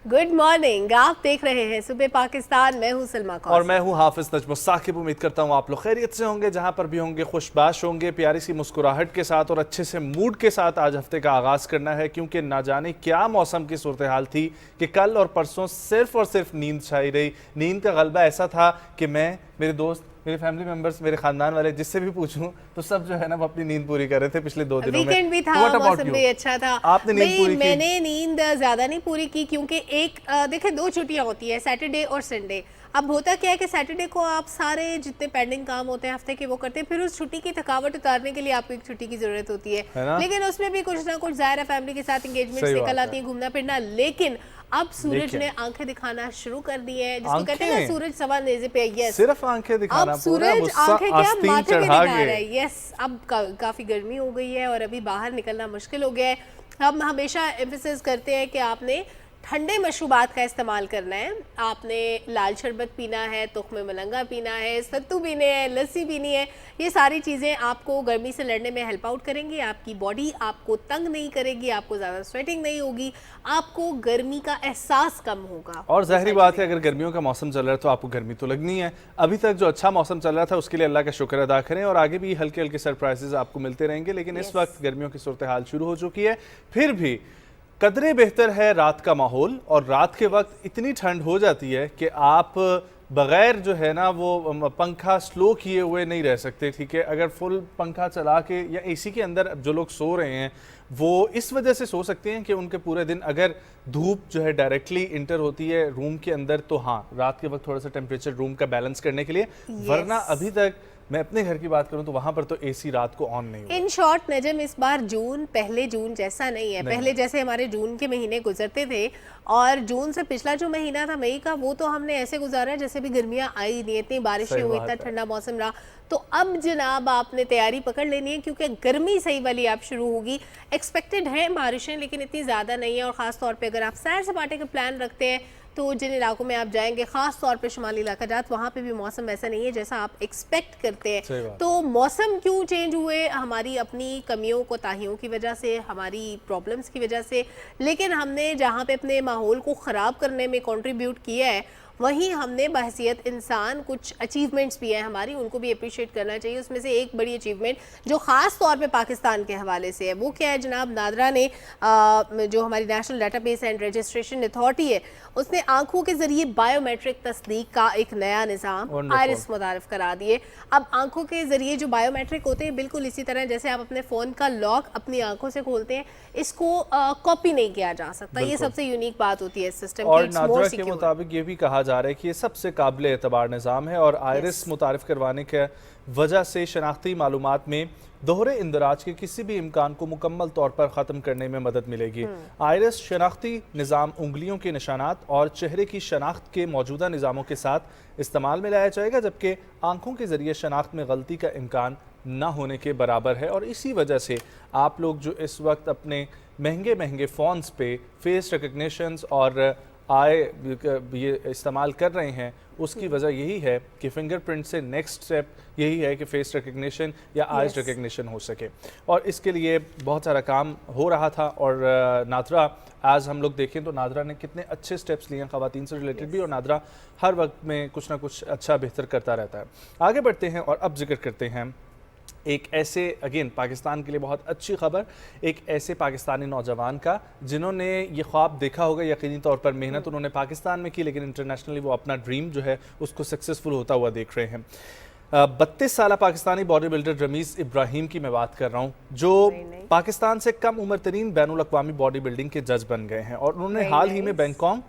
Good morning, आप देख रहे हैं सुबह पाकिस्तान। मैं हूं सलमा कौर और मैं हूं हाफिज नजमुल साकिब। उम्मीद करता हूं आप लोग खैरियत से होंगे, जहां पर भी होंगे खुशबाश होंगे, प्यारी सी मुस्कुराहट के साथ और अच्छे से मूड के साथ आज हफ्ते का आगाज करना है। क्योंकि ना जाने क्या मौसम की सूरत हाल थी कि कल और परसों सिर्फ और सिर्फ नींद छाई रही। नींद का गलबा ऐसा था कि मैं, मेरे दोस्त, मेरे फैमिली मेंबर्स, मेरे खानदान वाले जिससे भी पूछूं तो सब जो है ना वो अपनी नींद पूरी कर रहे थे पिछले 2 दिनों में। वीकेंड भी था, मौसम भी अच्छा था। आपने नींद पूरी की? मैंने नींद ज्यादा नहीं पूरी की क्योंकि देखिए 2 छुट्टियां होती है, सैटरडे और संडे। अब होता क्या है कि सैटरडे को आप सारे जितने पेंडिंग काम होते हैं हफ्ते के वो करते हैं, फिर उस छुट्टी की थकावट उतारने के लिए आपको एक छुट्टी की जरूरत होती है लेकिन उसमें भी कुछ ना कुछ ज़ाहिर है फैमिली के साथ एंगेजमेंट निकल आती है, घूमना फिरना। लेकिन अब सूरज ने आंखें दिखाना शुरू कर दी है, जिसको कहते हैं ना सूरज सवा नेज़े पे। यस, सिर्फ आंखें दिखाना, अब सूरज आंखें क्या माथे पे दिखा रहा है। यस, अब काफी गर्मी हो गई है और अभी बाहर निकलना मुश्किल हो गया है। हम हमेशा एम्फेसिस करते हैं कि आपने ठंडे मशरूबात का इस्तेमाल करना है। आपने लाल शरबत पीना है, तुख्म मलंगा पीना है, सत्तू पीने हैं, लस्सी पीनी है। ये सारी चीज़ें आपको गर्मी से लड़ने में हेल्प आउट करेंगी। आपकी बॉडी आपको तंग नहीं करेगी, आपको ज़्यादा स्वेटिंग नहीं होगी, आपको गर्मी का एहसास कम होगा। और ज़ाहिरी बात है, अगर गर्मियों का मौसम चल रहा है तो आपको गर्मी तो लगनी है। अभी तक जो अच्छा मौसम चल रहा था उसके लिए अल्लाह का शुक्र अदा करें और आगे भी हल्के हल्के सरप्राइजेज आपको मिलते रहेंगे। लेकिन इस वक्त गर्मियों की सूरत हाल शुरू हो चुकी है। फिर भी कदरे बेहतर है रात का माहौल, और रात के वक्त इतनी ठंड हो जाती है कि आप बगैर जो है ना वो पंखा स्लो किए हुए नहीं रह सकते। ठीक है, अगर फुल पंखा चला के या एसी के अंदर जो लोग सो रहे हैं वो इस वजह से सो सकते हैं कि उनके पूरे दिन अगर धूप जो है डायरेक्टली इंटर होती है रूम के अंदर, तो हाँ रात के वक्त थोड़ा सा टेम्परेचर रूम का बैलेंस करने के लिए। वरना अभी तक मैं अपने घर की बात करूं तो वहां पर तो एसी रात को ऑन नहीं हुआ। इन शॉर्ट नजम, इस बार जून पहले जून जैसा नहीं है। पहले जैसे हमारे जून के महीने गुजरते थे और जून से पिछला जो महीना था मई का, वो तो हमने ऐसे गुजारा है जैसे भी गर्मियां आई नहीं, इतनी बारिशें हुई, इतना ठंडा मौसम रहा। तो अब जनाब आपने तैयारी पकड़ लेनी है क्योंकि गर्मी सही वाली आप शुरू होगी। एक्सपेक्टेड है बारिशें लेकिन इतनी ज़्यादा नहीं है। और ख़ास तौर पे अगर आप सैर सपाटे का प्लान रखते हैं तो जिन इलाकों में आप जाएंगे, खास तौर पे शुमाली इलाका जात, वहाँ पे भी मौसम ऐसा नहीं है जैसा आप एक्सपेक्ट करते हैं। तो मौसम क्यों चेंज हुए? हमारी अपनी कमियों कोताहियों की वजह से, हमारी प्रॉब्लम्स की वजह से। लेकिन हमने जहाँ पे अपने माहौल को ख़राब करने में कंट्रीब्यूट किया है, वहीं हमने बहसियत इंसान कुछ अचीवमेंट्स भी हैं हमारी, उनको भी अप्रिशिएट करना चाहिए। उसमें से एक बड़ी अचीवमेंट जो ख़ास तौर पे पाकिस्तान के हवाले से है वो क्या है जनाब? नादरा ने जो हमारी national database and registration authority है, उसने आंखों के जरिए बायोमेट्रिक तस्दीक का एक नया निज़ाम आयरिस मुतारिफ करा दिए। अब आंखों के जरिए जो बायोमेट्रिक होते हैं, बिल्कुल इसी तरह जैसे आप अपने फ़ोन का लॉक अपनी आंखों से खोलते हैं, इसको कॉपी नहीं किया जा सकता। ये सबसे यूनिक बात होती है इस सिस्टम और नादरा के मुताबिक ये भी कहा जा रहा है कि ये सबसे काबिल एतबार निज़ाम है और आयरिस मुतारिफ करवाने के वजह से शनाख्ती मालूमात में दोहरे इंदराज के किसी भी इम्कान को मुकम्मल तौर पर ख़त्म करने में मदद मिलेगी। आयरिस शनाख्ती निज़ाम उंगलियों के निशानात और चेहरे की शनाख्त के मौजूदा निज़ामों के साथ इस्तेमाल में लाया जाएगा, जबकि आंखों के ज़रिए शनाख्त में गलती का इम्कान ना होने के बराबर है। और इसी वजह से आप लोग जो इस वक्त अपने महंगे महंगे फ़ोन्स पे फेस रिकग्निशंस और ये इस्तेमाल कर रहे हैं, उसकी वजह यही है कि फिंगरप्रिंट से नेक्स्ट स्टेप यही है कि फेस रिकग्निशन या आइज रिकग्निशन हो सके। और इसके लिए बहुत सारा काम हो रहा था। और नादरा, आज हम लोग देखें तो नादरा ने कितने अच्छे स्टेप्स लिए हैं ख़वातीन से रिलेटेड भी, और नादरा हर वक्त में कुछ ना कुछ अच्छा बेहतर करता रहता है। आगे बढ़ते हैं और अब जिक्र करते हैं एक ऐसे, अगेन पाकिस्तान के लिए बहुत अच्छी खबर, एक ऐसे पाकिस्तानी नौजवान का जिन्होंने ये ख्वाब देखा होगा। यकीनी तौर पर मेहनत उन्होंने पाकिस्तान में की, लेकिन इंटरनेशनली वो अपना ड्रीम जो है उसको सक्सेसफुल होता हुआ देख रहे हैं। 32 साल पाकिस्तानी बॉडी बिल्डर रमीज़ इब्राहिम की मैं बात कर रहा हूँ, जो पाकिस्तान से कम उम्र तरीन बैनुल अक़वामी बॉडी बिल्डिंग के जज बन गए हैं। और उन्होंने हाल ही में बैंकॉक,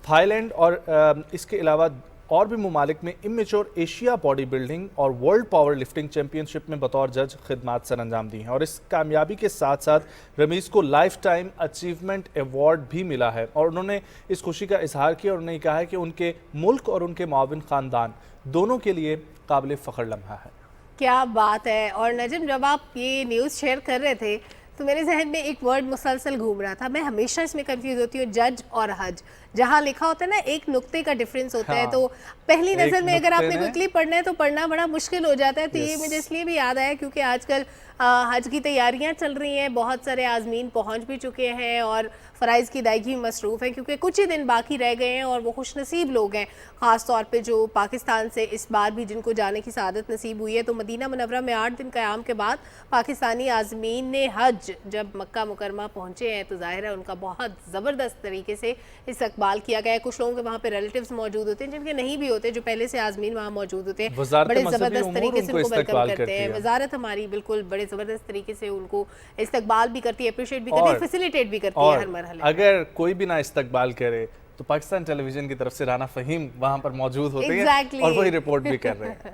थाईलैंड और इसके अलावा और भी ममालिक में इमेच्योर एशिया बॉडी बिल्डिंग और वर्ल्ड पावर लिफ्टिंग चैंपियनशिप में बतौर जज खिदमात सर अंजाम दी हैं। और इस कामयाबी के साथ साथ रमीज़ को लाइफ टाइम अचीवमेंट अवार्ड भी मिला है। और उन्होंने इस खुशी का इजहार किया और उन्होंने कहा है कि उनके मुल्क और उनके माविन ख़ानदान दोनों के लिए काबिल फ़ख्र लम्हा है। क्या बात है। और नजम, जब आप ये न्यूज़ शेयर कर रहे थे तो मेरे जहन में एक वर्ड मुसलसल घूम रहा था। मैं हमेशा इसमें कंफ्यूज होती हूँ, जज और हज। जहाँ लिखा होता है ना एक नुक्ते का डिफरेंस होता है, तो पहली नज़र में अगर आपने क्विकली पढ़ना है तो पढ़ना बड़ा मुश्किल हो जाता है। तो ये मुझे इसलिए भी याद आया क्योंकि आजकल हज की तैयारियां चल रही हैं, बहुत सारे आज़मीन पहुंच भी चुके हैं और फ़राइज़ की अदायगी में मसरूफ़ है क्योंकि कुछ ही दिन बाकी रह गए हैं और वो खुशनसीब लोग हैं, ख़ास तौर पे जो पाकिस्तान से इस बार भी जिनको जाने की सआदत नसीब हुई है। तो मदीना मुनव्वरा में 8 दिन क़याम के बाद पाकिस्तानी आज़मीन ने हज जब मक्का मुकरमा पहुँचे हैं तो ज़ाहिर है उनका बहुत ज़बरदस्त तरीके से इस्तकबाल किया गया है। कुछ लोगों के वहाँ पे रिलेटिव्स मौजूद होते हैं, जिनके नहीं भी होते, जो पहले से आज़मीन वहाँ मौजूद होते हैं, बड़े ज़बरदस्त तरीके से उनको वेलकम करते हैं। वजारत हमारी बिल्कुल बड़े ज़बरदस्त तरीके से उनको इस्तकबाल भी करती है, अप्रिशिएट भी करती है, फैसिलिटेट भी करती है हर मरहले। अगर कोई भी ना इस्तकबाल करे तो पाकिस्तान टेलीविजन की तरफ से राना फ़हीम वहाँ पर मौजूद होते हैं और वही रिपोर्ट भी कर रहे हैं।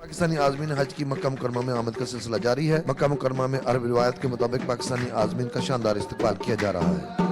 पाकिस्तानी आज़मीन हज की मक्का मुकरमा में आमद का सिलसिला जारी है। मक्का मुकरमा में अरब रिवायत के मुताबिक पाकिस्तानी आज़मीन का शानदार इस्तकबाल किया जा रहा है।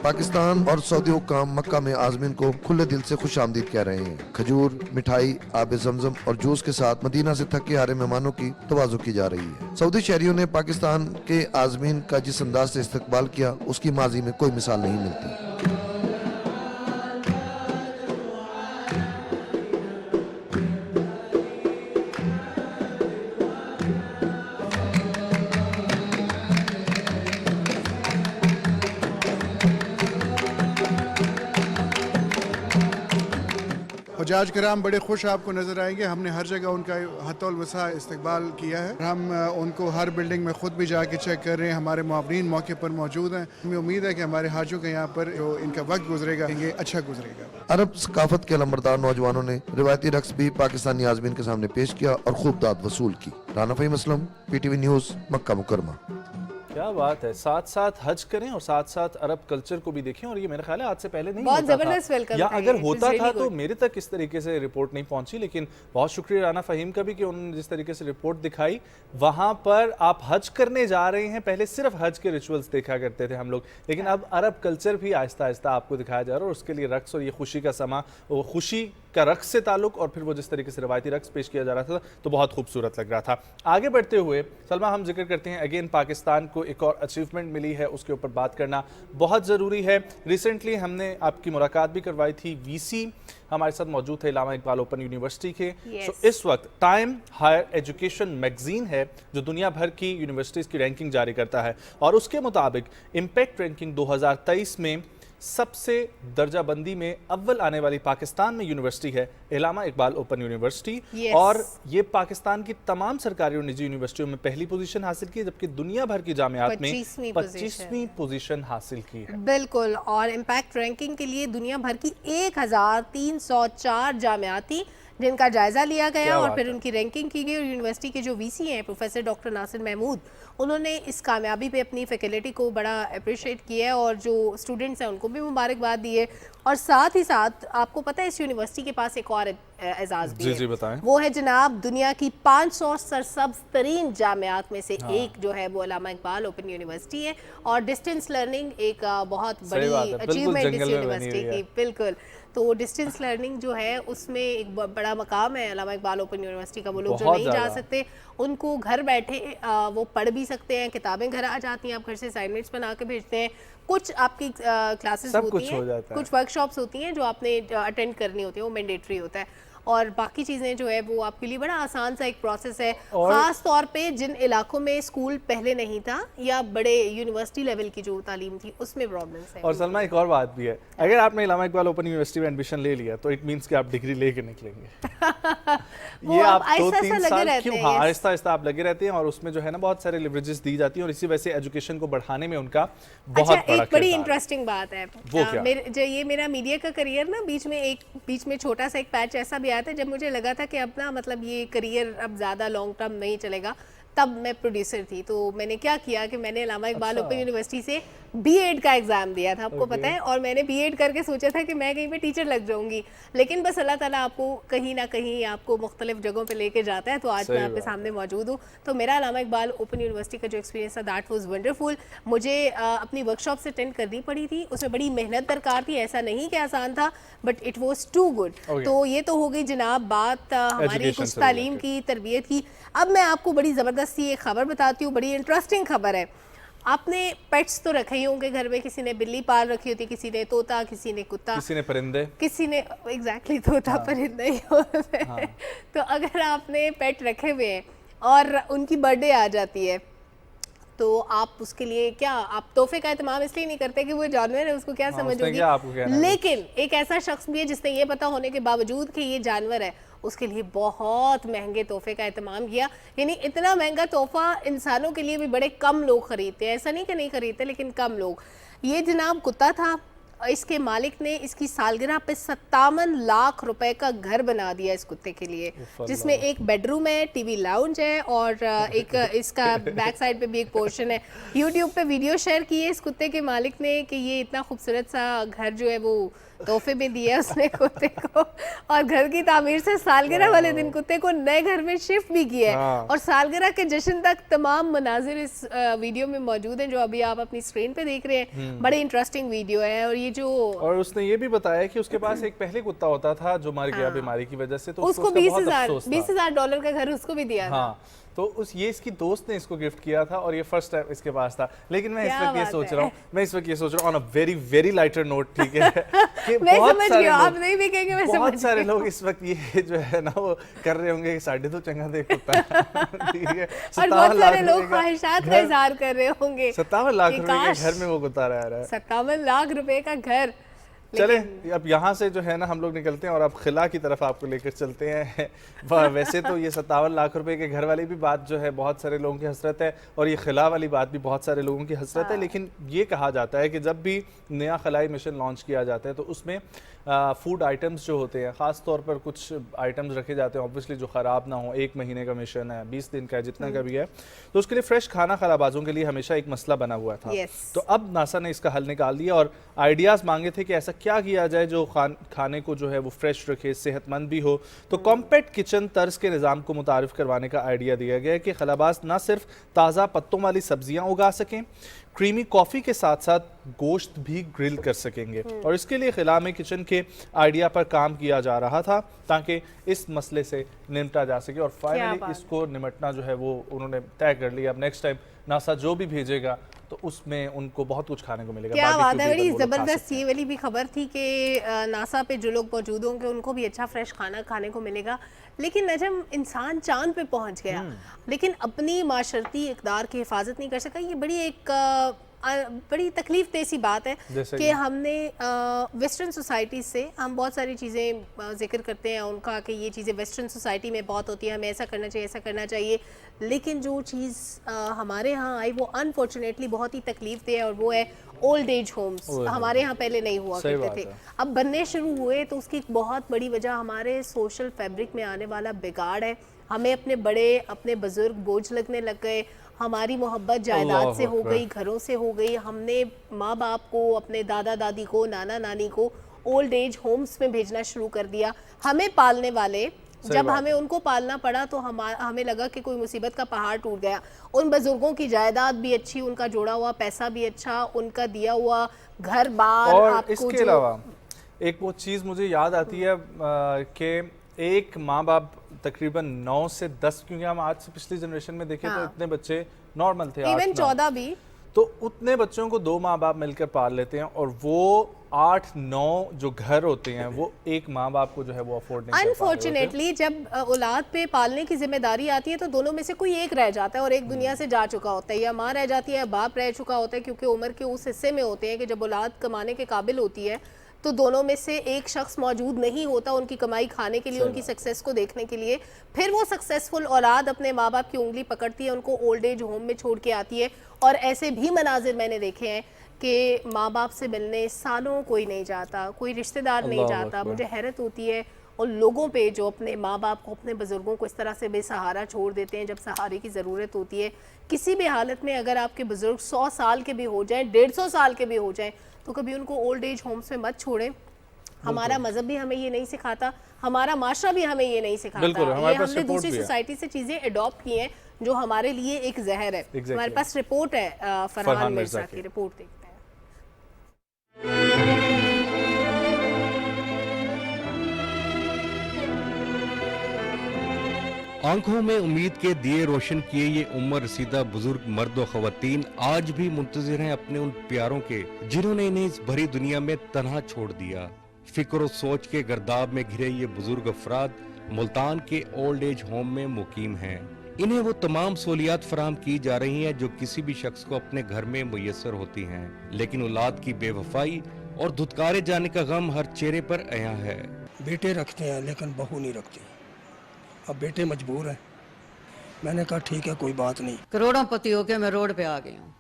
पाकिस्तान और सऊदी हुक्काम मक्का में आज़मीन को खुले दिल से खुश आमदीद कह रहे हैं। खजूर, मिठाई, आब ज़मज़म और जूस के साथ मदीना से थके हारे मेहमानों की तवाज़ु की जा रही है। सऊदी शहरियों ने पाकिस्तान के आज़मीन का जिस अंदाज से इस्तकबाल किया उसकी माजी में कोई मिसाल नहीं मिलती। हुज्जाज कराम बड़े खुश आपको नज़र आएंगे। हमने हर जगह उनका हतौल वसा इस्तकबाल किया है। हम उनको हर बिल्डिंग में खुद भी जाके चेक कर रहे हैं। हमारे मुआवरीन मौके पर मौजूद हैं। हमें उम्मीद है कि हमारे हाजियों के यहाँ पर जो इनका वक्त गुजरेगा ये अच्छा गुजरेगा। अरब सकाफत के लंबरदार नौजवानों ने रिवायती रक्स भी पाकिस्तानी आज़मीन के सामने पेश किया और खूब दाद वसूल की। राना फ़हीम असलम, PTV न्यूज़, मक्का मुकरमा। क्या बात है, साथ साथ हज करें और साथ साथ अरब कल्चर को भी देखें। और ये मेरा ख्याल है आज से पहले नहीं बहुत होता जबरदस्त था, वेलकम या था अगर ये, होता it's था really तो good। मेरे तक इस तरीके से रिपोर्ट नहीं पहुंची। लेकिन बहुत शुक्रिया राना फ़हीम का भी कि उन्होंने जिस तरीके से रिपोर्ट दिखाई। वहां पर आप हज करने जा रहे हैं, पहले सिर्फ हज के रिचुअल्स देखा करते थे हम लोग, लेकिन अब अरब कल्चर भी आहिस्ता आहिस्ता आपको दिखाया जा रहा है। और उसके लिए रक्स और ये खुशी का समा, वो खुशी का रक्स से ताल्लुक और फिर वो जिस तरीके से रवायती रक्स पेश किया जा रहा था तो बहुत खूबसूरत लग रहा था। आगे बढ़ते हुए सलमा, हम जिक्र करते हैं अगेन पाकिस्तान को एक और अचीवमेंट मिली है, उसके ऊपर बात करना बहुत ज़रूरी है। रिसेंटली हमने आपकी मुलाकात भी करवाई थी, VC हमारे साथ मौजूद थे इलामा इकबाल ओपन यूनिवर्सिटी के। Yes. इस वक्त टाइम हायर एजुकेशन मैगजीन है जो दुनिया भर की यूनिवर्सिटीज़ की रैंकिंग जारी करता है और उसके मुताबिक इम्पैक्ट रैंकिंग 2023 में सबसे दर्जाबंदी में अव्वल आने वाली पाकिस्तान में यूनिवर्सिटी है इलामा इकबाल ओपन यूनिवर्सिटी। Yes. और ये पाकिस्तान की तमाम सरकारी और निजी यूनिवर्सिटियों में पहली पोजीशन हासिल की, जबकि दुनिया भर की जामियात में 25वीं पोजीशन हासिल की है। बिल्कुल, और इम्पैक्ट रैंकिंग के लिए दुनिया भर की 1304 जामियाती जिनका जायजा लिया गया और फिर उनकी रैंकिंग की गई। और यूनिवर्सिटी के जो VC हैं प्रोफेसर डॉक्टर नासिर महमूद, उन्होंने इस कामयाबी पे अपनी फैकल्टी को बड़ा अप्रिशिएट किया है और जो स्टूडेंट्स हैं उनको भी मुबारकबाद दी है। और साथ ही साथ आपको पता है इस यूनिवर्सिटी के पास एक और एजाज़ भी जी बताएं। वो है जनाब दुनिया की 500 सरसब्ज़ तरीन जामियात में से एक जो है वो इलामा इकबाल ओपन यूनिवर्सिटी है। और डिस्टेंस लर्निंग एक बहुत बड़ी अचीवमेंट इस यूनिवर्सिटी की। बिल्कुल, तो डिस्टेंस लर्निंग जो है उसमें एक बड़ा मकाम है इलामा इकबाल ओपन यूनिवर्सिटी का। वो लोग जो नहीं जा सकते उनको घर बैठे वो पढ़ भी सकते हैं, किताबें घर आ जाती हैं, आप घर से असाइनमेंट्स बना के भेजते हैं, कुछ आपकी क्लासेस होती हैं, कुछ वर्कशॉप्स होती हैं जो आपने अटेंड करनी होती है, वो मैंडेटरी होता है। और बाकी चीज़ें जो है वो आपके लिए बड़ा आसान सा एक प्रोसेस है, ख़ास तौर पे जिन इलाकों में स्कूल पहले नहीं था या बड़े यूनिवर्सिटी लेवल की जो तालीम थी उसमें प्रॉब्लम्स हैं। और सलमा एक और बात भी है, अगर आपने इलामा इकबाल ओपन यूनिवर्सिटी में एडमिशन ले लिया तो इट मीन्स कि आप डिग्री लेके निकलेंगे। ये आप 2-3 साल क्यों, हाँ आहिस्ता आहिस्ता आप लगे रहते हैं और उसमें जो है ना बहुत सारे लिवरेजेस दी जाती हैं और इसी वजह से एजुकेशन को बढ़ाने में उनका बहुत बड़ा एक बड़ी इंटरेस्टिंग बात है, ये मेरा मीडिया का करियर ना बीच में छोटा सा एक पैच ऐसा भी आया था जब मुझे लगा था कि अब ना मतलब ये करियर अब ज़्यादा लॉन्ग टर्म नहीं चलेगा। तब मैं प्रोड्यूसर थी, तो मैंने क्या किया कि मैंने इलामा इकबाल ओपन यूनिवर्सिटी से B.Ed का एग्ज़ाम दिया था, आपको पता है। और मैंने B.Ed करके सोचा था कि मैं कहीं पे टीचर लग जाऊंगी, लेकिन बस अल्लाह ताला आपको कहीं ना कहीं आपको मुख्तलिफ जगहों पे लेके जाता है। तो आज मैं आपके सामने मौजूद हूँ। तो मेरा इलामा इकबाल ओपन यूनिवर्सिटी का जो एक्सपीरियंस था दैट वाज वंडरफुल। मुझे अपनी वर्कशॉप से अटेंड करनी पड़ी थी, उसमें बड़ी मेहनत दरकार थी, ऐसा नहीं कि आसान था, but it was too good. तो ये तो हो गई जनाब बात हमारी कुछ तालीम की, तरबियत की। अब मैं आपको बड़ी ज़बरदस्त सी एक खबर बताती हूँ, बड़ी इंटरेस्टिंग खबर है। आपने पेट्स तो रखे ही होंगे घर में, किसी ने बिल्ली पाल रखी होती, किसी ने तोता, किसी ने कुत्ता, किसी ने परिंदे, किसी ने एग्जैक्टली तोता परिंदा ही होता है। तो अगर आपने पेट रखे हुए हैं और उनकी बर्थडे आ जाती है तो आप उसके लिए क्या, आप तोहफे का इत्मीनान इसलिए नहीं करते कि वो जानवर है उसको क्या समझ होगी, आपको कहना है? लेकिन एक ऐसा शख्स भी है जिसने ये पता होने के बावजूद कि ये जानवर है उसके लिए बहुत महंगे तोहफे का इत्मीनान किया। यानी इतना महंगा तोहफा इंसानों के लिए भी बड़े कम लोग खरीदते हैं, ऐसा नहीं कि नहीं खरीदते लेकिन कम लोग। ये जनाब कुत्ता था, इसके मालिक ने इसकी सालगिरह पे 57 लाख रुपए का घर बना दिया इस कुत्ते के लिए, जिसमें एक बेडरूम है, टीवी लाउंज है और एक इसका बैक साइड पे भी एक पोर्शन है। यूट्यूब पे वीडियो शेयर की है इस कुत्ते के मालिक ने कि ये इतना खूबसूरत सा घर जो है वो तोहफे में दिया उसने कुत्ते को, और घर की तामीर से सालगिरह वाले दिन कुत्ते को नए घर में शिफ्ट भी किया है। और सालगिरह के जश्न तक तमाम मनाजिर इस वीडियो में मौजूद हैं जो अभी आप अपनी स्क्रीन पे देख रहे हैं। बड़े इंटरेस्टिंग वीडियो है। और ये जो, और उसने ये भी बताया कि उसके पास एक पहले कुत्ता होता था जो मर गया बीमारी की वजह से, तो उसको $20,000 का घर उसको भी दिया था। तो ये इसकी दोस्त ने इसको गिफ्ट किया था और ये फर्स्ट टाइम इसके पास था। लेकिन मैं इस वक्त ये सोच रहा हूँ on a very very lighter note, ठीक है, कि बहुत सारे लोग इस वक्त ये जो है ना वो कर रहे होंगे कि 2.5 चंगा दे कुत्ता, ठीक है, और बहुत सारे लोग ख्वाहिशात का इजहार कर रहे होंगे। 57 लाख रुपए के घर में वो कुत्ता रह रहा है। 57 लाख रुपए का घर। चले अब यहाँ से जो है ना हम लोग निकलते हैं और अब खिला की तरफ आपको लेकर चलते हैं। वैसे तो ये 57 लाख रुपए के घर वाली भी बात जो है बहुत सारे लोगों की हसरत है और ये खिला वाली बात भी बहुत सारे लोगों की हसरत है। लेकिन ये कहा जाता है कि जब भी नया खलाई मिशन लॉन्च किया जाता है तो उसमें फूड आइटम्स जो होते हैं, ख़ास तौर पर कुछ आइटम्स रखे जाते हैं ऑब्वियसली जो ख़राब ना हो। 1 महीने का मिशन है, 20 दिन का है, जितना का भी है, तो उसके लिए फ्रेश खाना खराबाजों के लिए हमेशा एक मसला बना हुआ था। तो अब नासा ने इसका हल निकाल दिया और आइडियाज़ मांगे थे कि ऐसा क्या किया जाए जो खाने को जो है वो फ्रेश रखे, सेहतमंद भी हो। तो कॉम्पैक्ट किचन तर्ज के निज़ाम को मुतारिफ करवाने का आइडिया दिया गया है कि खलाबाज ना सिर्फ ताज़ा पत्तों वाली सब्जियां उगा सकें, क्रीमी कॉफ़ी के साथ साथ गोश्त भी ग्रिल कर सकेंगे। और इसके लिए खिला में किचन के आइडिया पर काम किया जा रहा था ताकि इस मसले से निपटा जा सके। और फाइनली इसको निपटना जो है वो उन्होंने तय कर लिया। अब नेक्स्ट टाइम नासा जो भी भेजेगा तो उसमें उनको बहुत कुछ खाने को मिलेगा। क्या बात है, बड़ी ज़बरदस्त ये वाली भी खबर थी कि नासा पे जो लोग मौजूद होंगे उनको भी अच्छा फ्रेश खाना खाने को मिलेगा। लेकिन नजम, इंसान चांद पे पहुंच गया लेकिन अपनी माशरती इक़दार की हिफाजत नहीं कर सका। ये बड़ी एक बड़ी तकलीफ देसी बात है कि हमने वेस्टर्न सोसाइटी से हम बहुत सारी चीज़ें जिक्र करते हैं उनका कि ये चीज़ें वेस्टर्न सोसाइटी में बहुत होती है, हमें ऐसा करना चाहिए, ऐसा करना चाहिए। लेकिन जो चीज़ हमारे यहाँ आई वो अनफॉर्चुनेटली बहुत ही तकलीफ दे है और वो है ओल्ड एज होम्स। हमारे यहाँ पहले नहीं हुआ करते थे, अब बनने शुरू हुए। तो उसकी एक बहुत बड़ी वजह हमारे सोशल फैब्रिक में आने वाला बिगाड़ है। हमें अपने बड़े, अपने बुजुर्ग बोझ लगने लग गए, हमारी मोहब्बत जायदाद से हो गई, घरों से हो गई। हमने माँ बाप को, अपने दादा दादी को, नाना नानी को ओल्ड एज होम्स में भेजना शुरू कर दिया। हमें पालने वाले, जब हमें उनको पालना पड़ा तो हमें लगा कि कोई मुसीबत का पहाड़ टूट गया। उन बुजुर्गों की जायदाद भी अच्छी, उनका जोड़ा हुआ पैसा भी अच्छा, उनका दिया हुआ घर बार। और इसके अलावा एक वो चीज़ मुझे याद आती है कि एक माँ बाप तकरीबन 9 से 10, क्योंकि हम आज से पिछली जनरेशन में देखें तो इतने बच्चे नॉर्मल थे, इवन 14 भी, तो उतने बच्चों को 2 माँ बाप मिलकर पाल लेते हैं और वो 8-9 जो घर होते हैं वो एक माँ बाप को जो है वो अफोर्ड नहीं कर पा रहे होते। अनफॉर्चुनेटली जब औलाद पे पालने की जिम्मेदारी आती है तो दोनों में से कोई एक रह जाता है और एक दुनिया से जा चुका होता है, या माँ रह जाती है या बाप रह चुका होता है, क्योंकि उम्र के उस हिस्से में होते हैं कि जब औलाद कमाने के काबिल होती है तो दोनों में से एक शख्स मौजूद नहीं होता उनकी कमाई खाने के लिए, उनकी सक्सेस को देखने के लिए। फिर वो सक्सेसफुल औलाद अपने माँ बाप की उंगली पकड़ती है, उनको ओल्ड एज होम में छोड़ के आती है। और ऐसे भी मनाजिर मैंने देखे हैं कि माँ बाप से मिलने सालों कोई नहीं जाता, कोई रिश्तेदार नहीं जाता। मुझे हैरत होती है उन लोगों पे जो अपने माँ बाप को, अपने बुजुर्गों को इस तरह से बेसहारा छोड़ देते हैं जब सहारे की ज़रूरत होती है। किसी भी हालत में अगर आपके बुजुर्ग 100 साल के भी हो जाएं, 150 साल के भी हो जाएं, तो कभी उनको ओल्ड एज होम्स में मत छोड़ें। हमारा मजहब भी हमें ये नहीं सिखाता, हमारा माशरा भी हमें ये नहीं सिखाता। ये हमने दूसरी सोसाइटी से चीज़ें अडॉप्ट की हैं जो हमारे लिए एक जहर है। हमारे पास रिपोर्ट है फरहान मिर्जा की, रिपोर्ट देखते हैं। आंखों में उम्मीद के दिए रोशन किए ये उम्र रसीदा बुजुर्ग मर्द और खवातीन आज भी मुंतजिर हैं अपने उन प्यारों के जिन्होंने इन्हें इस भरी दुनिया में तन्हा छोड़ दिया। फिक्र और सोच के गर्दाब में घिरे ये बुजुर्ग अफराद मुल्तान के ओल्ड एज होम में मुकीम हैं। इन्हें वो तमाम सहूलियात फराहम की जा रही हैं जो किसी भी शख्स को अपने घर में मुयस्सर होती हैं, लेकिन औलाद की बेवफाई और धुतकारे जाने का गम हर चेहरे पर अया है। बेटे रखते हैं लेकिन बहू नहीं रखती। अब बेटे मजबूर हैं। मैंने कहा ठीक है कोई बात नहीं। करोड़ों पति होके मैं रोड पे आ गई हूँ,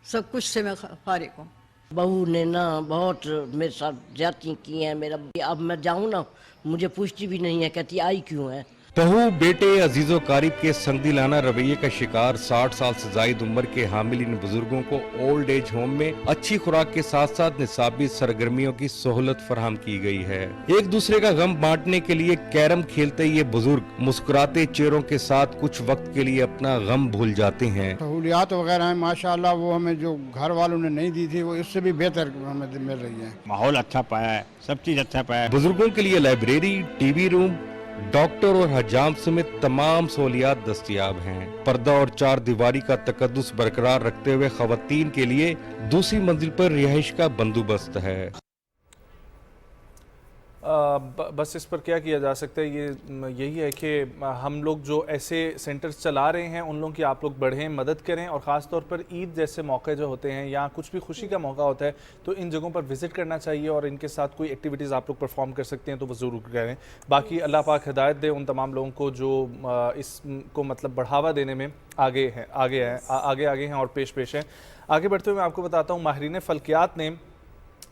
सब कुछ से मैं फारिग हूँ। बहू ने ना बहुत मेरे साथ ज्यादती की है। मेरा अब मैं जाऊँ ना, मुझे पूछती भी नहीं है, कहती आई क्यों है। बहू बेटे अजीजो कारिब के संगदिलाना रवैये का शिकार 60 साल से जायद उम्र के हामिल इन बुजुर्गों को ओल्ड एज होम में अच्छी खुराक के साथ साथ निसाबी सरगर्मियों की सहूलत फराहम की गई है। एक दूसरे का गम बांटने के लिए कैरम खेलते ये बुजुर्ग मुस्कुराते चेहरों के साथ कुछ वक्त के लिए अपना गम भूल जाते हैं। सहूलियात वगैरह हैं माशाअल्लाह, वो हमें जो घर वालों ने नहीं दी थी वो इससे भी बेहतर हमें मिल रही है। माहौल अच्छा पाया है, सब चीज अच्छा पाया है। बुजुर्गों के लिए लाइब्रेरी, टीवी रूम, डॉक्टर और हजाम समेत तमाम सहूलियात दस्तयाब हैं। पर्दा और चार दीवारी का तकद्दुस बरकरार रखते हुए खवातीन के लिए दूसरी मंजिल पर रिहाइश का बंदोबस्त है। बस इस पर क्या किया जा सकता है, ये यही है कि हम लोग जो ऐसे सेंटर्स चला रहे हैं उन लोगों की आप लोग बढ़ें, मदद करें, और ख़ास तौर पर ईद जैसे मौके जो होते हैं या कुछ भी खुशी का मौका होता है तो इन जगहों पर विज़िट करना चाहिए और इनके साथ कोई एक्टिविटीज़ आप लोग परफॉर्म कर सकते हैं तो वो ज़रूर करें। बाकी अल्लाह पाक हिदायत दे उन तमाम लोगों को जो इसको मतलब बढ़ावा देने में आगे हैं और पेश हैं। आगे बढ़ते हुए मैं आपको बताता हूँ, माहिरीन फ़ल्कियात ने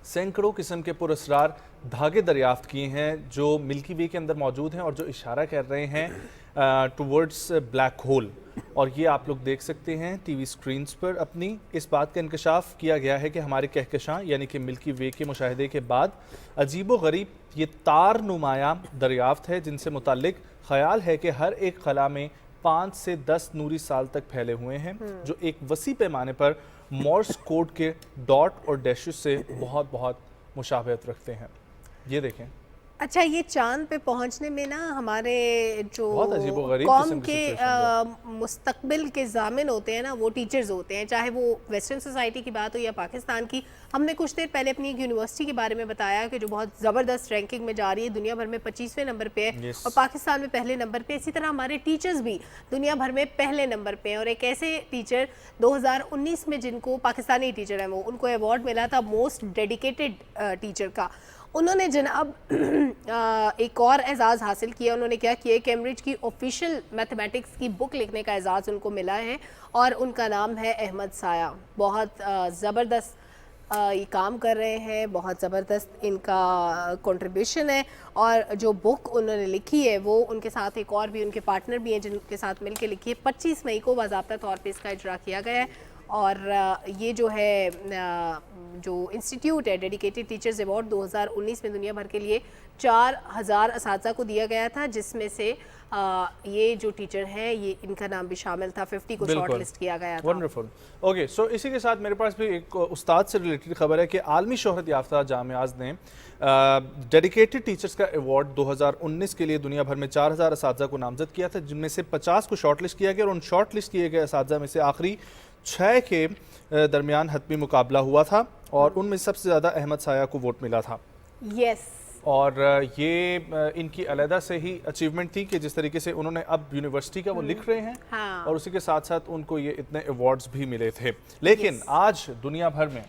सैकड़ों किस्म के पुरअसरार धागे दरियाफ्त किए हैं जो मिल्की वे के अंदर मौजूद हैं और जो इशारा कर रहे हैं टुवर्ड्स ब्लैक होल। और ये आप लोग देख सकते हैं टीवी स्क्रीन्स पर अपनी। इस बात का इंकशाफ किया गया है कि हमारे कहकशां यानी कि मिल्की वे के मुशाहिदे के बाद अजीबो गरीब ये तार नुमाया दरियाफ्त है जिनसे मुताल्लिक ख्याल है कि हर एक खला में 5 से 10 नूरी साल तक फैले हुए हैं जो एक वसी पैमाने पर मॉर्स कोड के डॉट और डैशेस से बहुत बहुत मुशाबहत रखते हैं। ये देखें। अच्छा, ये चांद पे पहुंचने में ना हमारे जो कौम के मुस्तकबिल के जामिन होते हैं ना, वो टीचर्स होते हैं, चाहे वो वेस्टर्न सोसाइटी की बात हो या पाकिस्तान की। हमने कुछ देर पहले अपनी एक यूनिवर्सिटी के बारे में बताया कि जो बहुत ज़बरदस्त रैंकिंग में जा रही है, दुनिया भर में 25वें नंबर पे है और पाकिस्तान में पहले नंबर पे। इसी तरह हमारे टीचर्स भी दुनिया भर में पहले नंबर पे हैं। और एक ऐसे टीचर 2019 में जिनको पाकिस्तानी टीचर हैं वो उनको अवार्ड मिला था मोस्ट डेडिकेटेड टीचर का। उन्होंने जनाब एक और एजाज़ हासिल किया। उन्होंने क्या किया, कैम्ब्रिज की ऑफिशियल मैथमेटिक्स की बुक लिखने का एजाज़ उनको मिला है और उनका नाम है अहमद साया। बहुत ज़बरदस्त ये काम कर रहे हैं, बहुत ज़बरदस्त इनका कंट्रीब्यूशन है। और जो बुक उन्होंने लिखी है वो उनके साथ एक और भी उनके पार्टनर भी हैं जिनके साथ मिल के लिखी है। 25 मई को बाज़ाब्ता तौर पर इसका इजरा किया गया है। और ये जो है जो इंस्टीट्यूट है डेडिकेटेड टीचर्स अवार्ड 2019 में दुनिया भर के लिए 4000 असातिज़ा को दिया गया था, जिसमें से ये जो टीचर है ये इनका नाम भी शामिल था। 50 को शॉर्ट लिस्ट किया गया था। वंडरफुल। ओके, सो इसी के साथ मेरे पास भी एक उस्ताद से रिलेटेड खबर है कि आलमी शोहरत याफ्ता जामियाज़ ने डेडिकेटेड टीचर्स का अवार्ड 2019 के लिए दुनिया भर में 4000 असातिज़ा को नामजद किया था, जिनमें से 50 को शॉर्ट लिस्ट किया गया और उन शॉर्ट लिस्ट किए गए असातिज़ा में से आखिरी 6 के दरमियान हतमी मुकाबला हुआ था और उनमें सबसे ज़्यादा अहमद साया को वोट मिला था। यस। और ये इनकी अलहदा से ही अचीवमेंट थी कि जिस तरीके से उन्होंने अब यूनिवर्सिटी का वो लिख रहे हैं। हाँ। और उसी के साथ साथ उनको ये इतने अवार्ड्स भी मिले थे। लेकिन आज दुनिया भर में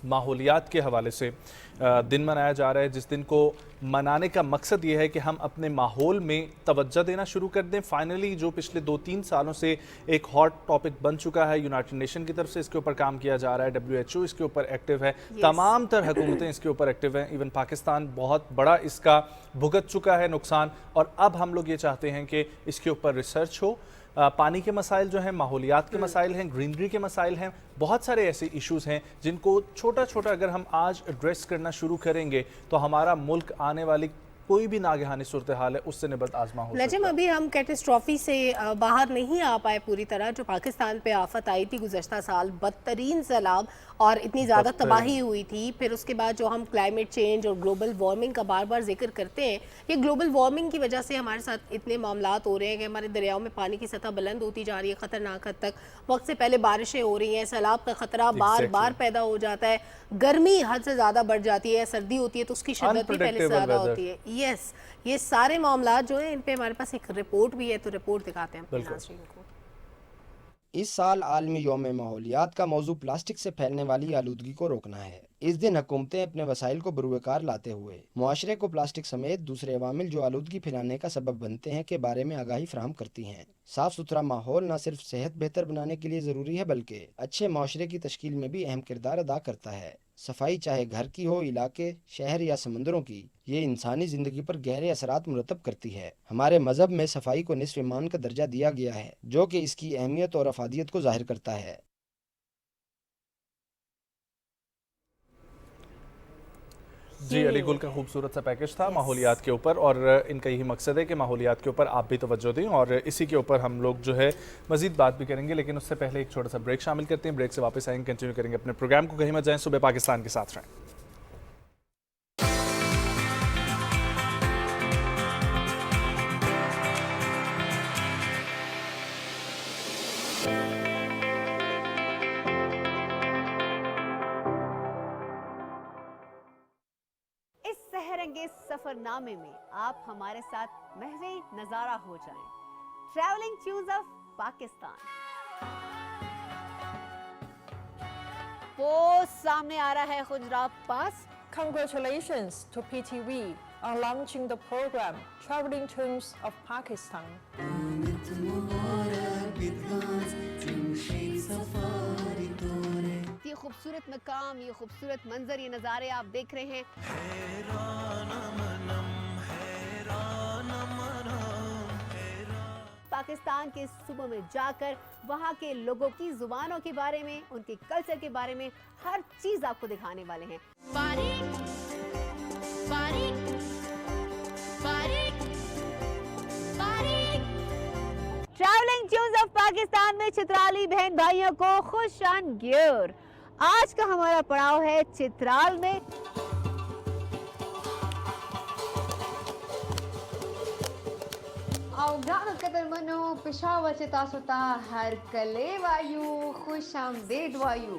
माहौलियात के हवाले से दिन मनाया जा रहा है, जिस दिन को मनाने का मकसद ये है कि हम अपने माहौल में तवज्जो देना शुरू कर दें। फाइनली जो पिछले 2-3 सालों से एक हॉट टॉपिक बन चुका है, यूनाइटेड नेशन की तरफ से इसके ऊपर काम किया जा रहा है, WHO इसके ऊपर एक्टिव है, तमाम तर हुकूमतें इसके ऊपर एक्टिव हैं, इवन पाकिस्तान बहुत बड़ा इसका भुगत चुका है नुकसान। और अब हम लोग ये चाहते हैं कि इसके ऊपर रिसर्च हो। पानी के मसाइल जो हैं, माहौलियात के मसाइल हैं, ग्रीनरी के मसाइल हैं, बहुत सारे ऐसे इश्यूज़ हैं जिनको छोटा छोटा अगर हम आज एड्रेस करना शुरू करेंगे तो हमारा मुल्क आने वाली कोई भी नागहानी सूरत हाल है उससे निबत आजमा हो सकता नजम, है। अभी हम कैटेस्ट्रॉफी से बाहर नहीं आ पाए पूरी तरह। जो पाकिस्तान पे आफत आई थी गुज़श्ता साल, बदतरीन सैलाब और इतनी ज़्यादा तबाही हुई थी, फिर उसके बाद जो हम क्लाइमेट चेंज और ग्लोबल वार्मिंग का बार बार जिक्र करते हैं, ये ग्लोबल वार्मिंग की वजह से हमारे साथ इतने मामलात हो रहे हैं कि हमारे दरियाओं में पानी की सतह बुलंद होती जा रही है ख़तरनाक हद तक। वक्त से पहले बारिशें हो रही हैं, सैलाब का ख़तरा बार बार पैदा हो जाता है, गर्मी हद से ज़्यादा बढ़ जाती है, सर्दी होती है तो उसकी शिद्दत भी पहले से ज़्यादा होती है। यस, ये सारे मामलात जो हैं इन पे हमारे पास एक रिपोर्ट भी है, तो रिपोर्ट दिखाते हैं अपने नाज़रीन को। इस साल आलमी यौम माहौलियात का मौजू प्लास्टिक से फैलने वाली आलूदगी को रोकना है। इस दिन हुकूमतें अपने वसाइल को बरूकार लाते हुए मुआशरे को प्लास्टिक समेत दूसरे अवामिल जो आलूदगी फैलाने का सबब बनते हैं के बारे में आगाही फराहम करती हैं। साफ सुथरा माहौल न सिर्फ सेहत बेहतर बनाने के लिए ज़रूरी है बल्कि अच्छे मुआशरे की तश्कील में भी अहम किरदार अदा करता है। सफाई चाहे घर की हो, इलाके, शहर या समंदरों की, ये इंसानी ज़िंदगी पर गहरे असरात मुरतब करती है। हमारे मज़हब में सफाई को निस्फ़ ईमान का दर्जा दिया गया है, जो कि इसकी अहमियत और अफादियत को ज़ाहिर करता है। जी, अली गुल का खूबसूरत सा पैकेज था माहौलियात के ऊपर, और इनका यही मकसद है कि माहौलियात के ऊपर आप भी तवज्जो दें, और इसी के ऊपर हम लोग जो है मजीद बात भी करेंगे। लेकिन उससे पहले एक छोटा सा ब्रेक शामिल करते हैं। ब्रेक से वापस आएंगे, कंटिन्यू करेंगे अपने प्रोग्राम को। कहीं मत जाएं, सुबह पाकिस्तान के साथ रहें। सहरंगेज सफरनामे में आप हमारे साथ महज़े नजारा हो जाएं। Travelling tunes of Pakistan. वो सामने आ रहा है खुजरात पास। Congratulations to PTV on launching the program Traveling Tunes of Pakistan. ये खूबसूरत मकाम, ये खूबसूरत मंजर, ये नज़ारे आप देख रहे हैं। पाकिस्तान के सूबों में जाकर वहाँ के लोगों की जुबानों के बारे में, उनके कल्चर के बारे में हर चीज आपको दिखाने वाले हैं। ट्रैवलिंग ट्यून्स ऑफ पाकिस्तान में चित्राली बहन भाइयों को खुश आन गियर। आज का हमारा पड़ाव है चित्राल में। अवगान कदर मनो पिशावर चितासुता हर कले वायु खुश आमदेद वायु।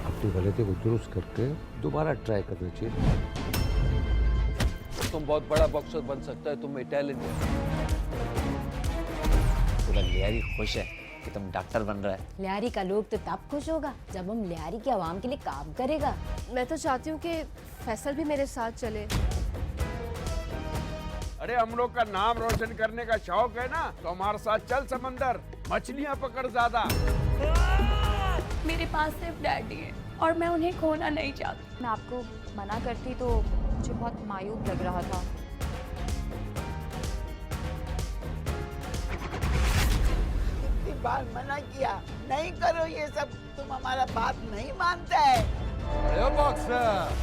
अपनी गलती को दुरुस्त करके दोबारा ट्राई करना चाहिए। तुम बहुत बड़ा बॉक्सर बन सकता है, तुम में टैलेंट है। पूरा लियारी खुश है कि तुम डॉक्टर बन रहा है। लियारी का लोग तो तब खुश होगा जब हम लियारी के आवाम के लिए काम करेगा। मैं तो चाहती हूँ कि फैसल भी मेरे साथ चले। अरे हम लोग का नाम रोशन करने का शौक है ना, तो हमारे साथ चल समंदर, मछलियाँ पकड़ ज्यादा। मेरे पास सिर्फ डैडी है और मैं उन्हें खोना नहीं चाहती। मैं आपको मना करती तो मुझे बहुत मायूब लग रहा था। कितनी बार मना किया, नहीं करो ये सब, तुम हमारा बात नहीं मानते है। अरे बॉक्सर,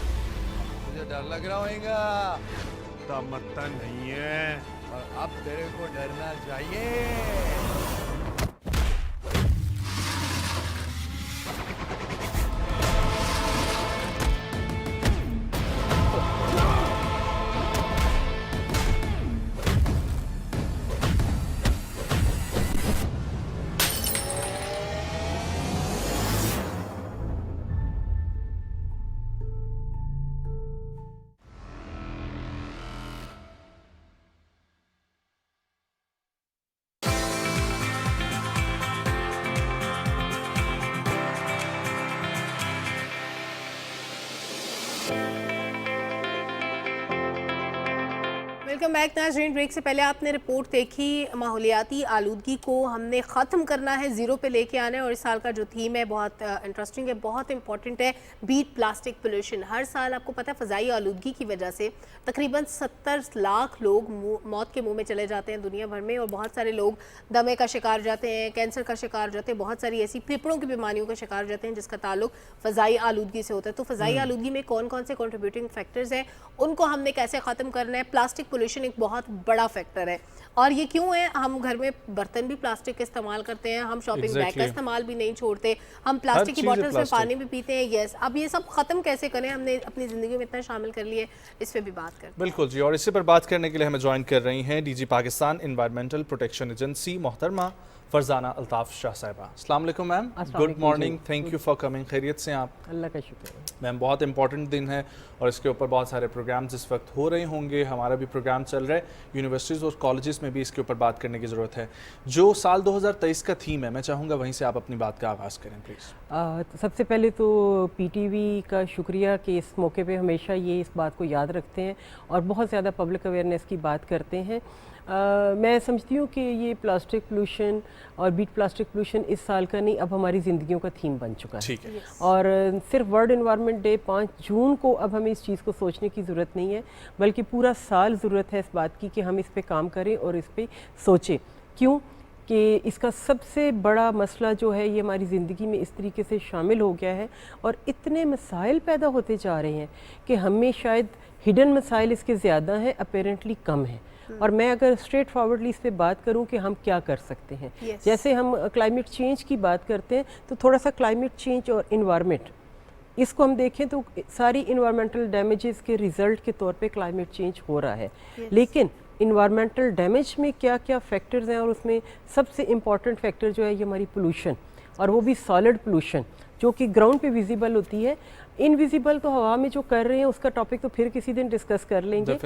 मुझे डर लग रहा होगा। मत्ता नहीं है, और अब तेरे को डरना चाहिए। वेलकम बैक नाज़रीन। ब्रेक से पहले आपने रिपोर्ट देखी, माहौलियाती आलूदगी को हमने ख़त्म करना है, ज़ीरो पे लेके आना है। और इस साल का जो थीम है बहुत इंटरेस्टिंग है, बहुत इंपॉर्टेंट है, बीट प्लास्टिक पोल्यूशन। हर साल आपको पता है फ़ज़ाई आलूदगी की वजह से तकरीबन 70 लाख लोग मौत के मुंह में चले जाते हैं दुनिया भर में, और बहुत सारे लोग दमे का शिकार हो जाते हैं, कैंसर का शिकार हो जाते हैं, बहुत सारी ऐसी फेफड़ों की बीमारियों का शिकार हो जाते हैं जिसका ताल्लुक फ़ज़ाई आलूदगी से होता है। तो फ़ज़ाई आलूदगी में कौन कौन से कंट्रीब्यूटिंग फैक्टर्स हैं, उनको हमने कैसे ख़त्म करना है। प्लास्टिक पोल्यूशन एक बहुत बड़ा फैक्टर है, और ये क्यों है? हम घर में बर्तन भी प्लास्टिक के इस्तेमाल करते हैं, हम शॉपिंग बैग का इस्तेमाल भी नहीं छोड़ते, हम प्लास्टिक की बॉटल्स में पानी भी पीते हैं। यस, अब ये सब खत्म कैसे करें? हमने अपनी ज़िंदगी में इतना शामिल कर लिए, इस पर भी बात करते हैं। बिल्कुल जी, और इसी पर बात करने के लिए हमें ज्वाइन कर रही हैं DG Pakistan environmental protection agency मोहतरमा फरजाना अल्ताफ शाह साहिबा। अस्सलाम वालेकुम ma'am, good morning, thank you for coming. खैरियत से आप? अल्लाह का शुक्र है मैम, बहुत इंपॉर्टेंट दिन है और इसके ऊपर बहुत सारे प्रोग्राम्स इस वक्त हो रहे होंगे, हमारा भी प्रोग्राम चल रहा है, यूनिवर्सिटीज़ और कॉलेजेस में भी इसके ऊपर बात करने की ज़रूरत है। जो साल 2023 का थीम है, मैं चाहूँगा वहीं से आप अपनी बात का आगाज़ करें प्लीज़। तो सबसे पहले तो PTV का शुक्रिया कि इस मौके पे हमेशा ये इस बात को याद रखते हैं और बहुत ज़्यादा पब्लिक अवेयरनेस की बात करते हैं। मैं समझती हूँ कि ये प्लास्टिक पोल्यूशन और बीट प्लास्टिक पोल्यूशन इस साल का नहीं, अब हमारी ज़िंदगियों का थीम बन चुका है। और सिर्फ वर्ल्ड एनवायरनमेंट डे 5 जून को अब हमें इस चीज़ को सोचने की ज़रूरत नहीं है, बल्कि पूरा साल ज़रूरत है इस बात की कि हम इस पे काम करें और इस पे सोचें। क्यों कि इसका सबसे बड़ा मसला जो है ये हमारी ज़िंदगी में इस तरीके से शामिल हो गया है और इतने मसाइल पैदा होते जा रहे हैं कि हमें शायद हिडन मसाइल इसके ज़्यादा हैं, अपेरेंटली कम हैं। और मैं अगर स्ट्रेट फॉरवर्डली इस पे बात करूं कि हम क्या कर सकते हैं, जैसे हम क्लाइमेट चेंज की बात करते हैं तो थोड़ा सा क्लाइमेट चेंज और इन्वायरमेंट इसको हम देखें तो सारी इन्वायरमेंटल डैमेजेस के रिज़ल्ट के तौर पे क्लाइमेट चेंज हो रहा है। लेकिन इन्वायरमेंटल डैमेज में क्या क्या फैक्टर्स हैं, और उसमें सबसे इम्पॉर्टेंट फैक्टर जो है ये हमारी पोल्यूशन, और वो भी सॉलिड पोल्यूशन जो कि ग्राउंड पे विजिबल होती है। इनविजिबल तो हवा में जो कर रहे हैं उसका टॉपिक तो फिर किसी दिन डिस्कस कर लेंगे,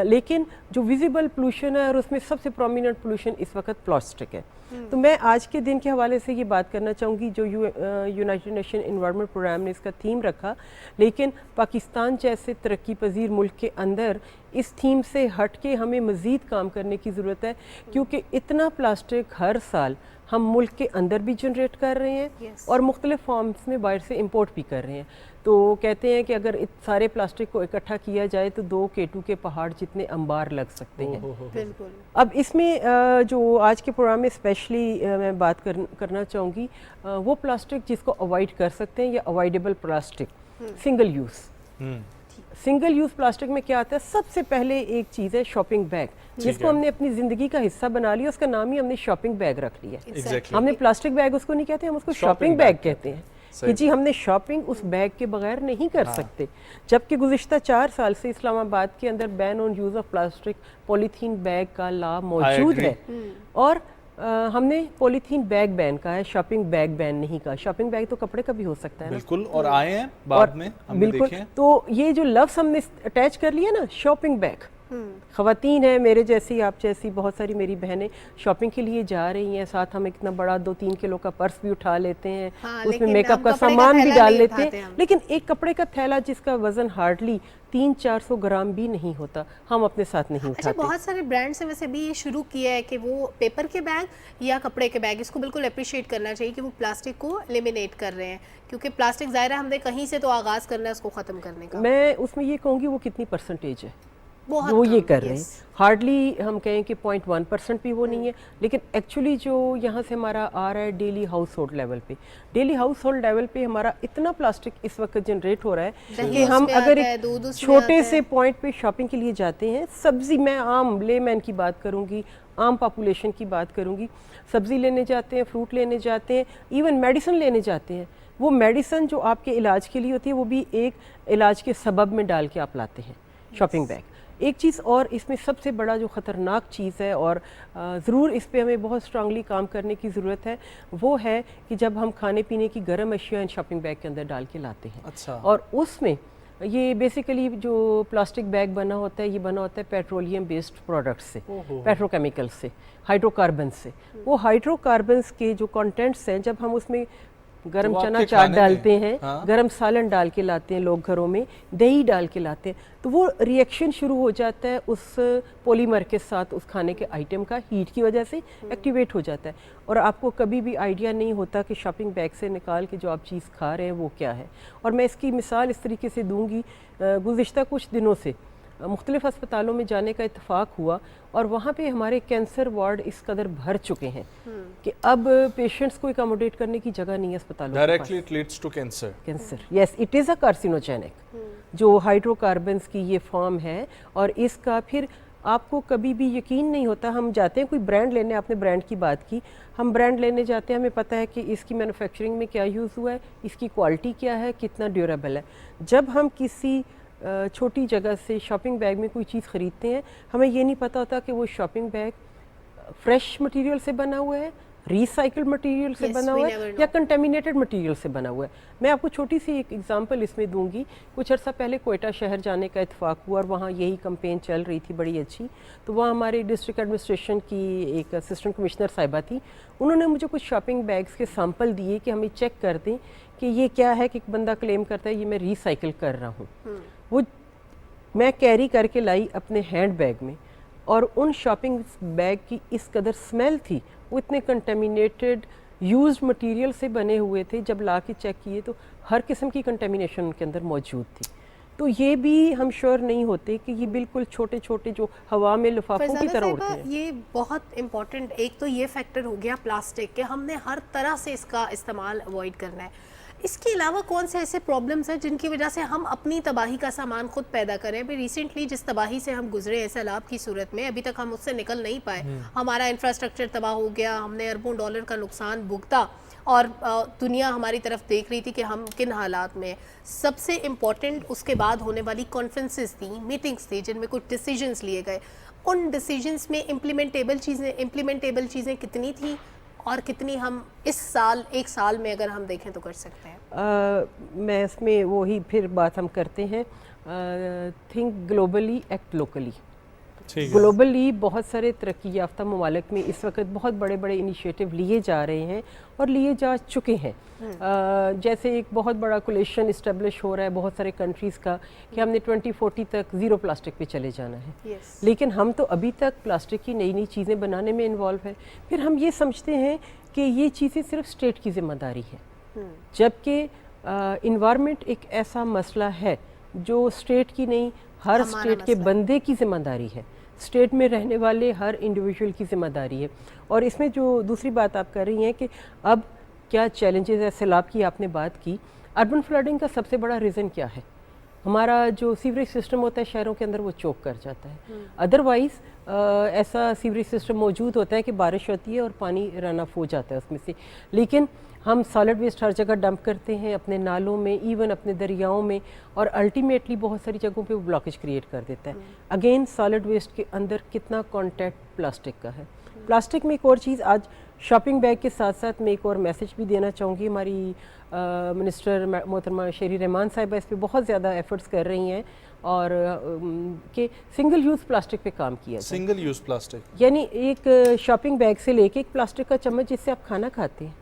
लेकिन जो विजिबल पोल्यूशन है और उसमें सबसे प्रोमिनेंट पोल्यूशन इस वक्त प्लास्टिक है। तो मैं आज के दिन के हवाले से ये बात करना चाहूँगी, जो यूनाइटेड नेशन एनवायरनमेंट प्रोग्राम ने इसका थीम रखा, लेकिन पाकिस्तान जैसे तरक्की पजीर मुल्क के अंदर इस थीम से हट के हमें मज़ीद काम करने की ज़रूरत है, क्योंकि इतना प्लास्टिक हर साल हम मुल्क के अंदर भी जनरेट कर रहे हैं और मुख्तलिफ फॉर्म्स में बाहर से इंपोर्ट भी कर रहे हैं। तो कहते हैं कि अगर सारे प्लास्टिक को इकट्ठा किया जाए तो 2 K2 के पहाड़ जितने अंबार लग सकते हैं। अब इसमें जो आज के प्रोग्राम में स्पेशली मैं बात करना चाहूँगी वो प्लास्टिक जिसको अवॉइड कर सकते हैं, या avoidable plastic, single use. Single use plastic में क्या आता है? सबसे पहले एक चीज़ है शॉपिंग बैग, जिसको हमने अपनी ज़िंदगी का हिस्सा बना लिया, उसका नाम ही हमने शॉपिंग बैग रख लिया। हमने प्लास्टिक बैग उसको नहीं कहते, हम उसको शॉपिंग बैग कहते हैं कि जी हमने शॉपिंग उस बैग के बगैर नहीं कर सकते। जबकि गुज़िश्ता 4 साल से इस्लामाबाद के अंदर ban on use of plastic polythene bag का लॉ मौजूद है, और हमने पॉलीथीन बैग बैन कहा है, शॉपिंग बैग बैन नहीं कहा। शॉपिंग बैग तो कपड़े का भी हो सकता है ना, बिल्कुल, और आए हैं बाद में हमने देखे हैं। तो ये जो लफ्ज़ हमने अटैच कर लिया ना, शॉपिंग बैग, ख़वातीन है मेरे जैसी, आप जैसी बहुत सारी मेरी बहनें शॉपिंग के लिए जा रही हैं, साथ हम इतना बड़ा 2-3 किलो का पर्स भी उठा लेते हैं, उसमें मेकअप का सामान भी डाल लेते हैं, लेकिन एक कपड़े का थैला जिसका वजन हार्डली 300-400 ग्राम भी नहीं होता, हम अपने साथ नहीं उठाते। अच्छा, बहुत सारे ब्रांड्स ने वैसे भी ये शुरू किया है कि वो पेपर के बैग या कपड़े के बैग, इसको बिल्कुल अप्रिशिएट करना चाहिए कि वो प्लास्टिक को एलिमिनेट कर रहे हैं, क्योंकि प्लास्टिक ज़ाहिर है हमने कहीं से तो आगाज़ करना है उसको ख़त्म करने का। मैं उसमें ये कहूँगी वो कितनी परसेंटेज है वो ये कर रहे हैं। हार्डली हम कहें कि 0.1% भी वो नहीं है, लेकिन एक्चुअली जो यहाँ से हमारा आ रहा है डेली हाउस होल्ड लेवल पे, डेली हाउस होल्ड लेवल पे हमारा इतना प्लास्टिक इस वक्त जनरेट हो रहा है कि हम अगर एक छोटे से पॉइंट पे शॉपिंग के लिए जाते हैं, सब्ज़ी, मैं आम लेमैन की बात करूँगी, आम पॉपुलेशन की बात करूँगी, सब्ज़ी लेने जाते हैं, फ्रूट लेने जाते हैं, इवन मेडिसिन लेने जाते हैं, वो मेडिसिन जो आपके इलाज के लिए होती है वो भी एक इलाज के सबब में डाल के आप लाते हैं शॉपिंग बैग। एक चीज़ और इसमें सबसे बड़ा जो ख़तरनाक चीज़ है, और ज़रूर इस पे हमें बहुत स्ट्रांगली काम करने की ज़रूरत है, वो है कि जब हम खाने पीने की गर्म अशिया शॉपिंग बैग के अंदर डाल के लाते हैं। अच्छा। और उसमें ये बेसिकली जो प्लास्टिक बैग बना होता है, ये बना होता है पेट्रोलियम बेस्ड प्रोडक्ट्स से, पेट्रोकेमिकल्स से, हाइड्रोकार्बन से। वो हाइड्रोकार्बन्स के जो कंटेंट्स हैं, जब हम उसमें गरम तो चना आपके चाट खाने डालते में, हैं, हाँ? गरम सालन डाल के लाते हैं लोग घरों में, दही डाल के लाते हैं, तो वो रिएक्शन शुरू हो जाता है उस पॉलीमर के साथ, उस खाने के आइटम का हीट की वजह से एक्टिवेट हो जाता है, और आपको कभी भी आइडिया नहीं होता कि शॉपिंग बैग से निकाल के जो आप चीज़ खा रहे हैं वो क्या है। और मैं इसकी मिसाल इस तरीके से दूंगी, गुज़िश्ता कुछ दिनों से मुख्तलिफ़ अस्पतालों में जाने का इत्तेफाक हुआ और वहाँ पे हमारे कैंसर वार्ड इस कदर भर चुके हैं कि अब पेशेंट्स को अकोमोडेट करने की जगह नहीं है अस्पतालों में। Directly it leads to cancer. Cancer, yes, it is a carcinogenic, जो हाइड्रोकार्बन्स की ये फॉर्म है, और इसका फिर आपको कभी भी यकीन नहीं होता। हम जाते हैं कोई ब्रांड लेने, आपने ब्रांड की बात की, हम ब्रांड लेने जाते हैं, हमें पता है कि इसकी मैन्युफैक्चरिंग में क्या यूज़ हुआ है, इसकी क्वालिटी क्या है, कितना ड्यूरेबल है। जब हम किसी छोटी जगह से शॉपिंग बैग में कोई चीज़ ख़रीदते हैं, हमें ये नहीं पता होता कि वो शॉपिंग बैग फ्रेश मटेरियल से बना हुआ है, रिसाइकल्ड मटेरियल से बना हुआ है, या कंटेमिनेटेड मटेरियल से बना हुआ है। मैं आपको छोटी सी एक एग्जांपल इसमें दूंगी। कुछ अर्सा पहले कोयटा शहर जाने का इत्तेफाक हुआ और वहाँ यही कैंपेन चल रही थी बड़ी अच्छी। तो वहाँ हमारे डिस्ट्रिक्ट एडमिनिस्ट्रेशन की एक असिस्टेंट कमिश्नर साहिबा थी, उन्होंने मुझे कुछ शॉपिंग बैग्स के सैंपल दिए कि हमें चेक कर दें कि ये क्या है, कि एक बंदा क्लेम करता है ये मैं रिसाइकिल कर रहा हूँ। वो मैं कैरी करके लाई अपने हैंड बैग में, और उन शॉपिंग बैग की इस कदर स्मेल थी, वो इतने कंटेमिनेटेड यूज्ड मटेरियल से बने हुए थे, जब ला के चेक किए तो हर किस्म की कंटेमिनेशन उनके अंदर मौजूद थी। तो ये भी हम श्योर नहीं होते कि ये बिल्कुल छोटे छोटे जो हवा में लिफाफों की तरह उड़ते हैं। ये बहुत इंपॉर्टेंट, एक तो ये फैक्टर हो गया प्लास्टिक के, हमने हर तरह से इसका इस्तेमाल अवॉइड करना है। इसके अलावा कौन से ऐसे प्रॉब्लम्स हैं जिनकी वजह से हम अपनी तबाही का सामान खुद पैदा करें? अभी रिसेंटली जिस तबाही से हम गुजरे हैं सैलाब की सूरत में, अभी तक हम उससे निकल नहीं पाए। हमारा इंफ्रास्ट्रक्चर तबाह हो गया, हमने अरबों डॉलर का नुकसान भुगता, और दुनिया हमारी तरफ देख रही थी कि हम किन हालात में। सबसे इम्पॉर्टेंट उसके बाद होने वाली कॉन्फ्रेंसेस थी, मीटिंग्स थी, जिनमें कुछ डिसीजंस लिए गए। उन डिसीजंस में इम्प्लीमेंटेबल चीज़ें कितनी थी, और कितनी हम इस साल, एक साल में अगर हम देखें तो कर सकते हैं? मैं इसमें वही फिर बात हम करते हैं, think globally act locally. Globally बहुत सारे तरक्की याफ्ता ममालिक में इस वक्त बहुत बड़े बड़े इनिशिएटिव लिए जा रहे हैं और लिए जा चुके हैं। जैसे एक बहुत बड़ा कोलिशन इस्टेब्लिश हो रहा है बहुत सारे कंट्रीज़ का कि हमने 2040 तक ज़ीरो प्लास्टिक पे चले जाना है। लेकिन हम तो अभी तक प्लास्टिक की नई नई चीज़ें बनाने में इन्वॉल्व हैं। फिर हम ये समझते हैं कि ये चीज़ें सिर्फ स्टेट की ज़िम्मेदारी है, जबकि इन्वायरमेंट एक ऐसा मसला है जो स्टेट की नहीं, हर स्टेट के बंदे की ज़िम्मेदारी है, स्टेट में रहने वाले हर इंडिविजुअल की ज़िम्मेदारी है। और इसमें जो दूसरी बात आप कर रही हैं कि अब क्या चैलेंजेस है, सैलाब की आपने बात की, अर्बन फ्लडिंग का सबसे बड़ा रीज़न क्या है? हमारा जो सीवरेज सिस्टम होता है शहरों के अंदर वो चोक कर जाता है। अदरवाइज़ ऐसा सीवरेज सिस्टम मौजूद होता है कि बारिश होती है और पानी रन ऑफ हो जाता है उसमें से, लेकिन हम सॉलिड वेस्ट हर जगह डंप करते हैं, अपने नालों में, इवन अपने दरियाओं में, और अल्टीमेटली बहुत सारी जगहों पे वो ब्लॉकेज क्रिएट कर देता है। अगेन सॉलिड वेस्ट के अंदर कितना कॉन्टैक्ट प्लास्टिक का है। प्लास्टिक में एक और चीज़, आज शॉपिंग बैग के साथ साथ मैं एक और मैसेज भी देना चाहूँगी। हमारी मिनिस्टर मोहतरमा शेरी रहमान साहिबा इस पर बहुत ज़्यादा एफर्ट्स कर रही हैं और कि सिंगल यूज़ प्लास्टिक पे काम किया जाए। सिंगल यूज़ प्लास्टिक यानी एक शॉपिंग बैग से लेके एक प्लास्टिक का चम्मच जिससे आप खाना खाते हैं,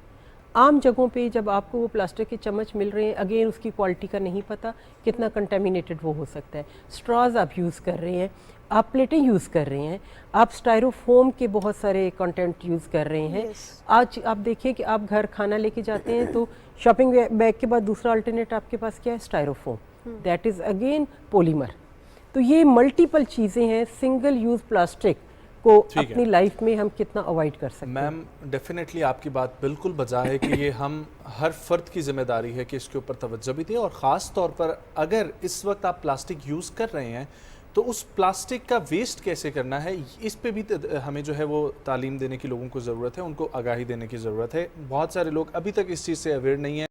आम जगहों पे जब आपको वो प्लास्टिक के चम्मच मिल रहे हैं, अगेन उसकी क्वालिटी का नहीं पता कितना कंटेमिनेटेड वो हो सकता है। स्ट्रॉज आप यूज़ कर रहे हैं, आप प्लेटें यूज़ कर रहे हैं, आप स्टायरोफोम के बहुत सारे कंटेंट यूज़ कर रहे हैं। आज आप देखिए कि आप घर खाना लेके जाते हैं तो शॉपिंग बैग के बाद दूसरा अल्टरनेट आपके पास क्या है? Styrofoam, that is again polymer. तो ये मल्टीपल चीज़ें हैं। सिंगल यूज़ प्लास्टिक को अपनी लाइफ में हम कितना अवॉइड कर सकते हैं? मैम डेफिनेटली आपकी बात बिल्कुल बजा है कि ये हम हर फर्द की जिम्मेदारी है कि इसके ऊपर तवज्जो भी दें, और ख़ास तौर पर अगर इस वक्त आप प्लास्टिक यूज़ कर रहे हैं तो उस प्लास्टिक का वेस्ट कैसे करना है, इस पे भी हमें जो है वो तालीम देने की लोगों को ज़रूरत है, उनको आगाही देने की ज़रूरत है। बहुत सारे लोग अभी तक इस चीज़ से अवेयर नहीं हैं,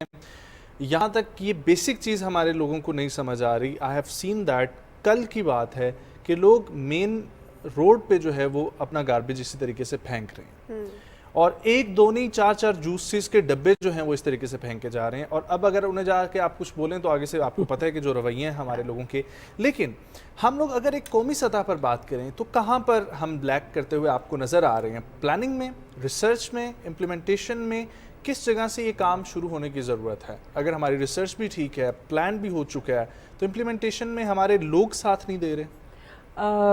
यहाँ तक कि ये बेसिक चीज़ हमारे लोगों को नहीं समझ आ रही। आई हैव सीन दैट, कल की बात है कि लोग मेन रोड पे जो है वो अपना गार्बेज इसी तरीके से फेंक रहे हैं, और एक दो नहीं, चार चार जूसेस के डब्बे जो हैं वो इस तरीके से फेंक के जा रहे हैं। और अब अगर उन्हें जाके आप कुछ बोलें तो आगे से आपको पता है कि जो रवैये हैं हमारे लोगों के। लेकिन हम लोग अगर एक कौमी सतह पर बात करें तो कहाँ पर हम ब्लैक करते हुए आपको नज़र आ रहे हैं? प्लानिंग में, रिसर्च में, इम्प्लीमेंटेशन में, किस जगह से ये काम शुरू होने की ज़रूरत है? अगर हमारी रिसर्च भी ठीक है, प्लान भी हो चुका है, तो इम्प्लीमेंटेशन में हमारे लोग साथ नहीं दे रहे।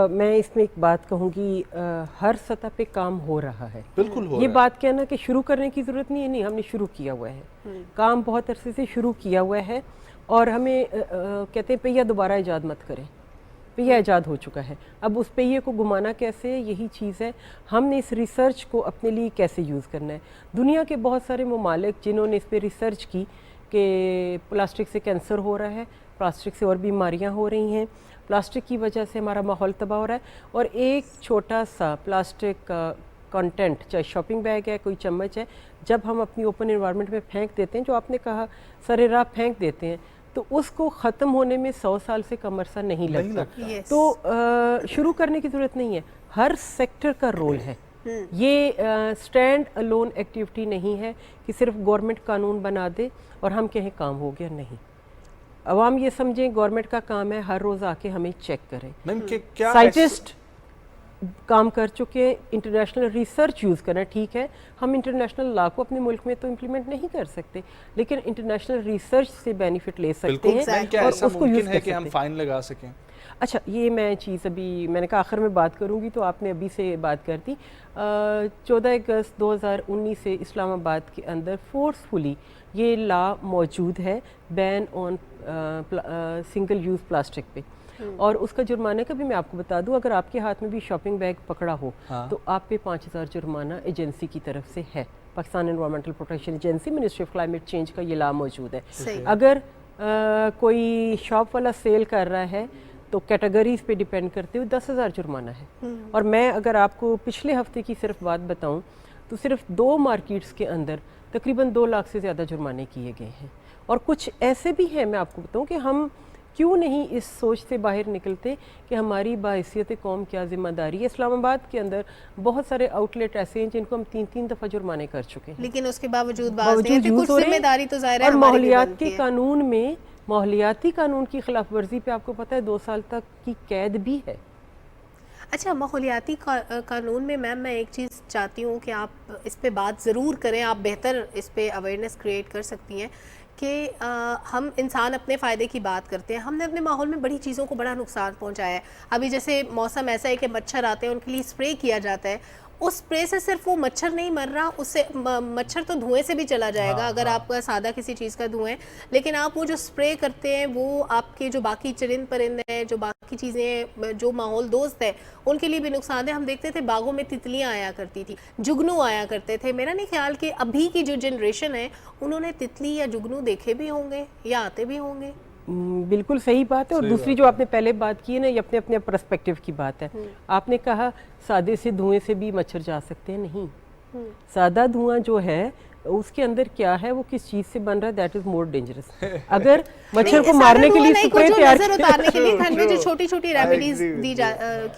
मैं इसमें एक बात कहूँगी, हर सतह पे काम हो रहा है। बिल्कुल हो ये रहा बात कहना कि शुरू करने की ज़रूरत नहीं है, नहीं, हमने शुरू किया हुआ है। काम बहुत अरसे से शुरू किया हुआ है और हमें कहते हैं पहिया दोबारा ईजाद मत करें, पहिया ईजाद हो चुका है। अब उस पहिए को घुमाना कैसे, यही चीज़ है। हमने इस रिसर्च को अपने लिए कैसे यूज़ करना है। दुनिया के बहुत सारे ममालिक जिन्होंने इस पर रिसर्च की कि प्लास्टिक से कैंसर हो रहा है, प्लास्टिक से और बीमारियाँ हो रही हैं, प्लास्टिक की वजह से हमारा माहौल तबाह हो रहा है, और एक छोटा सा प्लास्टिक का कंटेंट, चाहे शॉपिंग बैग है, कोई चम्मच है, जब हम अपनी ओपन एनवायरनमेंट में फेंक देते हैं, जो आपने कहा सरेराह फेंक देते हैं, तो उसको ख़त्म होने में 100 साल से कम अरसा नहीं लगता। तो शुरू करने की ज़रूरत नहीं है, हर सेक्टर का रोल है। ये स्टैंड अलोन एक्टिविटी नहीं है कि सिर्फ गवर्नमेंट कानून बना दे और हम कहें काम हो गया, नहीं। अवाम ये समझें गवर्नमेंट का काम है हर रोज़ आके हमें चेक करें। क्या साइंटिस्ट काम कर चुके हैं, इंटरनेशनल रिसर्च यूज़ करना ठीक है, हम इंटरनेशनल लॉ को अपने मुल्क में तो इम्प्लीमेंट नहीं कर सकते, लेकिन इंटरनेशनल रिसर्च से बेनिफिट ले सकते हैं क्या और ऐसा उसको यूज़ मुमकिन है कर कि हम सकते हैं। फाइन लगा सकें? अच्छा, ये मैं चीज़ अभी मैंने कहा आखिर में बात करूंगी, तो आपने अभी से बात कर दी। 14 अगस्त 2019 से इस्लामाबाद के अंदर फोर्सफुली ये लॉ मौजूद है, ban on single use plastic पे, और उसका जुर्माने का भी मैं आपको बता दूं, अगर आपके हाथ में भी शॉपिंग बैग पकड़ा हो तो आप पे 5000 जुर्माना एजेंसी की तरफ से है। Pakistan environmental protection agency, ministry of climate change का ये लॉ मौजूद है। अगर कोई शॉप वाला सेल कर रहा है तो कैटेगरीज पे डिपेंड करते हुए 10,000 जुर्माना है। और मैं अगर आपको पिछले हफ्ते की सिर्फ बात बताऊं तो सिर्फ 2 मार्केट्स के अंदर तकरीबन 2 लाख से ज़्यादा जुर्माने किए गए हैं। और कुछ ऐसे भी हैं, मैं आपको बताऊं कि हम क्यों नहीं इस सोच से बाहर निकलते कि हमारी बाहैसियत कौम क्या जिम्मेदारी है। इस्लामाबाद के अंदर बहुत सारे आउटलेट ऐसे हैं जिनको हम 3-3 दफ़ा जुर्माने कर चुके हैं, लेकिन उसके बावजूद कुछ जिम्मेदारी तो ज़ाहिर है। और माहौलियात के कानून में, माहौलियाती कानून की खिलाफ वर्जी पे आपको पता है 2 साल तक की कैद भी है। अच्छा, माहौलियाती कानून में मैम मैं एक चीज़ चाहती हूँ कि आप इस पे बात ज़रूर करें, आप बेहतर इस पे अवेयरनेस क्रिएट कर सकती हैं कि हम इंसान अपने फ़ायदे की बात करते हैं, हमने अपने माहौल में बड़ी चीज़ों को बड़ा नुकसान पहुंचाया है। अभी जैसे मौसम ऐसा है कि मच्छर आते हैं, उनके लिए स्प्रे किया जाता है, उस स्प्रे से सिर्फ वो मच्छर नहीं मर रहा, उससे मच्छर तो धुएं से भी चला जाएगा अगर आपका सादा किसी चीज़ का धुएं, लेकिन आप वो जो स्प्रे करते हैं वो आपके जो बाकी चरिंद परिंद हैं, जो बाकी चीज़ें जो माहौल दोस्त है, उनके लिए भी नुकसान है। हम देखते थे बागों में तितलियां आया करती थी, जुगनू आया करते थे। मेरा नहीं ख्याल कि अभी की जो जनरेशन है उन्होंने तितली या जुगनू देखे भी होंगे या आते भी होंगे। बिल्कुल सही बात है। और दूसरी जो आपने पहले बात की है ना, ये अपने अपने पर्सपेक्टिव की बात है। आपने कहा सादे से धुएं से भी मच्छर जा सकते हैं, नहीं। सादा धुआं जो है उसके अंदर क्या है, वो किस चीज से बन रहा है, दैट इज मोर डेंजरस। अगर मच्छर को मारने के लिए स्प्रे तैयार उतारने के लिए घर में जो छोटी-छोटी रेमेडीज की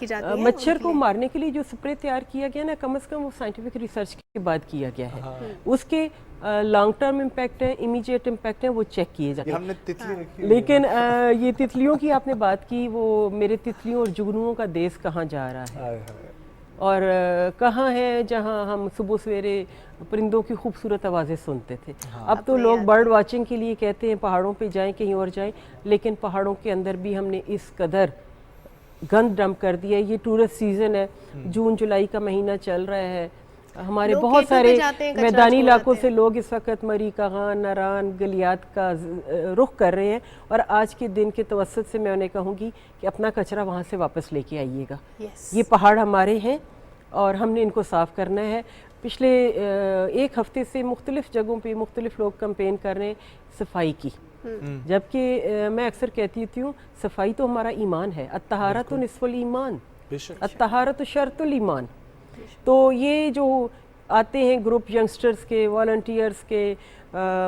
जाती है, मच्छर को मारने के लिए जो स्प्रे तैयार किया गया ना, कम से कम वो साइंटिफिक रिसर्च के बाद किया गया है। उसके लॉन्ग टर्म इम्पैक्ट है, इमीडिएट इम्पैक्ट है, वो चेक किए जाते हैं। लेकिन ये तितलियों की आपने बात की, वो मेरे तितलियों और जुगनुओं का देश कहाँ जा रहा है और कहाँ है जहाँ हम सुबह सवेरे परिंदों की खूबसूरत आवाज़ें सुनते थे। अब तो लोग बर्ड वाचिंग के लिए कहते हैं पहाड़ों पे जाएं, कहीं और जाएं, लेकिन पहाड़ों के अंदर भी हमने इस कदर गंद डंप कर दिया है। ये टूरिस्ट सीज़न है, जून जुलाई का महीना चल रहा है, हमारे बहुत सारे मैदानी इलाकों से लोग इस वक्त मरी कगान, नारान, गलियात का रुख कर रहे हैं। और आज के दिन के तवस्सुत से मैं उन्हें कहूँगी कि अपना कचरा वहाँ से वापस लेके आइएगा। ये पहाड़ हमारे हैं और हमने इनको साफ़ करना है। पिछले 1 हफ्ते से मुख्तलिफ़ जगहों पे मुख्तलिफ़ लोग कैंपेन कर रहे हैं सफाई की, जबकि मैं अक्सर कहती हूँ सफाई तो हमारा ईमान है। अत्तहारतु निस्फुल ईमान, अत्तहारतु शर्तुल ईमान। तो ये जो आते हैं ग्रुप यंगस्टर्स के, वॉलंटियर्स के,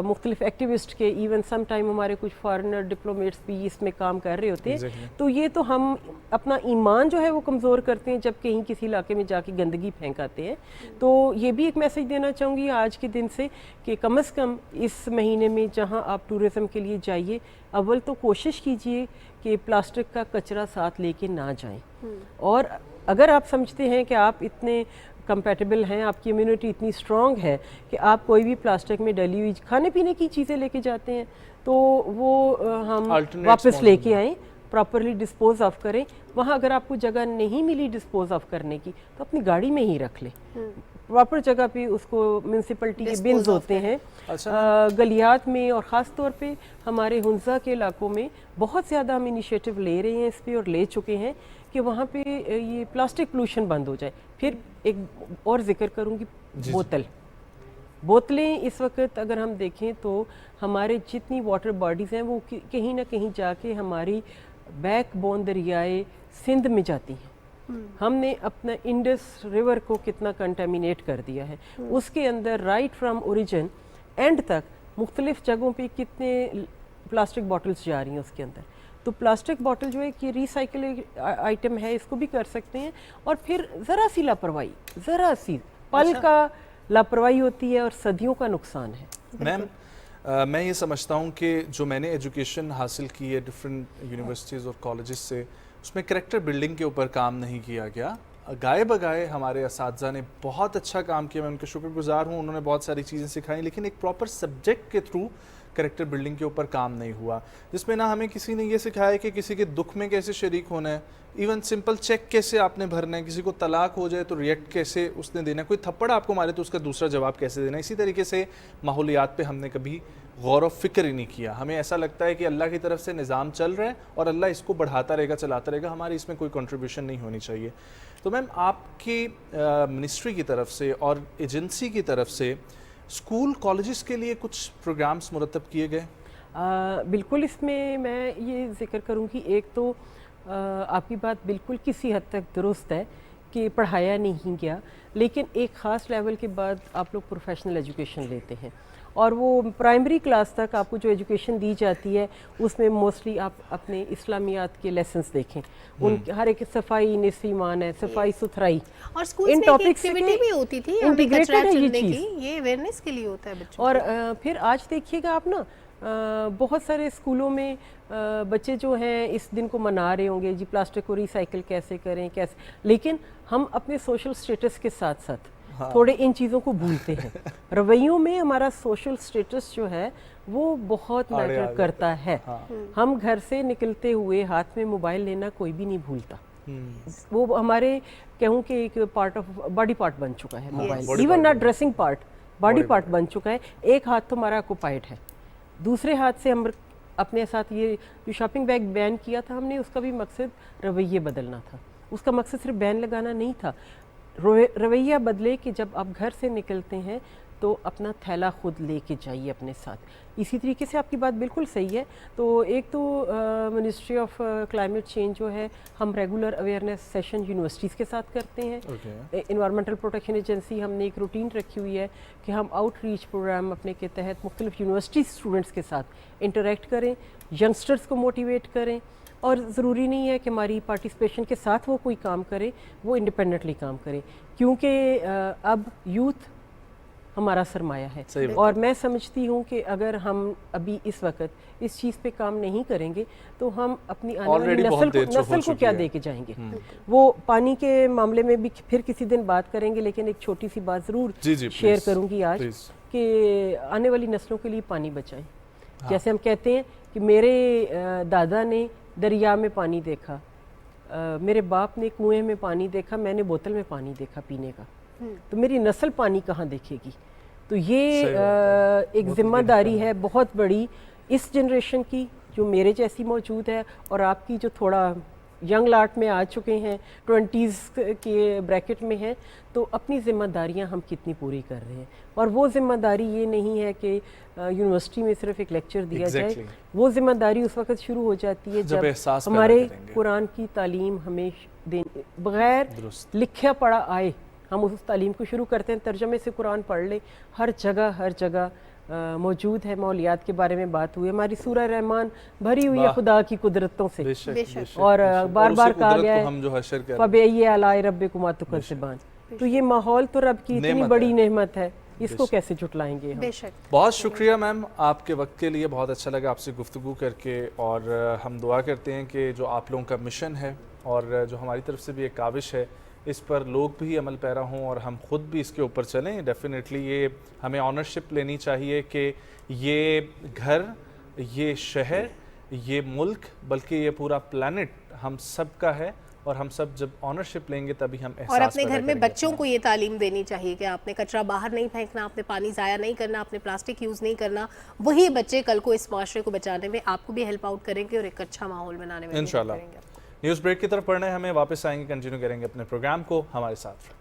मुख्तलिफ एक्टिविस्ट के, इवन सम टाइम हमारे कुछ फॉरेनर डिप्लोमेट्स भी इसमें काम कर रहे होते हैं। तो ये तो हम अपना ईमान जो है वो कमज़ोर करते हैं जब कहीं किसी इलाके में जाके गंदगी फेंकाते हैं। तो ये भी एक मैसेज देना चाहूँगी आज के दिन से कि कम से कम इस महीने में जहाँ आप टूरिज़म के लिए जाइए, अव्वल तो कोशिश कीजिए कि प्लास्टिक का कचरा साथ लेके ना जाएं। और अगर आप समझते हैं कि आप इतने कंपैटिबल हैं, आपकी इम्यूनिटी इतनी स्ट्रॉन्ग है कि आप कोई भी प्लास्टिक में डली हुई खाने पीने की चीज़ें लेके जाते हैं तो वो हम वापस लेके आएँ, प्रॉपरली डिस्पोज ऑफ करें। वहाँ अगर आपको जगह नहीं मिली डिस्पोज ऑफ करने की तो अपनी गाड़ी में ही रख लें, प्रॉपर जगह पे उसको म्यूनसिपलिटी के बिन्स होते हैं। गलियात में और ख़ास तौर पे हमारे हुंजा के इलाकों में बहुत ज़्यादा हम इनिशिएटिव ले रहे हैं इस पे और ले चुके हैं कि वहाँ पे ये प्लास्टिक पोल्यूशन बंद हो जाए। फिर एक और जिक्र करूँगी, बोतलें इस वक्त अगर हम देखें तो हमारे जितनी वाटर बॉडीज़ हैं वो कहीं ना कहीं जाके हमारी बैकबोन दरियाए सिंध में जाती हैं। हमने अपना इंडस रिवर को कितना कंटेमिनेट कर दिया है, उसके अंदर राइट फ्रॉम ओरिजिन एंड तक मुख्तलिफ जगहों पे कितने प्लास्टिक बॉटल्स जा रही हैं उसके अंदर। तो प्लास्टिक बॉटल जो है कि रिसाइकल आइटम है, इसको भी कर सकते हैं। और फिर ज़रा सी लापरवाही, ज़रा सी पल का लापरवाही होती है और सदियों का नुकसान है। मैम मैं ये समझता हूँ कि जो मैंने एजुकेशन हासिल की है डिफरेंट यूनिवर्सिटीज़ और कॉलेजेस से, उसमें करैक्टर बिल्डिंग के ऊपर काम नहीं किया गया। गाए बगाए हमारे असातिज़ा ने बहुत अच्छा काम किया, मैं उनके शुक्रगुजार हूँ, उन्होंने बहुत सारी चीज़ें सिखाई, लेकिन एक प्रॉपर सब्जेक्ट के थ्रू करैक्टर बिल्डिंग के ऊपर काम नहीं हुआ, जिसमें ना हमें किसी ने ये सिखाया कि किसी के दुख में कैसे शरीक होना है, इवन सिंपल चेक कैसे आपने भरना है, किसी को तलाक हो जाए तो रिएक्ट कैसे उसने देना है, कोई थप्पड़ आपको मारे तो उसका दूसरा जवाब कैसे देना है। इसी तरीके से माहौलियात पे हमने कभी गौर व फिक्र ही नहीं किया। हमें ऐसा लगता है कि अल्लाह की तरफ से निज़ाम चल रहा है और अल्लाह इसको बढ़ाता रहेगा, चलाता रहेगा, हमारी इसमें कोई कंट्रीब्यूशन नहीं होनी चाहिए। तो मैम आपकी मिनिस्ट्री की तरफ से और एजेंसी की तरफ से स्कूल कॉलेजेस के लिए कुछ प्रोग्राम्स मुरतब किए गए? बिल्कुल, इसमें मैं ये जिक्र करूँगी, एक तो आपकी बात बिल्कुल किसी हद तक दुरुस्त है कि पढ़ाया नहीं गया, लेकिन एक ख़ास लेवल के बाद आप लोग प्रोफेशनल एजुकेशन लेते हैं और वो प्राइमरी क्लास तक आपको जो एजुकेशन दी जाती है उसमें मोस्टली आप अपने इस्लामियात के लेसन्स देखें, उन हर एक सफाई निस्फ़ ईमान है, सफाई सुथराई और स्कूल में एक्टिविटी भी होती थी इंटीग्रेटेड है ये चीज़, ये अवेयरनेस के लिए होता है बच्चों और फिर आज देखिएगा आप ना बहुत सारे स्कूलों में बच्चे जो हैं इस दिन को मना रहे होंगे जी प्लास्टिक को रिसाइकिल कैसे करें कैसे, लेकिन हम अपने सोशल स्टेटस के साथ साथ थोड़े इन चीज़ों को भूलते हैं। रवैयों में हमारा सोशल स्टेटस जो है वो बहुत मैटर करता है। हम घर से निकलते हुए हाथ में मोबाइल लेना कोई भी नहीं भूलता, वो हमारे कहूँ कि एक पार्ट ऑफ बॉडी पार्ट बन चुका है mobile, even not dressing part, body part बन चुका है। एक हाथ तो हमारा ऑक्युपाइड है, दूसरे हाथ से हम अपने साथ ये जो शॉपिंग बैग बैन किया था हमने, उसका भी मकसद रवैये बदलना था, उसका मकसद सिर्फ बैन लगाना नहीं था। रवैया बदले कि जब आप घर से निकलते हैं तो अपना थैला खुद लेके जाइए अपने साथ। इसी तरीके से आपकी बात बिल्कुल सही है। तो एक तो मिनिस्ट्री ऑफ क्लाइमेट चेंज जो है हम रेगुलर अवेयरनेस सेशन यूनिवर्सिटीज़ के साथ करते हैं। इन्वायरमेंटल प्रोटेक्शन एजेंसी हमने एक रूटीन रखी हुई है कि हम आउटरीच प्रोग्राम अपने के तहत मुख्तलिफ यूनिवर्सिटी स्टूडेंट्स के साथ इंटरेक्ट करें, यंगस्टर्स को मोटिवेट करें, और ज़रूरी नहीं है कि हमारी पार्टिसिपेशन के साथ वो कोई काम करे, वो इंडिपेंडेंटली काम करे, क्योंकि अब यूथ हमारा सरमाया है। और मैं समझती हूँ कि अगर हम अभी इस वक्त इस चीज़ पे काम नहीं करेंगे तो हम अपनी आने वाली नस्ल को क्या दे के जाएंगे। वो पानी के मामले में भी फिर किसी दिन बात करेंगे, लेकिन एक छोटी सी बात ज़रूर शेयर करूँगी आज कि आने वाली नस्लों के लिए पानी बचाएं। जैसे हम कहते हैं कि मेरे दादा ने दरिया में पानी देखा, मेरे बाप ने कुएं में पानी देखा, मैंने बोतल में पानी देखा पीने का, तो मेरी नस्ल पानी कहाँ देखेगी। तो ये एक जिम्मेदारी है बहुत बड़ी इस जनरेशन की जो मेरे जैसी मौजूद है और आपकी जो थोड़ा यंग लाट में आ चुके हैं, 20s के ब्रैकेट में हैं, तो अपनी ज़िम्मेदारियां हम कितनी पूरी कर रहे हैं। और वो ज़िम्मेदारी ये नहीं है कि यूनिवर्सिटी में सिर्फ एक लेक्चर दिया जाए, वो ज़िम्मेदारी उस वक्त शुरू हो जाती है जब हमारे कुरान की तालीम हमें बग़ैर लिखा पढ़ा आए, हम उस तालीम को शुरू करते हैं। तर्जमे से कुरान पढ़ लें, हर जगह मौजूद है। मौलियात के बारे में बात हुई, हमारी सूरह रहमान भरी हुई है खुदा की कुदरतों से, और बार बार कहा गया है फबअय्यि आलाए रब्बिकुमा तुकज़्ज़िबान। तो ये माहौल तो रब की इतनी बड़ी नेमत है, इसको कैसे झुटलाएंगे हम। बहुत शुक्रिया मैम आपके वक्त के लिए, बहुत अच्छा लगा आपसे गुफ्तगू करके। और हम दुआ करते हैं कि जो आप लोगों का मिशन है और जो हमारी तरफ से भी एक काविश है इस पर लोग भी अमल पैरा हों और हम खुद भी इसके ऊपर चलें। डेफिनेटली ये हमें ऑनरशिप लेनी चाहिए कि ये घर, ये शहर, ये मुल्क, बल्कि ये पूरा प्लैनेट हम सब का है और हम सब जब ऑनरशिप लेंगे तभी हम एहसास और अपने पैदा घर में करेंगे। बच्चों को ये तालीम देनी चाहिए कि आपने कचरा बाहर नहीं फेंकना, आपने पानी ज़ाया नहीं करना, आपने प्लास्टिक यूज़ नहीं करना। वही बच्चे कल को इस माशरे को बचाने में आपको भी हेल्प आउट करेंगे और एक अच्छा माहौल बनाने में भी हेल्प इंशाल्लाह। करेंगे। न्यूज़ ब्रेक की तरफ पढ़ना है हमें, वापस आएंगे, कंटिन्यू करेंगे अपने प्रोग्राम को, हमारे साथ।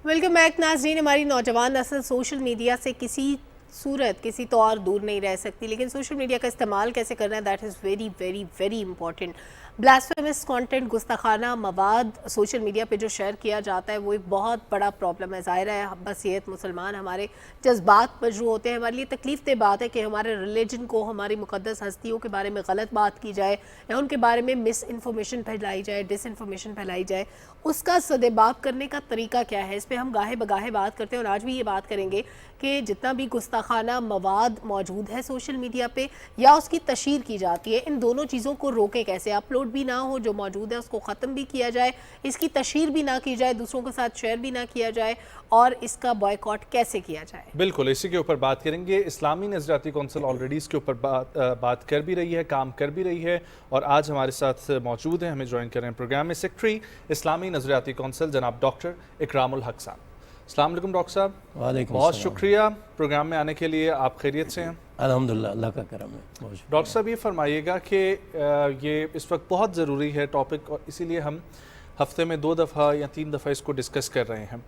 वेलकम बैक नाज़रीन। हमारी नौजवान नस्ल सोशल मीडिया से किसी सूरत किसी तौर दूर नहीं रह सकती, लेकिन सोशल मीडिया का इस्तेमाल कैसे करना है that is very very very important. Blasphemous content, गुस्ताखाना मवाद सोशल मीडिया पे जो शेयर किया जाता है वो एक बहुत बड़ा प्रॉब्लम है। ज़ाहिर है बसीयत मुसलमान, हमारे जज्बात मजरू होते हैं। हमारे लिए तकलीफ दे बात है कि हमारे रिलीजन को, हमारी मुक़द्दस हस्तियों के बारे में गलत बात की जाए या उनके बारे में मिस इन्फॉर्मेशन फैलाई जाए, डिस इन्फॉर्मेशन फैलाई जाए। उसका सदेबाब करने का तरीका क्या है, इस पर हम गाहे बगाहे बात करते हैं और आज भी ये बात करेंगे कि जितना भी गुस्ताखाना मवाद मौजूद है सोशल मीडिया पे या उसकी तशहीर की जाती है, इन दोनों चीज़ों को रोकें कैसे। अपलोड भी ना हो, जो मौजूद है उसको ख़त्म भी किया जाए, इसकी तशहीर भी ना की जाए, दूसरों के साथ शेयर भी ना किया जाए और इसका बॉयकॉट कैसे किया जाए। बिल्कुल, इसी के ऊपर बात करेंगे। इस्लामी नज़रियाती कौंसिल ऑलरेडी इसके ऊपर बात कर भी रही है, काम कर भी रही है और आज हमारे साथ मौजूद हैं, हमें ज्वाइन कर रहे हैं प्रोग्राम में सेक्रेटरी इस्लामी नज़रियाती कौंसिल जनाब डॉक्टर इकरामुल हक साहब। अस्सलाम वालेकुम डॉक्टर साहब। वालेकुम बहुत सलाम। शुक्रिया प्रोग्राम में आने के लिए। आप खैरियत से हैं? अल्हम्दुलिल्लाह, अल्लाह का करम है। डॉक्टर साहब ये फरमाइएगा कि ये इस वक्त बहुत ज़रूरी है टॉपिक और इसीलिए हम हफ्ते में 2 दफ़ा या 3 दफ़ा इसको डिस्कस कर रहे हैं।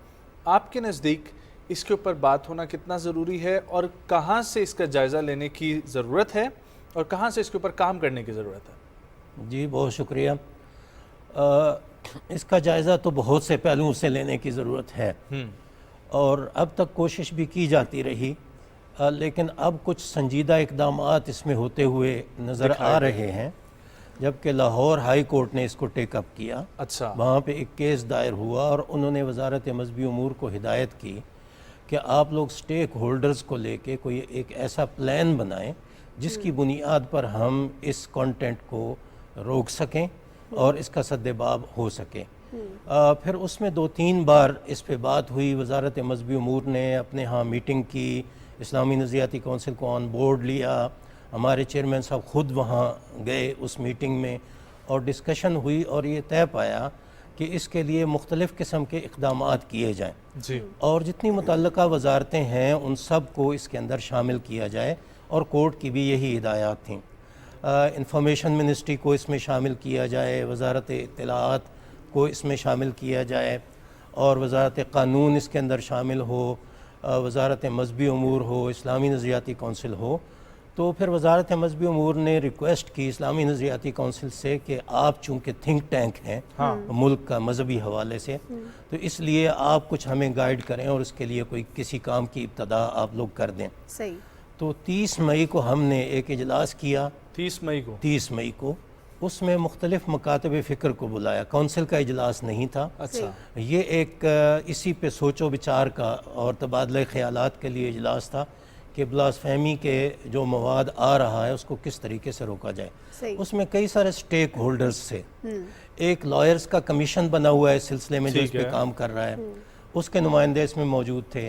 आपके नज़दीक इसके ऊपर बात होना कितना ज़रूरी है और कहाँ से इसका जायज़ा लेने की ज़रूरत है और कहाँ से इसके ऊपर काम करने की ज़रूरत है? जी बहुत शुक्रिया। इसका जायज़ा तो बहुत से पहलुओं से लेने की ज़रूरत है और अब तक कोशिश भी की जाती रही, लेकिन अब कुछ संजीदा इक़दामात इसमें होते हुए नज़र आ रहे हैं। जबकि लाहौर हाई कोर्ट ने इसको टेकअप किया, अच्छा, वहाँ पे एक केस दायर हुआ और उन्होंने वजारत मज़हबी उमूर को हिदायत की कि आप लोग स्टेक होल्डर्स को लेके कोई एक ऐसा प्लान बनाएं जिसकी बुनियाद पर हम इस कंटेंट को रोक सकें और इसका सद्देबाब हो सके। फिर उसमें 2-3 बार इस पे बात हुई। वजारत मज़हबी उमूर ने अपने यहाँ मीटिंग की, इस्लामी नज़रियाती कौंसिल को ऑन बोर्ड लिया, हमारे चेयरमैन साहब ख़ुद वहाँ गए उस मीटिंग में और डिस्कशन हुई और ये तय पाया कि इसके लिए मुख्तलिफ़ किस्म के इक़दामात किए जाएँ जी, और जितनी मुतल्लका वजारतें हैं उन सब को इसके अंदर शामिल किया जाए और कोर्ट की भी यही हिदायत थी। इंफॉर्मेशन मिनिस्ट्री को इसमें शामिल किया जाए, वजारत इत्तलाआत को इसमें शामिल किया जाए और वजारत क़ानून इसके अंदर शामिल हो, वजारत मज़हबी उमूर हो, इस्लामी नज़रियाती कौंसिल हो। तो फिर वजारत मज़हबी उमूर ने रिक्वेस्ट की इस्लामी नज़रियाती कौंसिल से कि आप चूँकि थिंक टैंक हैं मुल्क का मजहबी हवाले से, तो इसलिए आप कुछ हमें गाइड करें और इसके लिए कोई किसी काम की इब्तदा आप लोग कर दें। सही। तो 30 मई को हमने एक इजलास किया। 30 मई को उसमें मुख्तलिफ़ मकातब फ़िक्र को बुलाया। कौंसिल का इजलास नहीं था। अच्छा, ये एक इसी पे सोचो विचार का और तबादला ख़यालात के लिए इजलास था कि ब्लास्फेमी के जो मवाद आ रहा है उसको किस तरीके से रोका जाए। उसमें कई सारे स्टेक होल्डर्स थे। एक लॉयर्स का कमीशन बना हुआ है इस सिलसिले में जो इस पर काम कर रहा है, उसके नुमाइंदे इसमें मौजूद थे।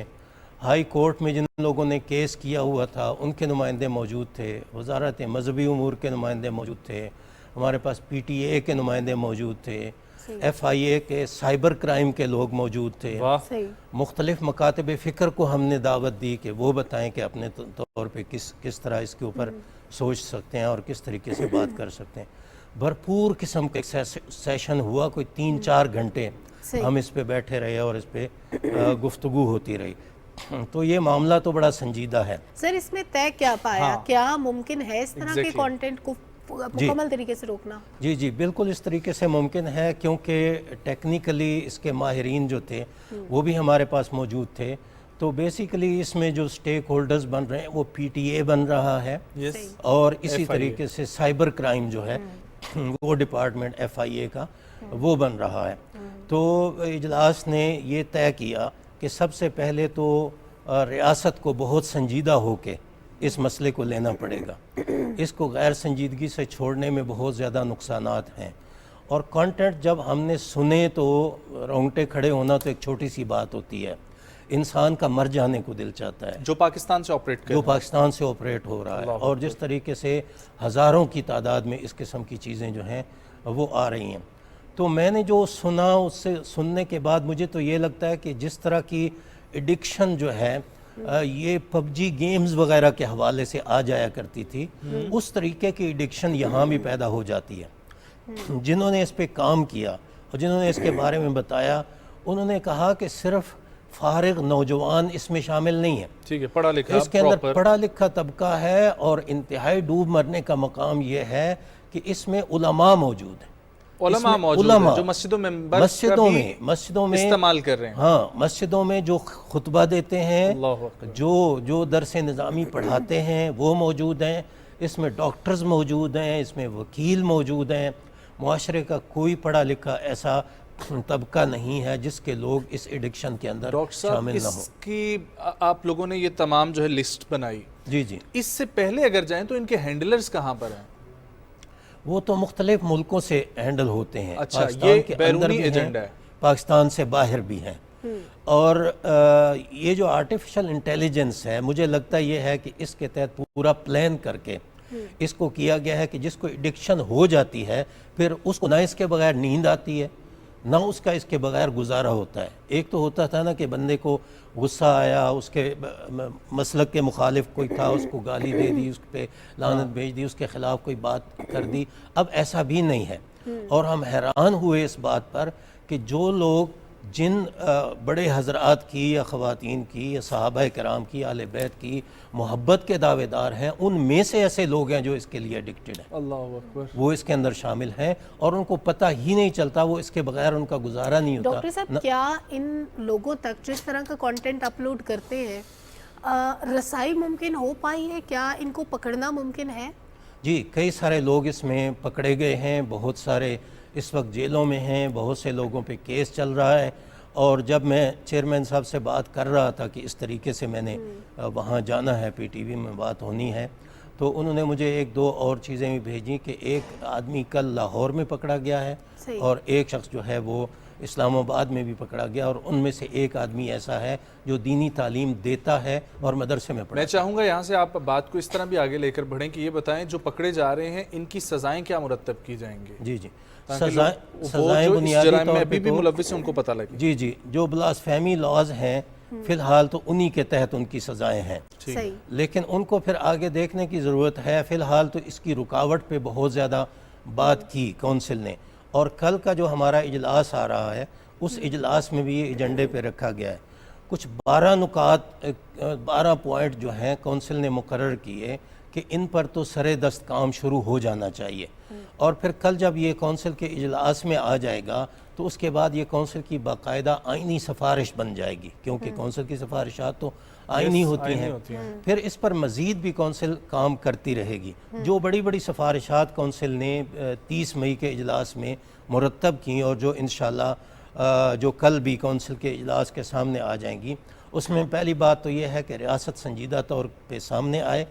हाई कोर्ट में जिन लोगों ने केस किया हुआ था उनके नुमाइंदे मौजूद थे, वजारत मज़हबी उमूर के नुमाइंदे मौजूद थे, हमारे पास PTA के नुमाइंदे मौजूद थे, FIA के साइबर क्राइम के लोग मौजूद थे। मुख्तलिफ़ मकातब फ़िक्र को हमने दावत दी कि वो बताएं कि अपने तौर पे किस तरह इसके ऊपर सोच सकते हैं और किस तरीके से बात कर सकते हैं। भरपूर किस्म का सेशन हुआ, कोई 3-4 घंटे हम इस पे बैठे रहे और इस पे गुफ्तगू होती रही। तो ये मामला तो बड़ा संजीदा है। सर इसमें तय क्या पाया, क्या मुमकिन है इस तरह के कंटेंट को मुकम्मल तरीके से रोकना? जी बिल्कुल इस तरीके से मुमकिन है, क्योंकि टेक्निकली इसके माहिरीन जो थे वो भी हमारे पास मौजूद थे। तो बेसिकली इसमें जो स्टेक होल्डर्स बन रहे हैं वो PTA बन रहा है और इसी तरीके से साइबर क्राइम जो है वो डिपार्टमेंट FIA का वो बन रहा है। तो इजलास ने ये तय किया कि सबसे पहले तो रियासत को बहुत संजीदा होके इस मसले को लेना पड़ेगा। इसको गैर संजीदगी से छोड़ने में बहुत ज़्यादा नुकसानात हैं और कंटेंट जब हमने सुने तो रोंगटे खड़े होना तो एक छोटी सी बात होती है, इंसान का मर जाने को दिल चाहता है। जो पाकिस्तान से ऑपरेट हो रहा है और जिस तरीके से हज़ारों की तादाद में इस किस्म की चीज़ें जो हैं वो आ रही हैं। तो मैंने जो सुना उससे सुनने के बाद मुझे तो ये लगता है कि जिस तरह की एडिक्शन जो है ये PUBG गेम्स वगैरह के हवाले से आ जाया करती थी, उस तरीके की एडिक्शन यहाँ भी पैदा हो जाती है। जिन्होंने इस पे काम किया और जिन्होंने इसके बारे में बताया उन्होंने कहा कि सिर्फ फारिग नौजवान इसमें शामिल नहीं है, ठीक है, पढ़ा लिखा, इसके अंदर पढ़ा लिखा तबका है और इंतहाई डूब मरने का मकाम ये है कि इसमें उलमा मौजूद है, उलमा मौजूद है जो मस्जिदों में इस्तेमाल कर रहे हैं। हाँ, मस्जिदों में जो खुतबा देते हैं, जो दरस निज़ामी पढ़ाते हैं वो मौजूद हैं। इसमें डॉक्टर्स मौजूद हैं, इसमें वकील मौजूद हैं। मुआशरे का कोई पढ़ा लिखा ऐसा तबका नहीं है जिसके लोग इस एडिक्शन के अंदर शामिल ना हो। इसकी आप लोगों ने ये तमाम जो है लिस्ट बनाई, जी, इससे पहले अगर जाएं तो इनके हैंडलर्स कहाँ पर हैं? वो तो मुख्तलिफ मुल्कों से हैंडल होते हैं। अच्छा, ये बैरूनी एजेंडा है, पाकिस्तान से बाहर भी हैं। और ये जो आर्टिफिशियल इंटेलिजेंस है, मुझे लगता ये है कि इसके तहत पूरा प्लान करके इसको किया गया है कि जिसको एडिक्शन हो जाती है फिर उसको ना इसके बगैर नींद आती है ना उसका इसके बगैर गुजारा होता है। एक तो होता था ना कि बंदे को गुस्सा आया, उसके मसलक के मुखालिफ कोई था, उसको गाली दे दी, उस पर लानत भेज दी, उसके ख़िलाफ़ कोई बात कर दी। अब ऐसा भी नहीं है और हम हैरान हुए इस बात पर कि जो लोग जिन बड़े हजरात की या ख़वातीन की या सहाबा कराम की, आले बैत की मोहब्बत के दावेदार हैं, उनमें से ऐसे लोग हैं जो इसके लिए एडिक्टेड हैं। अल्लाह अकबर। वो इसके अंदर शामिल हैं और उनको पता ही नहीं चलता, वो इसके बगैर उनका गुजारा नहीं होता। डॉक्टर साहब, क्या इन लोगों तक जो इस तरह का कंटेंट अपलोड करते हैं रसाई मुमकिन हो पाई है? क्या इनको पकड़ना मुमकिन है? जी, कई सारे लोग इसमें पकड़े गए हैं, बहुत सारे इस वक्त जेलों में हैं, बहुत से लोगों पे केस चल रहा है। और जब मैं चेयरमैन साहब से बात कर रहा था कि इस तरीके से मैंने वहाँ जाना है, PTV में बात होनी है, तो उन्होंने मुझे एक दो और चीज़ें भी भेजी कि एक आदमी कल लाहौर में पकड़ा गया है और एक शख्स जो है वो इस्लामाबाद में भी पकड़ा गया और उनमें से एक आदमी ऐसा है जो दीनी तालीम देता है और मदरसे में पढ़ाता है। मैं चाहूँगा यहाँ से आप बात को इस तरह भी आगे लेकर बढ़ें कि ये बताएं जो पकड़े जा रहे हैं इनकी सज़ाएं क्या मुरत्तब की जाएंगी? जी, सज़ाएं बुनियादी तौर पे अभी भी मुलव्विस हैं उनको पता लगे। जी, जो ब्लास्फेमी लॉज हैं फ़िलहाल तो उन्हीं के तहत उनकी सज़ाएं हैं, लेकिन उनको फिर आगे देखने की ज़रूरत है। फ़िलहाल तो इसकी रुकावट पे बहुत ज़्यादा बात की काउंसिल ने और कल का जो हमारा इजलास आ रहा है उस इजलास में भी ये एजेंडे पे रखा गया है। कुछ 12 पॉइंट जो हैं काउंसिल ने मुकर्रर किए कि इन पर तो सरे दस्त काम शुरू हो जाना चाहिए और फिर कल जब ये काउंसिल के इजलास में आ जाएगा तो उसके बाद ये काउंसिल की बाकायदा आइनी सिफारिश बन जाएगी, क्योंकि काउंसिल की सिफारिशात तो आइनी होती हैं। फिर इस पर मज़ीद भी काउंसिल काम करती रहेगी। जो बड़ी बड़ी सिफारिशात काउंसिल ने 30 मई के इजलास में मुरतब की और जो इंशाअल्लाह जो कल भी काउंसिल के इजलास के सामने आ जाएंगी, उसमें पहली बात तो ये है कि रियासत संजीदा तौर पे सामने आए।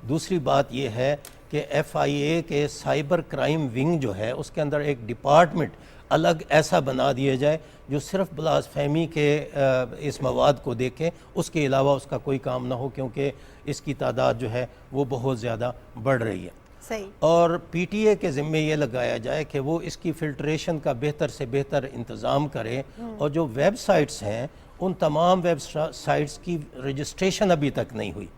दूसरी बात यह है कि FIA के साइबर क्राइम विंग जो है उसके अंदर एक डिपार्टमेंट अलग ऐसा बना दिया जाए जो सिर्फ ब्लास्फेमी के इस मवाद को देखे, उसके अलावा उसका कोई काम ना हो, क्योंकि इसकी तादाद जो है वो बहुत ज़्यादा बढ़ रही है। सही। और PTA के ज़िम्मे ये लगाया जाए कि वो इसकी फ़िल्ट्रेशन का बेहतर से बेहतर इंतज़ाम करे और जो वेबसाइट्स हैं उन तमाम वेबसाइट्स की रजिस्ट्रेशन अभी तक नहीं हुई,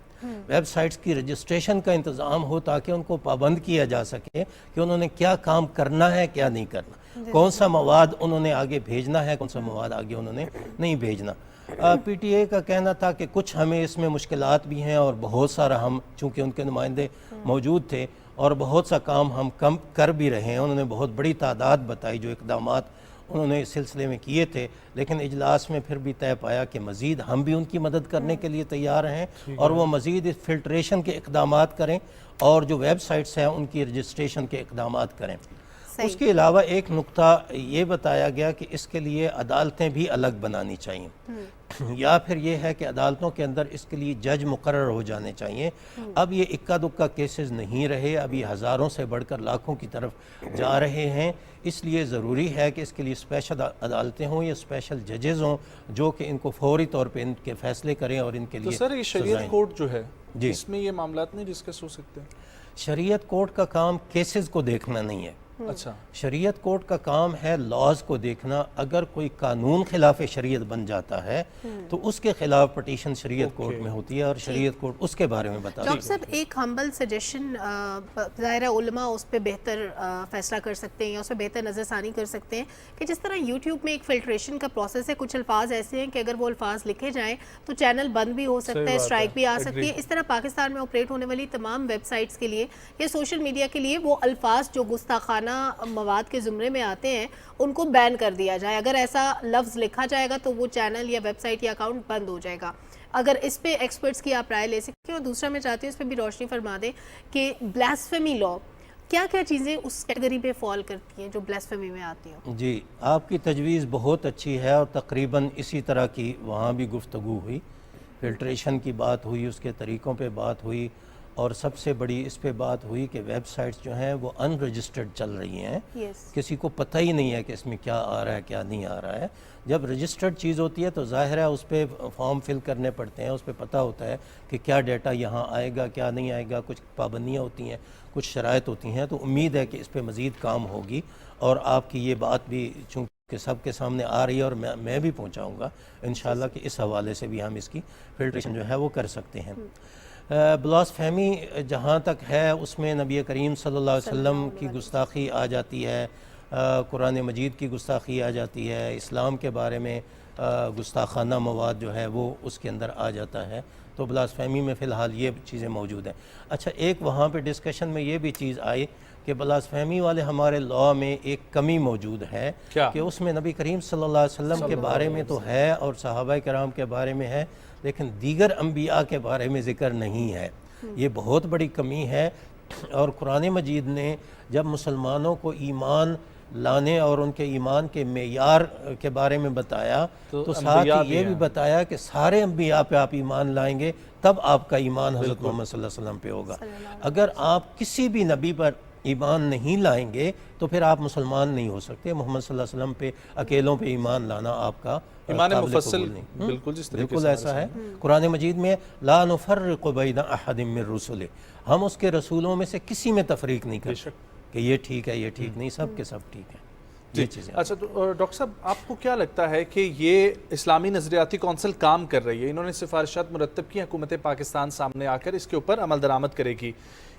वेबसाइट्स की रजिस्ट्रेशन का इंतज़ाम हो ताकि उनको पाबंद किया जा सके कि उन्होंने क्या काम करना है क्या नहीं करना, कौन सा मवाद उन्होंने आगे भेजना है, कौन सा मवाद आगे उन्होंने नहीं भेजना। PTA का कहना था कि कुछ हमें इसमें मुश्किलात भी हैं और बहुत सारा हम चूँकि उनके नुमाइंदे मौजूद थे और बहुत सा काम हम कम कर भी रहे हैं। उन्होंने बहुत बड़ी तादाद बताई जो इक़दामात उन्होंने इस सिलसिले में किए थे, लेकिन इजलास में फिर भी तय पाया कि मज़ीद हम भी उनकी मदद करने के लिए तैयार हैं और वो मज़ीद इस फिल्ट्रेशन के इक़दामात करें और जो वेबसाइट्स हैं उनकी रजिस्ट्रेशन के इक़दामात करें। उसके अलावा एक नुक्ता ये बताया गया कि इसके लिए अदालतें भी अलग बनानी चाहिए या फिर ये है कि अदालतों के अंदर इसके लिए जज मुकर्रर हो जाने चाहिए। अब ये इक्का दुक्का केसेस नहीं रहे, अभी हज़ारों से बढ़कर लाखों की तरफ जा रहे हैं, इसलिए ज़रूरी है कि इसके लिए स्पेशल अदालतें हों या स्पेशल जजेज़ हों जो कि इनको फौरी तौर पर इनके फैसले करें और इनके लिए। तो सर ये शरीयत कोर्ट जो है इसमें ये मामलात नहीं डिस्कस हो सकते? शरीयत कोर्ट का काम केसेस को देखना नहीं है। अच्छा, शरीयत कोर्ट का काम है लॉज को देखना। अगर कोई कानून खिलाफ शरीयत बन जाता है तो उसके खिलाफ पटिशन शरीयत कोर्ट में होती है और शरीयत कोर्ट उसके बारे में बताती है। डॉक्टर साहब एक हम्बल सजेशन, ज़ाहिर है उलमा उस पर बेहतर फैसला कर सकते हैं या उस पर बेहतर नज़रसानी कर सकते हैं कि जिस तरह यूट्यूब में एक फिल्ट्रेशन का प्रोसेस है, कुछ अल्फाज ऐसे हैं कि अगर वो अल्फाज लिखे जाएँ तो चैनल बंद भी हो सकता है, स्ट्राइक भी आ सकती है। इस तरह पाकिस्तान में ऑपरेट होने वाली तमाम वेबसाइट्स के लिए या सोशल मीडिया के लिए वो अल्फाज जो गुस्ताखाना मवाद के ज़ुमरे में आते हैं उनको बैन कर दिया जाए। अगर ऐसा लफ्ज़ लिखा जाएगा तो वो चैनल या वेबसाइट या अकाउंट बंद हो जाएगा। अगर इस पे एक्सपर्ट्स की आप राय ले सकते हैं। और दूसरा मैं चाहती हूँ इस पर भी रोशनी फरमा दें कि ब्लास्फेमी लॉ क्या क्या चीज़ें उस कैटेगरी पे फॉल करती हैं जो ब्लास्फेमी में आती हैं? जी, आपकी तजवीज़ बहुत अच्छी है और तकरीबन इसी तरह की वहाँ भी गुफ्तगू हुई, फिल्ट्रेशन की बात हुई, उसके तरीक़ों पर बात हुई और सबसे बड़ी इस पे बात हुई कि वेबसाइट्स जो हैं वो अनरजिस्टर्ड चल रही हैं। किसी को पता ही नहीं है कि इसमें क्या आ रहा है क्या नहीं आ रहा है। जब रजिस्टर्ड चीज़ होती है तो ज़ाहिर है उस पर फॉर्म फिल करने पड़ते हैं, उस पर पता होता है कि क्या डेटा यहाँ आएगा क्या नहीं आएगा, कुछ पाबंदियाँ होती हैं, कुछ शराइत होती हैं। तो उम्मीद है कि इस पर मज़ीद काम होगी और आपकी ये बात भी चूँकि सबके सामने आ रही है और मैं भी पहुँचाऊँगा इंशाअल्लाह कि इस हवाले से भी हम इसकी फिल्ट्रेशन जो है वो कर सकते हैं। ब्लास्फेमी जहाँ तक है उसमें नबी करीम सल्लल्लाहु अलैहि वसल्लम की गुस्ताखी आ जाती है, कुरान मजीद की गुस्ताखी आ जाती है, इस्लाम के बारे में गुस्ताखाना मवाद जो है वो उसके अंदर आ जाता है। तो ब्लास्फेमी में फ़िलहाल ये चीज़ें मौजूद हैं। अच्छा, एक वहाँ पे डिस्कशन में ये भी चीज़ आई कि ब्लास्फेमी वाले हमारे लॉ में एक कमी मौजूद है कि उसमें नबी करीम सल्लल्लाहु अलैहि वसल्लम के बारे में तो है और सहाबा किराम के बारे में है, लेकिन दीगर अम्बिया के बारे में ज़िक्र नहीं है। ये बहुत बड़ी कमी है। और कुरान मजीद ने जब मुसलमानों को ईमान लाने और उनके ईमान के मेयार के बारे में बताया तो साथ ही ये भी बताया कि सारे अम्बिया पे आप ईमान लाएंगे तब आपका ईमान हज़रत मोहम्मद सल्लल्लाहु अलैहि वसल्लम पे होगा। अगर आप किसी भी नबी पर ईमान नहीं लाएंगे तो फिर आप मुसलमान नहीं हो सकते। मोहम्मद सल्लल्लाहु अलैहि वसल्लम पे अकेलों पे ईमान लाना आपका ईमान मुफस्सल बिल्कुल ऐसा है। कुरान मजीद में ला नुफर्रिकु बैना अहदिम मिर रुसुलिही, हम उसके रसूलों में से किसी में तफरीक नहीं करते कि ये ठीक है ये ठीक नहीं, सब के सब ठीक है ये चीज़ें। अच्छा, तो डॉक्टर साहब आपको क्या लगता है कि ये इस्लामी नज़रियाती कौंसिल काम कर रही है, इन्होंने सिफारिशात मुरतब की, हुकूमत पाकिस्तान सामने आकर इसके ऊपर अमल दरामद करेगी,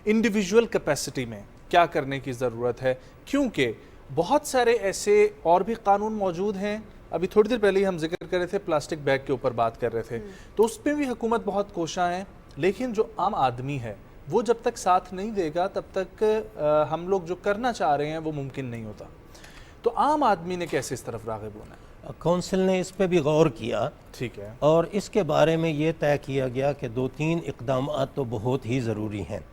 इंडिविजुअल कैपेसिटी में क्या करने की ज़रूरत है? क्योंकि बहुत सारे ऐसे और भी कानून मौजूद हैं। अभी थोड़ी देर पहले ही हम जिक्र कर रहे थे, प्लास्टिक बैग के ऊपर बात कर रहे थे, तो उस पर भी हुकूमत बहुत कोशा है, लेकिन जो आम आदमी है वो जब तक साथ नहीं देगा तब तक हम लोग जो करना चाह रहे हैं वो मुमकिन नहीं होता। तो आम आदमी ने कैसे इस तरफ राग़िब होना है? कौंसिल ने इस पर भी गौर किया, ठीक है, और इसके बारे में ये तय किया गया कि 2-3 इक़दाम तो बहुत ही ज़रूरी हैं।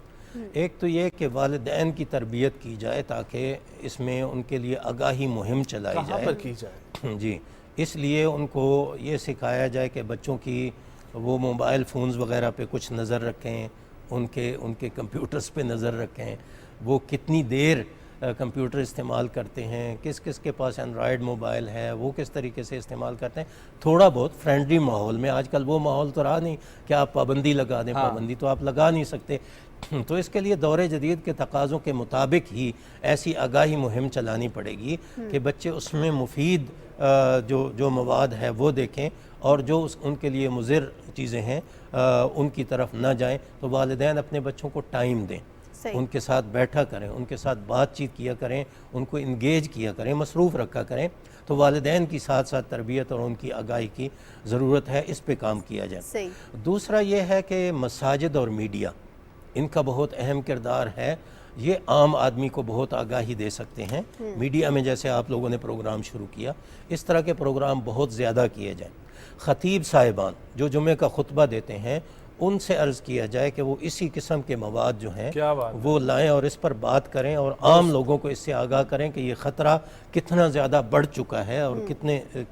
एक तो ये कि वालिदैन की तरबियत की जाए ताकि इसमें उनके लिए आगाही मुहिम चलाई जाए। पर की जाए? जी, इसलिए उनको ये सिखाया जाए कि बच्चों की वो मोबाइल फ़ोन्स वगैरह पे कुछ नज़र रखें, उनके कंप्यूटर्स पे नज़र रखें, वो कितनी देर कंप्यूटर इस्तेमाल करते हैं, किस किस के पास एंड्रॉयड मोबाइल है, वो किस तरीके से इस्तेमाल करते हैं। थोड़ा बहुत फ्रेंडली माहौल में, आजकल वो माहौल तो रहा नहीं कि आप पाबंदी लगा दें। पाबंदी तो आप लगा नहीं सकते। तो इसके लिए दौरे जदीद के तकाज़ों के मुताबिक ही ऐसी आगाही मुहिम चलानी पड़ेगी कि बच्चे उसमें मुफीद जो मवाद है वो देखें और जो उनके लिए मुज़िर चीज़ें हैं उनकी तरफ ना जाएं। तो वालिदैन अपने बच्चों को टाइम दें, उनके साथ बैठा करें, उनके साथ बातचीत किया करें, उनको इंगेज किया करें, मसरूफ़ रखा करें। तो वालिदैन की साथ साथ तरबियत और उनकी आगाही की ज़रूरत है, इस पे काम किया जाए। दूसरा ये है कि मसाजिद और मीडिया, इनका बहुत अहम किरदार है। ये आम आदमी को बहुत आगाही दे सकते हैं। मीडिया में जैसे आप लोगों ने प्रोग्राम शुरू किया, इस तरह के प्रोग्राम बहुत ज़्यादा किए जाएँ। ख़तीब साहिबान जो जुमे का खुतबा देते हैं, उनसे अर्ज़ किया जाए कि वो इसी किस्म के मवाद जो हैं वो लाएं और इस पर बात करें और आम लोगों को इससे आगाह करें कि ये ख़तरा कितना ज़्यादा बढ़ चुका है और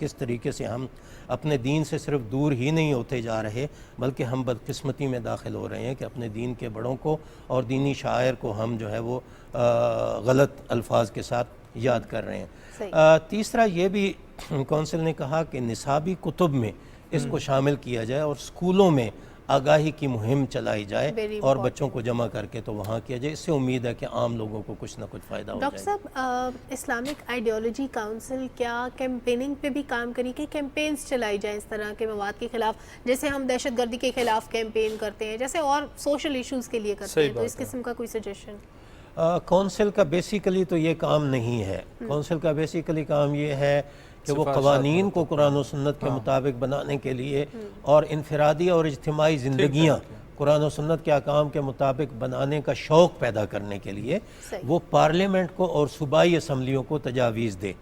किस तरीके से हम अपने दीन से सिर्फ दूर ही नहीं होते जा रहे, बल्कि हम बदकिस्मती में दाखिल हो रहे हैं कि अपने दीन के बड़ों को और दीनी शायर को हम जो है वो गलत अल्फाज के साथ याद कर रहे हैं। तीसरा ये भी कौंसिल ने कहा कि निसाबी कुतुब में इसको शामिल किया जाए और स्कूलों में आगाही की मुहिम चलाई जाए और बच्चों को जमा करके तो वहाँ किया जाए। इससे उम्मीद है कि आम लोगों को कुछ ना कुछ फ़ायदा हो जाए। डॉक्टर साहब, इस्लामिक आइडियोलॉजी काउंसिल क्या कैंपेनिंग पे भी काम करी कि कैंपेन्स चलाई जाए इस तरह के मवाद के खिलाफ, जैसे हम दहशतगर्दी के खिलाफ कैंपेन करते हैं, जैसे और सोशल इश्यूज़ के लिए करते हैं, तो इस किस्म का कोई सजेशन? कौंसिल का बेसिकली तो ये काम नहीं है। कौंसिल का बेसिकली काम ये है कि वो क़वानीन को कुरान और सुन्नत के मुताबिक बनाने के लिए और इनफरादी और इज्तिमाई ज़िंदगियाँ कुरान और सुन्नत के अहकाम के मुताबिक बनाने का शौक़ पैदा करने के लिए वो पार्लियामेंट को और सूबाई असम्बलियों को तजावीज़ दे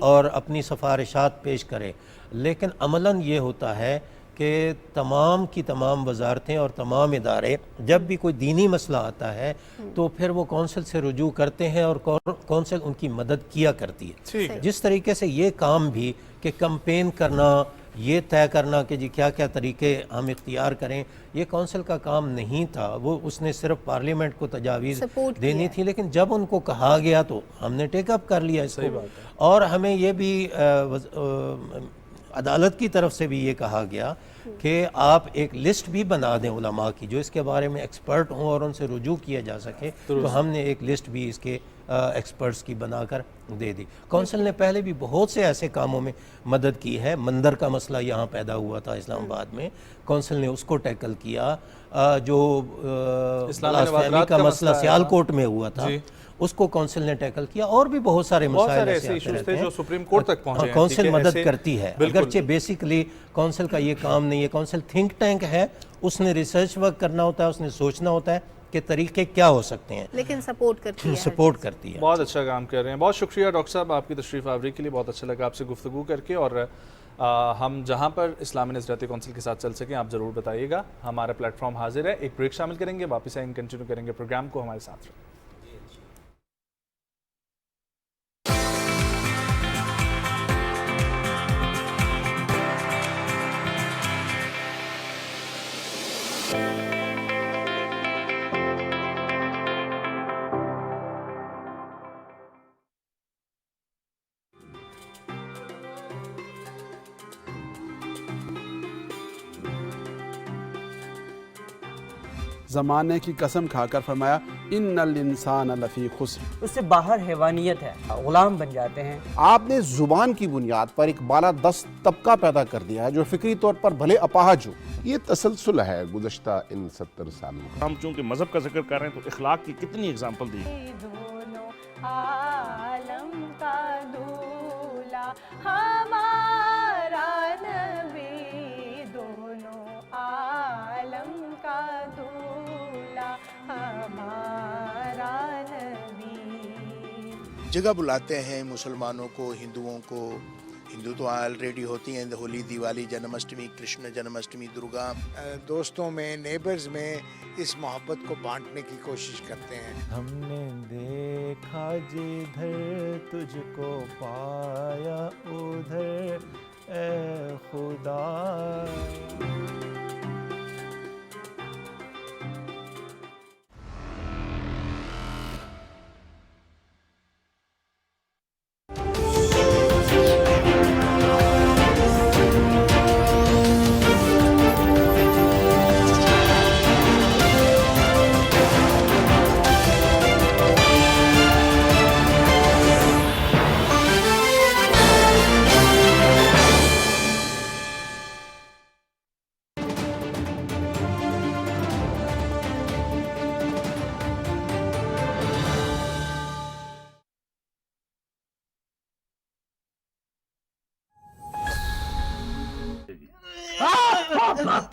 और अपनी सिफारिशात पेश करे। लेकिन अमलन ये होता है कि तमाम की तमाम वजारतें और तमाम इदारे जब भी कोई दीनी मसला आता है तो फिर वो कौंसिल से रुजू करते हैं और कौंसिल उनकी मदद किया करती है। जिस तरीके से ये काम भी कि कैंपेन करना, ये तय करना कि जी क्या क्या तरीके हम इख्तियार करें, ये कौंसिल का काम नहीं था। वो उसने सिर्फ पार्लियामेंट को तजावीज़ देनी थी, लेकिन जब उनको कहा गया तो हमने टेकअप कर लिया इसको। और हमें ये भी अदालत की तरफ से भी ये कहा गया कि आप एक लिस्ट भी बना दें उलमा की जो इसके बारे में एक्सपर्ट हों और उनसे रुजू किया जा सके। तो हमने एक लिस्ट भी इसके एक्सपर्ट्स की बनाकर दे दी। कौंसिल ने पहले भी बहुत से ऐसे कामों में मदद की है। मंदिर का मसला यहाँ पैदा हुआ था इस्लामाबाद में, कौंसिल ने उसको टैकल किया। जो ब्लास्फेमी का मसला सियालकोट में हुआ था उसको कौंसिल ने टैकल किया। और भी बहुत सारे मसाइल ऐसे इश्यूज थे जो सुप्रीम कोर्ट तक पहुंचे हैं। कौंसिल मदद करती है, अगरचे बेसिकली कौंसिल का ये काम नहीं है। कौंसिल थिंक टैंक है, उसने रिसर्च वर्क करना होता है, उसने सोचना होता है कि तरीके क्या हो सकते हैं, लेकिन सपोर्ट करती है। बहुत अच्छा काम कर रहे हैं। बहुत शुक्रिया डॉक्टर साहब आपकी तशरीफ़ आवरी के लिए। बहुत अच्छा लगा आपसे गुफ्तगू करके। और हम जहाँ पर इस्लामी नज़रियाती कौंसिल के साथ चल सकें आप ज़रूर बताइएगा। हमारा प्लेटफॉर्म हाजिर है। एक ब्रेक शामिल करेंगे, वापस आएंगे, कंटिन्यू करेंगे प्रोग्राम को। हमारे साथ रहें। ज़माने की कसम खाकर फरमाया इन्नल इंसान लफ़ी खुस्र। उससे बाहर हैवानियत है, गुलाम बन जाते हैं। आपने जुबान की बुनियाद पर एक बालादस्त तबका पैदा कर दिया है जो फिक्री तौर पर भले अपाहज हो। ये तसलसल है गुज़श्ता इन 70 सालों का। हम चूंकि मजहब का जिक्र कर रहे हैं तो इखलाक की कितनी एग्जाम्पल दी। जगह बुलाते हैं मुसलमानों को, हिंदुओं को। हिंदू तो ऑलरेडी होती हैं, होली, दिवाली, जन्माष्टमी, कृष्ण जन्माष्टमी, दुर्गा। दोस्तों में, नेबर्स में इस मोहब्बत को बांटने की कोशिश करते हैं। हमने देखा जिधर तुझको पाया उधर ए खुदा।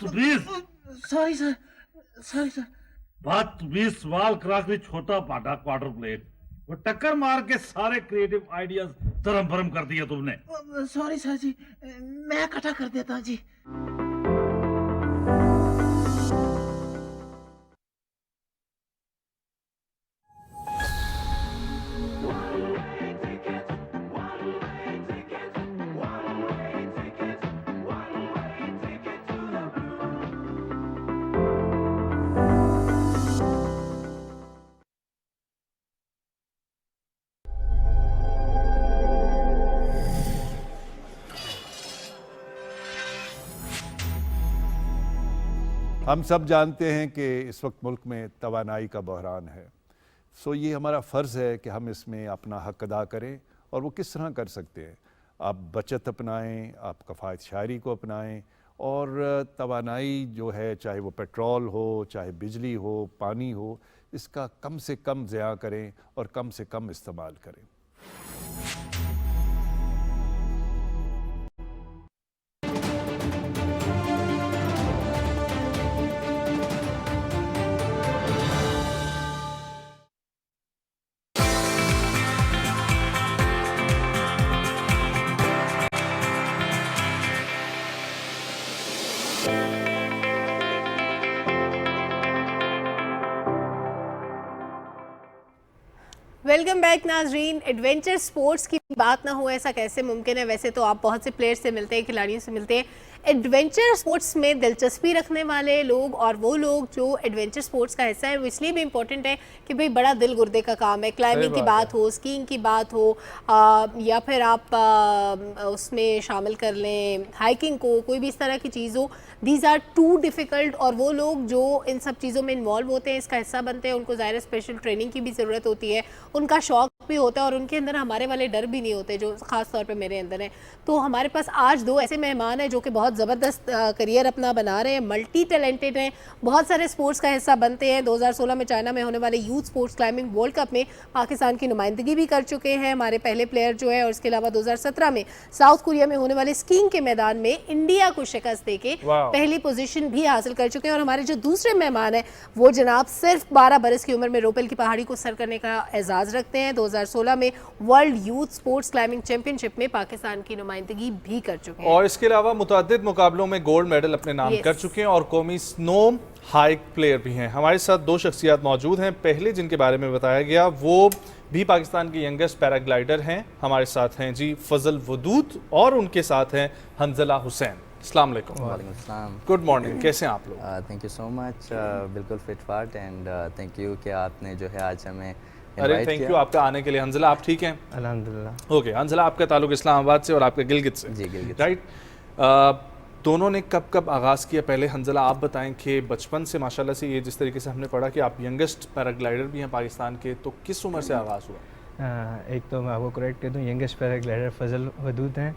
Please. Sorry, sir. Sorry, sir. 20 बाल क्राकरी छोटा पाटा क्वार्टर प्लेट, वो टक्कर मार के सारे क्रिएटिव आइडियाज तरम भरम कर दिया तुमने। सॉरी सर जी, मैं इकट्ठा कर देता हूँ जी। हम सब जानते हैं कि इस वक्त मुल्क में तवानाई का बहरान है। सो ये हमारा फ़र्ज़ है कि हम इसमें अपना हक़ अदा करें। और वो किस तरह कर सकते हैं? आप बचत अपनाएं, आप कफ़ायत शायरी को अपनाएं, और तवानाई जो है, चाहे वो पेट्रोल हो, चाहे बिजली हो, पानी हो, इसका कम से कम ज़िया करें और कम से कम इस्तेमाल करें। वेलकम बैक नाजरीन। एडवेंचर स्पोर्ट्स की बात ना हो ऐसा कैसे मुमकिन है? वैसे तो आप बहुत से प्लेयर्स से मिलते हैं, खिलाड़ियों से मिलते हैं। एडवेंचर स्पोर्ट्स में दिलचस्पी रखने वाले लोग और वो लोग जो एडवेंचर स्पोर्ट्स का हिस्सा है, वो इसलिए भी इम्पोर्टेंट है कि भाई बड़ा दिल गुर्दे का काम है। क्लाइंबिंग की बात हो, स्कीइंग की बात हो, या फिर आप उसमें शामिल कर लें हाइकिंग को, कोई भी इस तरह की चीज़ हो, दीज आर टू डिफ़िकल्ट। और वो लोग जो इन सब चीज़ों में इन्वॉल्व होते हैं, इसका हिस्सा बनते हैं, उनको ज़ाहिर स्पेशल ट्रेनिंग की भी ज़रूरत होती है, उनका शौक भी होता है और उनके अंदर हमारे वाले डर भी नहीं होते जो ख़ास तौर पे मेरे अंदर है। तो हमारे पास आज दो ऐसे मेहमान हैं जो कि बहुत ज़बरदस्त करियर अपना बना रहे हैं, मल्टी टैलेंटेड हैं, बहुत सारे स्पोर्ट्स का हिस्सा बनते हैं। 2016 में चाइना में होने वाले youth sports climbing world cup में पाकिस्तान की नुमाइंदगी भी कर चुके हैं हमारे पहले प्लेयर जो है। और इसके अलावा 2017 में साउथ कोरिया में होने वाले स्कीइंग के मैदान में इंडिया को शिकस्त देके पहली पोजीशन भी हासिल कर चुके हैं। और हमारे जो दूसरे मेहमान हैं वो जनाब सिर्फ 12 बरस की उम्र में रोपेल की पहाड़ी को सर करने का एजाज़ रखते हैं। 2016 में world youth sports climbing championship में पाकिस्तान की नुमाइंदगी भी कर चुके हैं और इसके अलावा मुतअद्दिद मुकाबलों में गोल्ड मेडल अपने नाम कर चुके हैं और कौमी स्नो हाइक प्लेयर भी हैं। हमारे साथ दो शख्सियात मौजूद हैं। पहले जिनके बारे में बताया गया वो भी पाकिस्तान के यंगेस्ट पैराग्लाइडर हैं। हमारे साथ हैं जी फजल वदूद और उनके साथ हैं हंजला हुसैन। अस्सलाम वालेकुम। वालेकुम अस्सलाम। गुड मॉर्निंग, कैसे हैं आप लोग? थैंक यू सो मच, बिल्कुल फिट फाट एंड थैंक यू कि आपने जो है आज हमें अरे थैंक यू आपका आने के लिए। हंजला आप ठीक हैं? अल्हम्दुलिल्लाह। ओके हंजला, आपका ताल्लुक इस्लामाबाद से और आपका गिलगित से। जी गिलगित। राइट, दोनों ने कब कब आगाज़ किया? पहले हंजला आप बताएं कि बचपन से माशाल्लाह से ये जिस तरीके से हमने पढ़ा कि आप यंगेस्ट पैराग्लाइडर भी हैं पाकिस्तान के, तो किस उम्र से आगाज़ हुआ? एक तो मैं आपको करेक्ट कर दूँ, यंगेस्ट पैराग्लाइडर फजल वदूद हैं।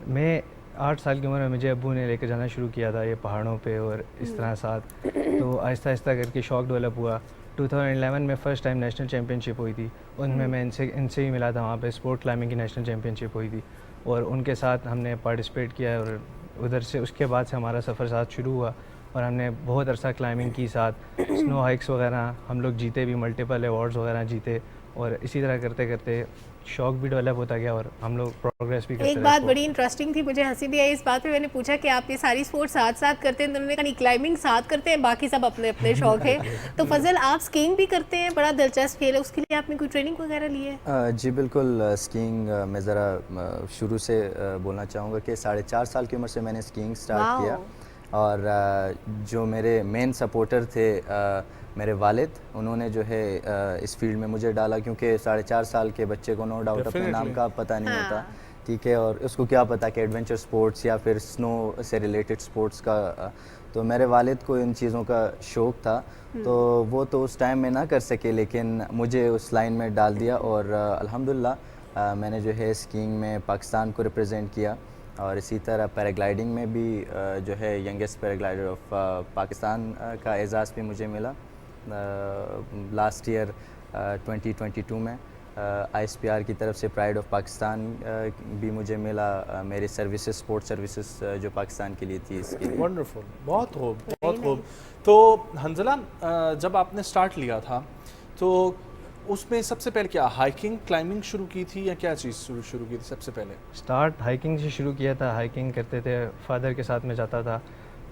मैं 8 साल की उम्र में मुझे अब्बू ने लेकर जाना शुरू किया था ये पहाड़ों पे और इस तरह साथ, तो आहिस्ता आहिस्ता करके शौक़ डेवलप हुआ। 2011 में फ़र्स्ट टाइम नेशनल चैम्पियनशिप हुई थी, उनमें मैं इनसे ही मिला था। वहाँ पे स्पोर्ट क्लाइंबिंग की नेशनल चैम्पियनशिप हुई थी और उनके साथ हमने पार्टिसिपेट किया और उधर से उसके बाद से हमारा सफ़र साथ शुरू हुआ और हमने बहुत अरसा क्लाइंबिंग की साथ, स्नो हाइक्स वगैरह हम लोग जीते भी, मल्टीपल अवार्ड्स वगैरह जीते और इसी तरह करते करते शौक भी डेवलप होता गया और हम लोग प्रोग्रेस भी करते एक बात बड़ी इंटरेस्टिंग थी, मुझे हंसी भी आई इस बात पे। मैंने पूछा कि आप ये सारी स्पोर्ट्स साथ साथ करते हैं, तो उन्होंने कहा नहीं, क्लाइंबिंग साथ करते हैं, बाकी सब अपने अपने शौक है। तो फजल आप स्कीइंग भी करते हैं, बड़ा दिलचस्प खेल है, उसके लिए आपने कोई ट्रेनिंग वगैरह ली है? जी बिल्कुल, स्कीइंग मैं ज़रा शुरू से बोलना चाहूँगा कि 4.5 साल की उम्र से मैंने स्कीइंग स्टार्ट किया और जो मेरे मेन सपोर्टर थे मेरे वालिद, उन्होंने जो है इस फील्ड में मुझे डाला, क्योंकि 4.5 साल के बच्चे को नो डाउट अपने नाम का पता नहीं होता, ठीक है, और उसको क्या पता कि एडवेंचर स्पोर्ट्स या फिर स्नो से रिलेटेड स्पोर्ट्स का। तो मेरे वालिद को इन चीज़ों का शौक़ था, तो वो तो उस टाइम में ना कर सके, लेकिन मुझे उस लाइन में डाल दिया और अल्हम्दुलिल्लाह मैंने जो है स्कीइंग में पाकिस्तान को रिप्रेजेंट किया और इसी तरह पैराग्लाइडिंग में भी जो है यंगेस्ट पैराग्लाइडर ऑफ पाकिस्तान का एजाज़ भी मुझे मिला लास्ट ईयर 2022 में। ISPR की तरफ से प्राइड ऑफ पाकिस्तान भी मुझे मिला, मेरी सर्विसेज स्पोर्ट्स सर्विसेज जो पाकिस्तान के लिए थी इसके लिए। वंडरफुल, बहुत खूब, बहुत खूब। तो हंजला, जब आपने स्टार्ट लिया था तो उसमें सबसे पहले क्या हाइकिंग क्लाइंबिंग शुरू की थी या क्या चीज़ शुरू की थी सबसे पहले? स्टार्ट हाइकिंग से शुरू किया था, हाइकिंग करते थे, फादर के साथ में जाता था।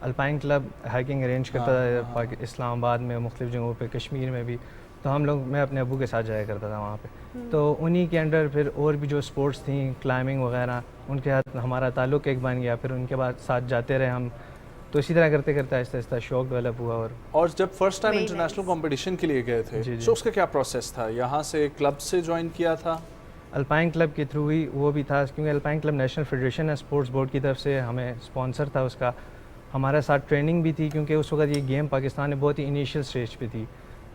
अल्पाइन क्लब हाइकिंग अरेंज करता था इस्लामाबाद में, मुख्तलिफ जगहों पे, कश्मीर में भी। तो हम लोग, मैं अपने अबू के साथ जाया करता था वहाँ पे। तो उन्हीं के अंडर फिर और भी जो स्पोर्ट्स थी, क्लाइंबिंग वगैरह, उनके साथ हमारा ताल्लुक़ एक बन गया। फिर उनके बाद साथ जाते रहे हम, तो इसी तरह करते करते आहिस्ता आहिस्ता शौक डेवलप हुआ। और जब फर्स्ट टाइम इंटरनेशनल कंपटीशन के लिए गए थे तो उसका क्या प्रोसेस था? यहाँ से क्लब से ज्वाइन किया था? अल्पाइन क्लब के थ्रू ही वो भी था, क्योंकि अल्पाइन क्लब नेशनल फेडरेशन है, स्पोर्ट्स बोर्ड की तरफ से हमें स्पॉन्सर था उसका। हमारे साथ ट्रेनिंग भी थी, क्योंकि उस वक्त ये गेम पाकिस्तान में बहुत ही इनिशियल स्टेज पे थी।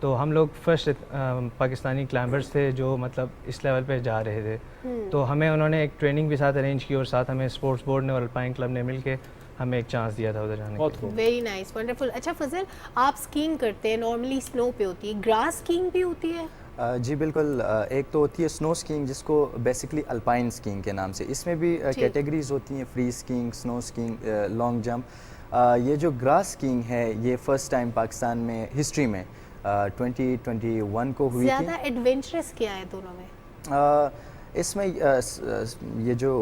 तो हम लोग फर्स्ट पाकिस्तानी क्लाइंबर्स थे जो मतलब इस लेवल पे जा रहे थे। तो हमें उन्होंने एक ट्रेनिंग भी साथ अरेंज की, और साथ हमें स्पोर्ट्स बोर्ड ने और अल्पाइन क्लब ने मिलके हमें एक चांस दिया था उधर जाने का। Very nice, wonderful. अच्छा फजल, आप स्कीइंग करते हैं, नॉर्मली स्नो पे होती है, ग्रास स्कीइंग भी होती है? जी बिल्कुल, एक तो होती है स्नो स्कीइंग जिसको बेसिकली अल्पाइन स्कीइंग के नाम से, इसमें भी कैटेगरीज होती हैं, free skiing, snow skiing, long jump. ये जो ग्रास स्कीइंग है ये फर्स्ट टाइम पाकिस्तान में हिस्ट्री में 2021 को हुई थी। ज़्यादा एडवेंचरस क्या है दोनों में? इसमें ये जो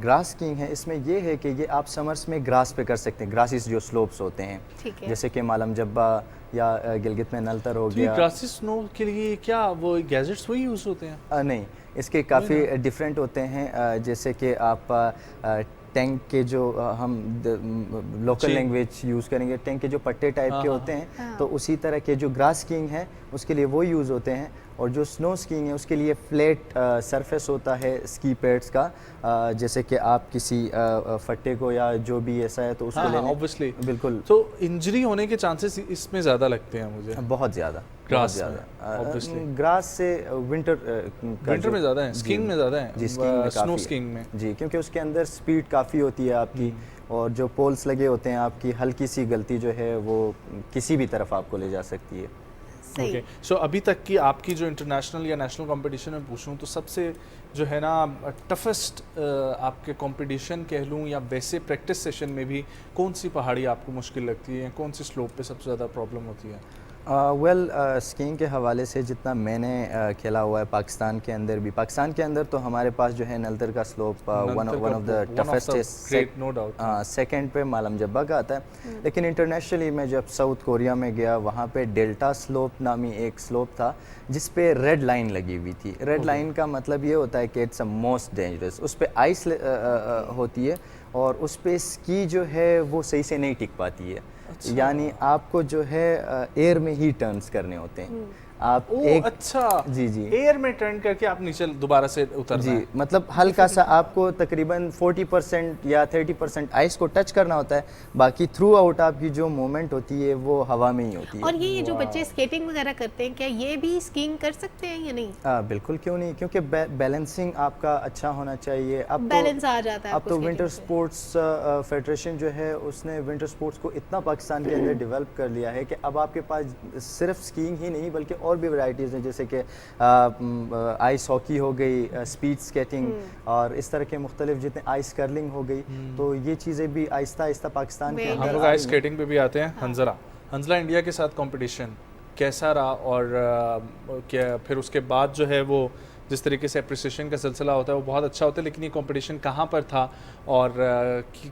ग्रास स्कीइंग है इसमें ये है कि ये आप समर्स में ग्रास पे कर सकते हैं, ग्रासिस जो स्लोप्स होते हैं, जैसे कि मालम जब्बा या गिलगित में नलतर हो गया। ग्रासिस स्नो के लिए क्या वो गैजेट्स वही यूज़ होते हैं? नहीं, इसके काफ़ी डिफरेंट होते हैं। जैसे कि आप टैंक के जो हम लोकल लैंग्वेज यूज़ करेंगे, टैंक के जो पट्टे टाइप के होते हैं, तो उसी तरह के जो ग्रास स्कीइंग है उसके लिए वो यूज़ होते हैं। और जो स्नो स्कीइंग है उसके लिए फ्लैट सरफेस होता है स्की पैड्स का, जैसे कि आप किसी फट्टे को या जो भी ऐसा है तो उसको लेने ऑब्वियसली बिल्कुल। तो इंजरी होने के चांसेस इसमें ज़्यादा लगते हैं मुझे, बहुत ज़्यादा, ग्रास ज़्यादा। ग्रास से विंटर में ज़्यादा है, स्कीइंग में ज़्यादा है जी, स्कीइंग में, स्नो स्कीइंग में जी, क्योंकि उसके अंदर स्पीड काफ़ी होती है आपकी, और जो पोल्स लगे होते हैं आपकी हल्की सी गलती जो है वो किसी भी तरफ आपको ले जा सकती है। ओके, सो अभी तक की आपकी जो इंटरनेशनल या नेशनल कंपटीशन में पूछूं तो सबसे जो है ना टफेस्ट आपके कंपटीशन कह लूँ या वैसे प्रैक्टिस सेशन में भी कौन सी पहाड़ी आपको मुश्किल लगती है, कौन सी स्लोप पे सबसे ज़्यादा प्रॉब्लम होती है? वेल, स्कीइंग के हवाले से जितना मैंने खेला हुआ है पाकिस्तान के अंदर भी, पाकिस्तान के अंदर तो हमारे पास जो है नलतर का slope one of the toughest, no doubt. Second पे मालम जब्बा का आता है। लेकिन इंटरनेशनली मैं जब साउथ कोरिया में गया, वहाँ पे डेल्टा स्लोप नामी एक स्लोप था जिस पे रेड लाइन लगी हुई थी। रेड लाइन का मतलब ये होता है कि इट्स अ मोस्ट डेंजरस, उस पर आइस होती है और उस पर स्की जो है वो सही से नहीं टिक पाती है। यानी आपको जो है एयर में ही टर्न्स करने होते हैं। आप जी एयर में टर्न करके आप नीचे दोबारा से उतरना जी है। मतलब हल्का सा आपको तकरीबन 40% या 30% आइस को टच करना होता है, बाकी थ्रू आउट आपकी जो मूवमेंट होती है वो हवा में ही होती है। और ये जो बच्चे स्केटिंग वगैरह करते हैं क्या ये भी स्कीइंग कर सकते हैं या नहीं? बिल्कुल, क्यों नहीं, क्योंकि बैलेंसिंग आपका अच्छा होना चाहिए। अब बैलेंस आ जाता है। अब तो विंटर स्पोर्ट्स फेडरेशन जो है उसने विंटर स्पोर्ट्स को इतना पाकिस्तान के अंदर डेवलप कर लिया है कि अब आपके पास सिर्फ स्कीइंग ही नहीं बल्कि और भी वैराइटीज़ हैं, जैसे कि आइस हॉकी हो गई, स्पीड स्केटिंग और इस तरह के मुख्तलिफ जितने आइस कर्लिंग हो गई, तो ये चीज़ें भी आहिस्ता आहिस्ता पाकिस्तान के अंदर। हम लोग आइस स्केटिंग पे भी आते हैं। हंजला इंडिया के साथ कंपटीशन कैसा रहा और क्या फिर उसके बाद जो है वो जिस तरीके से अप्रिसिएशन का सिलसिला होता है वो बहुत अच्छा होता है, लेकिन ये कंपटीशन कहाँ पर था और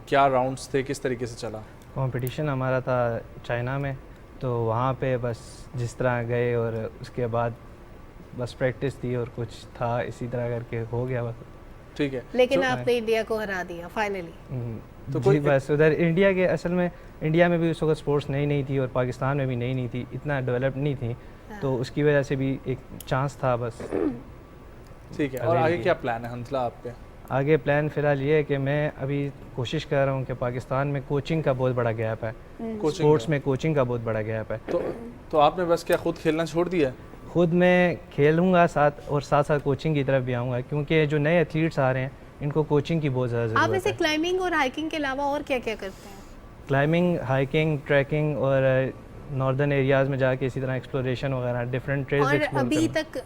क्या राउंड्स थे, किस तरीके से चला? कंपटीशन हमारा था चाइना में, तो वहाँ पे बस जिस तरह गए और उसके बाद बस प्रैक्टिस थी और कुछ था इसी तरह करके हो गया बस। ठीक है, लेकिन आपने इंडिया को हरा दिया फाइनली। तो कोई बस उधर इंडिया के असल में इंडिया में भी उस वक्त स्पोर्ट्स नई थी और पाकिस्तान में भी नई थी, इतना डेवलप नहीं थी, तो उसकी वजह से भी एक चांस था बस। ठीक है, और आगे क्या प्लान है हंसला आपके? आगे प्लान फ़िलहाल ये है कि मैं अभी कोशिश कर रहा हूँ कि पाकिस्तान में कोचिंग का बहुत बड़ा गैप है, स्पोर्ट्स में कोचिंग का बहुत बड़ा गैप है। तो आपने बस क्या खुद खेलना छोड़ दिया? खुद मैं खेलूँगा साथ और साथ साथ कोचिंग की तरफ भी आऊँगा, क्योंकि जो नए एथलीट्स आ रहे हैं इनको कोचिंग की बहुत ज़्यादा ज़रूरत है। आप वैसे क्लाइंबिंग और हाइकिंग के अलावा और क्या क्या करते हैं? क्लाइंबिंग, हाइकिंग, ट्रैकिंग और नॉर्दर्न एरियाज़ में जाके इसी तरह एक्सप्लोरेशन वगैरह डिफरेंट ट्रेल्स और एक्सप्लोर अभी तक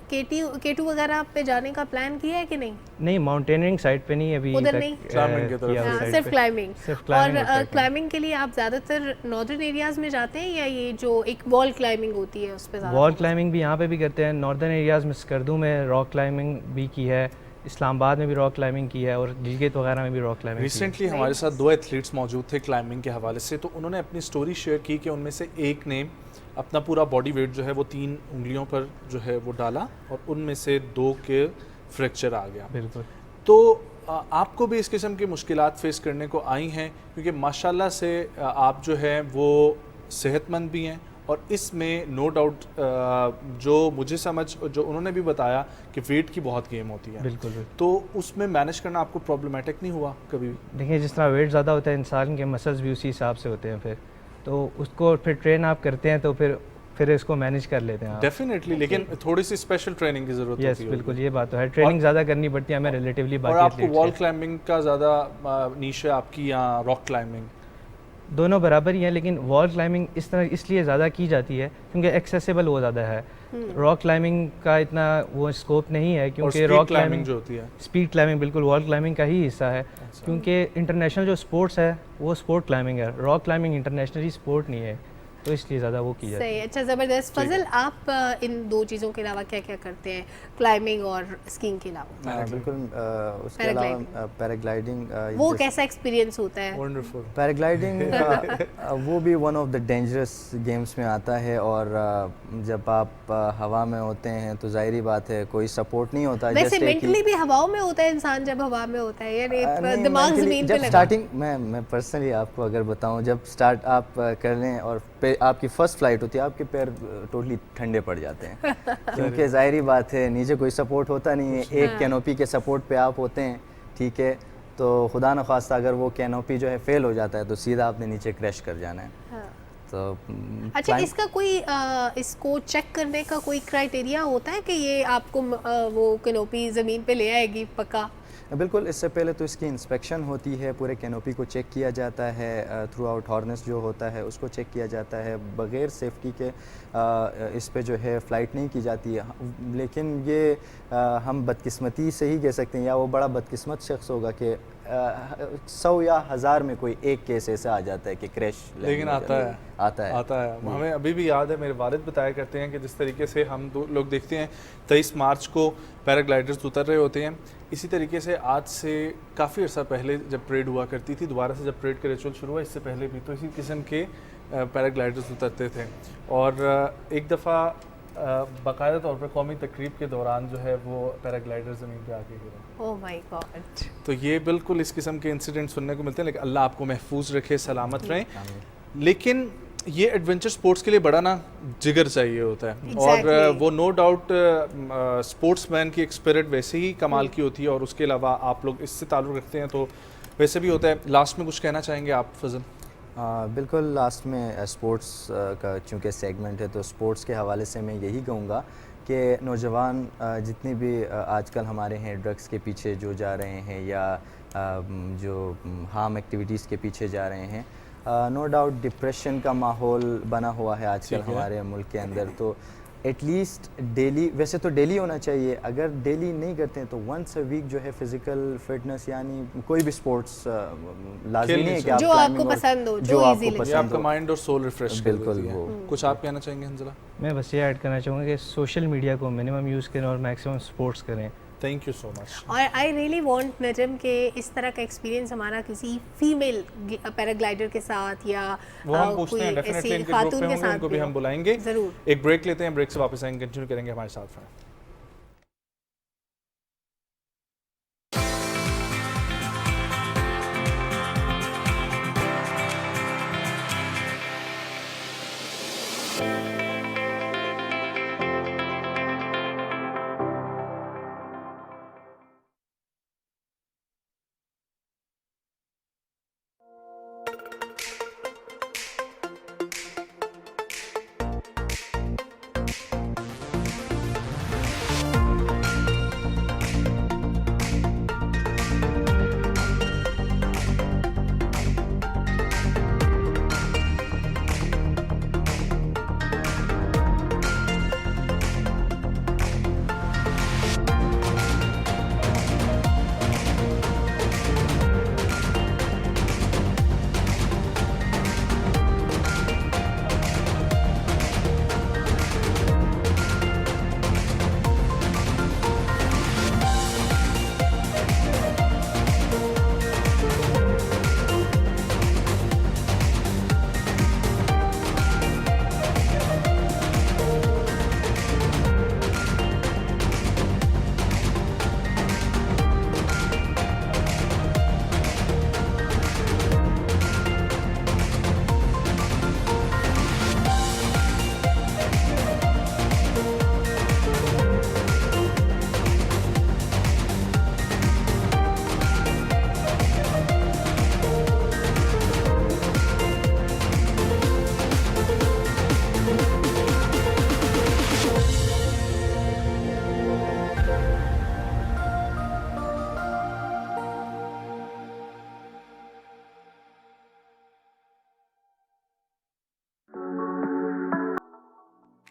केटू वगैरह पे जाने का प्लान किया है कि नहीं? नहीं, माउंटेनियरिंग साइड पे नहीं अभी उधर तक नहीं? क्लाइंबिंग की तरफ। हाँ, सिर्फ क्लाइंबिंग। और क्लाइंबिंग के लिए आप ज़्यादातर नॉर्दर्न एरियाज़ में जाते हैं या ये जो एक वॉल क्लाइंबिंग होती है उस पर? वॉल क्लाइंबिंग भी यहाँ पे भी करते हैं। नॉर्दर्न एरियाज़ में स्कर्दू में रॉक क्लाइंबिंग भी की है, इस्लामाबाद में भी रॉक क्लाइंबिंग की है और गिलगित वगैरह में भी रॉक क्लाइंबिंग। रिसेंटली हमारे साथ 2 एथलीट्स मौजूद थे क्लाइंबिंग के हवाले से, तो उन्होंने अपनी स्टोरी शेयर की कि उनमें से एक ने अपना पूरा बॉडी वेट जो है वो 3 उंगलियों पर जो है वो डाला और उनमें से 2 के फ्रैक्चर आ गया। बिल्कुल। तो आपको भी इस किस्म की मुश्किलात फेस करने को आई हैं, क्योंकि माशाल्लाह से आप जो है वो सेहतमंद भी हैं और इसमें नो डाउट जो मुझे समझ जो उन्होंने भी बताया कि वेट की बहुत गेम होती है। बिल्कुल। तो उसमें मैनेज करना आपको प्रॉब्लमेटिक नहीं हुआ कभी भी? देखिए, जिस तरह वेट ज़्यादा होता है इंसान के मसल्स भी उसी हिसाब से होते हैं, फिर तो उसको फिर ट्रेन आप करते हैं तो फिर इसको मैनेज कर लेते हैं। डेफिनेटली, लेकिन थोड़ी सी स्पेशल ट्रेनिंग की ज़रूरत होती है। बिल्कुल, ये बात तो है, ट्रेनिंग ज़्यादा करनी पड़ती है हमें रिलेटिवली। और आपको वॉल क्लाइंबिंग का ज़्यादा नीश है आपकी या रॉक क्लाइंबिंग? दोनों बराबर ही हैं, लेकिन वॉल क्लाइंबिंग इस तरह इसलिए ज़्यादा की जाती है क्योंकि एक्सेसिबल वो ज़्यादा है। रॉक क्लाइंबिंग का इतना वो स्कोप नहीं है, क्योंकि रॉक क्लाइंबिंग जो होती है, स्पीड क्लाइंबिंग बिल्कुल वॉल क्लाइंबिंग का ही हिस्सा है। क्योंकि इंटरनेशनल जो स्पोर्ट्स है वो स्पोर्ट क्लाइंबिंग है, रॉक क्लाइंबिंग इंटरनेशनली स्पोर्ट नहीं है, तो इसलिए ज़्यादा वो की जाती है। सही, अच्छा, ज़बरदस्त। फजल, आप इन 2 चीज़ों के अलावा क्या क्या करते हैं, क्लाइंबिंग और स्कीइंग के अलावा? बिल्कुल, उसके अलावा पैराग्लाइडिंग, वो कैसा एक्सपीरियंस होता है? वंडरफुल। पैराग्लाइडिंग वो भी one of the dangerous games में आता है और जब आप हवा में होते हैं तो जाहिर बात है कोई सपोर्ट नहीं होता। वैसे मेंटली भी हवाओं में होता है इंसान जब हवा में होता है, यानी दिमाग ज़मीन पे लगा। स्टार्टिंग मैं पर्सनली आपको अगर बताऊं, जब स्टार्ट आप कर लें और आपकी फर्स्ट फ्लाइट होती है, आपके पैर टोटली ठंडे पड़ जाते हैं क्योंकि जाहिर बात है नीचे कोई सपोर्ट होता नहीं है। एक कैनोपी के सपोर्ट पे आप होते हैं, ठीक है, तो खुदा न खास्ता अगर वो कैनोपी जो है फेल हो जाता है तो सीधा आपने नीचे क्रैश कर जाना है। तो अच्छा, इसका कोई इसको चेक करने का कोई क्राइटेरिया होता है कि ये आपको वो कैनोपी ज़मीन पे ले आएगी पक्का? बिल्कुल, इससे पहले तो इसकी इंस्पेक्शन होती है, पूरे कैनोपी को चेक किया जाता है, थ्रू आउट हार्नेस जो होता है उसको चेक किया जाता है। बग़ैर सेफ्टी के इस पे जो है फ़्लाइट नहीं की जाती है। लेकिन ये हम बदकिस्मती से ही कह सकते हैं, या वो बड़ा बदकिस्मत शख्स होगा कि 100 या 1000 में कोई एक केस ऐसा आ जाता है कि क्रैश। लेकिन आता है। हमें अभी भी याद है, मेरे वालिद बताया करते हैं कि जिस तरीके से हम लोग देखते हैं 23 मार्च को पैराग्लाइडर्स उतर रहे होते हैं, इसी तरीके से आज से काफ़ी अर्सा पहले जब परेड हुआ करती थी, दोबारा से जब परेड का रिचुअल शुरू हुआ, इससे पहले भी तो इसी किस्म के पैराग्लाइडर्स उतरते थे। और एक दफ़ा बाकायदा तौर पर कौमी तकरीब के दौरान जो है वो पैराग्लाइडर ज़मीन पे आके गिरा। Oh my God. तो ये बिल्कुल इस किस्म के इंसिडेंट सुनने को मिलते हैं, लेकिन अल्लाह आपको महफूज रखे, सलामत रहें। लेकिन ये एडवेंचर स्पोर्ट्स के लिए बड़ा ना जिगर चाहिए होता है। और वो नो डाउट स्पोर्ट्समैन की एक स्पिरिट वैसे ही कमाल की होती है, और उसके अलावा आप लोग इससे ताल्लुक़ रखते हैं तो वैसे भी होता है। लास्ट में कुछ कहना चाहेंगे आप फजल? बिल्कुल, लास्ट में स्पोर्ट्स का चूँकि सेगमेंट है तो स्पोर्ट्स के हवाले से मैं यही कहूँगा कि नौजवान जितनी भी आजकल हमारे हैं ड्रग्स के पीछे जो जा रहे हैं या जो हार्म एक्टिविटीज़ के पीछे जा रहे हैं, नो डाउट डिप्रेशन का माहौल बना हुआ है आजकल हमारे मुल्क के अंदर। तो एटलीस्ट डेली, वैसे तो डेली होना चाहिए, अगर डेली नहीं करते हैं तो वंस अ वीक जो है फिज़िकल फिटनेस, यानी कोई भी स्पोर्ट्स लाज़मी नहीं है कि आप जो आपको पसंद हो, जो इजी लगे, आपका माइंड और सोल रिफ्रेश कर बिल्कुल वो। कुछ आप कहना चाहेंगे हंजला? मैं बस ये ऐड करना चाहूँगा कि सोशल मीडिया को मिनिमम यूज़ करें और मैक्सिमम स्पोर्ट्स करें। Thank you so much. और आई रियली वांट नजम के इस तरह का एक्सपीरियंस हमारा किसी फीमेल पैराग्लाइडर के साथ या कोई ऐसी खातून के साथ भी हम बुलाएंगे। जरूर। एक ब्रेक लेते हैं, ब्रेक से वापस आएंगे, कंटिन्यू करेंगे हमारे साथ।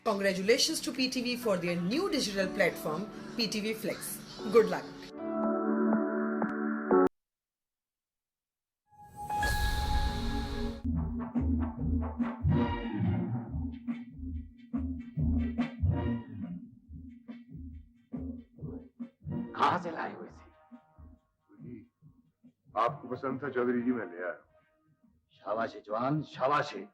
Congratulations to PTV for their new digital platform, PTV Flex. Good luck. कहाँ से लाई हुई थी? आपको पसंद था चौधरी जी, मैं ले आया। शाबाशी जवान, शाबाशी।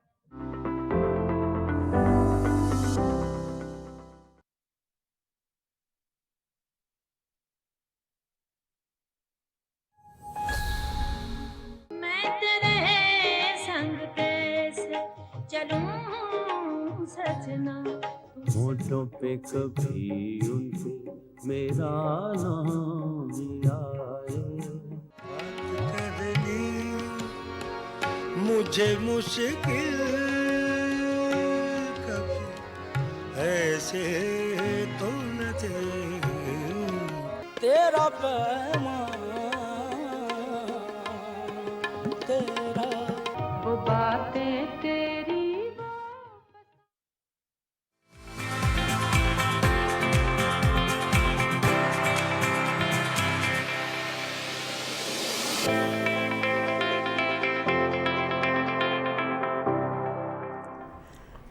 मैं तेरे संग कैसे चलूं सजना, होठों पे कभी उनके मेरा नाम आए। बात करनी मुझे मुश्किल कभी ऐसे तो न थे, तेरा पैमान तेरा वो बातें तेरी।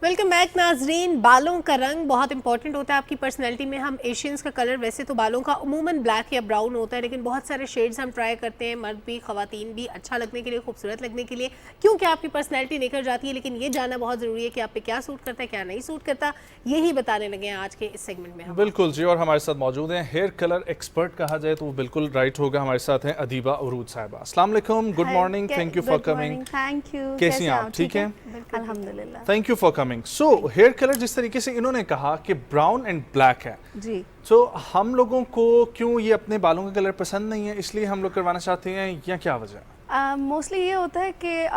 वेलकम बैक नाजरीन। बालों का रंग बहुत इंपॉर्टेंट होता है आपकी पर्सनैलिटी में। हम एशियंस का कलर वैसे तो बालों का अमूमन ब्लैक या ब्राउन होता है, लेकिन बहुत सारे शेड्स हम ट्राई करते हैं, मर्द भी ख़वातीन भी, अच्छा लगने के लिए, खूबसूरत लगने के लिए, क्योंकि आपकी पर्सनैलिटी निकल जाती है। लेकिन ये जानना बहुत ज़रूरी है कि आप पे क्या सूट करता है, क्या नहीं सूट करता। यही बताने लगे हैं आज के इस सेगमेंट में हम। बिल्कुल जी, और हमारे साथ मौजूद हैं हेयर कलर एक्सपर्ट कहा जाए तो वो बिल्कुल राइट होगा। हमारे साथ हैं अदीबा उरूज साहिबा। अस्सलाम वालेकुम, good morning, thank you for coming. Thank you. कैसी हैं आप? ठीक हैं, अल्हम्दुलिल्लाह। Thank you for coming. So here colour जिस तरीके से इन्होंने कहा कि ब्राउन एंड ब्लैक है जी, तो हम लोगों को क्यों ये अपने बालों का कलर पसंद नहीं है, इसलिए हम लोग करवाना चाहते हैं, या क्या वजह? मोस्टली ये होता है कि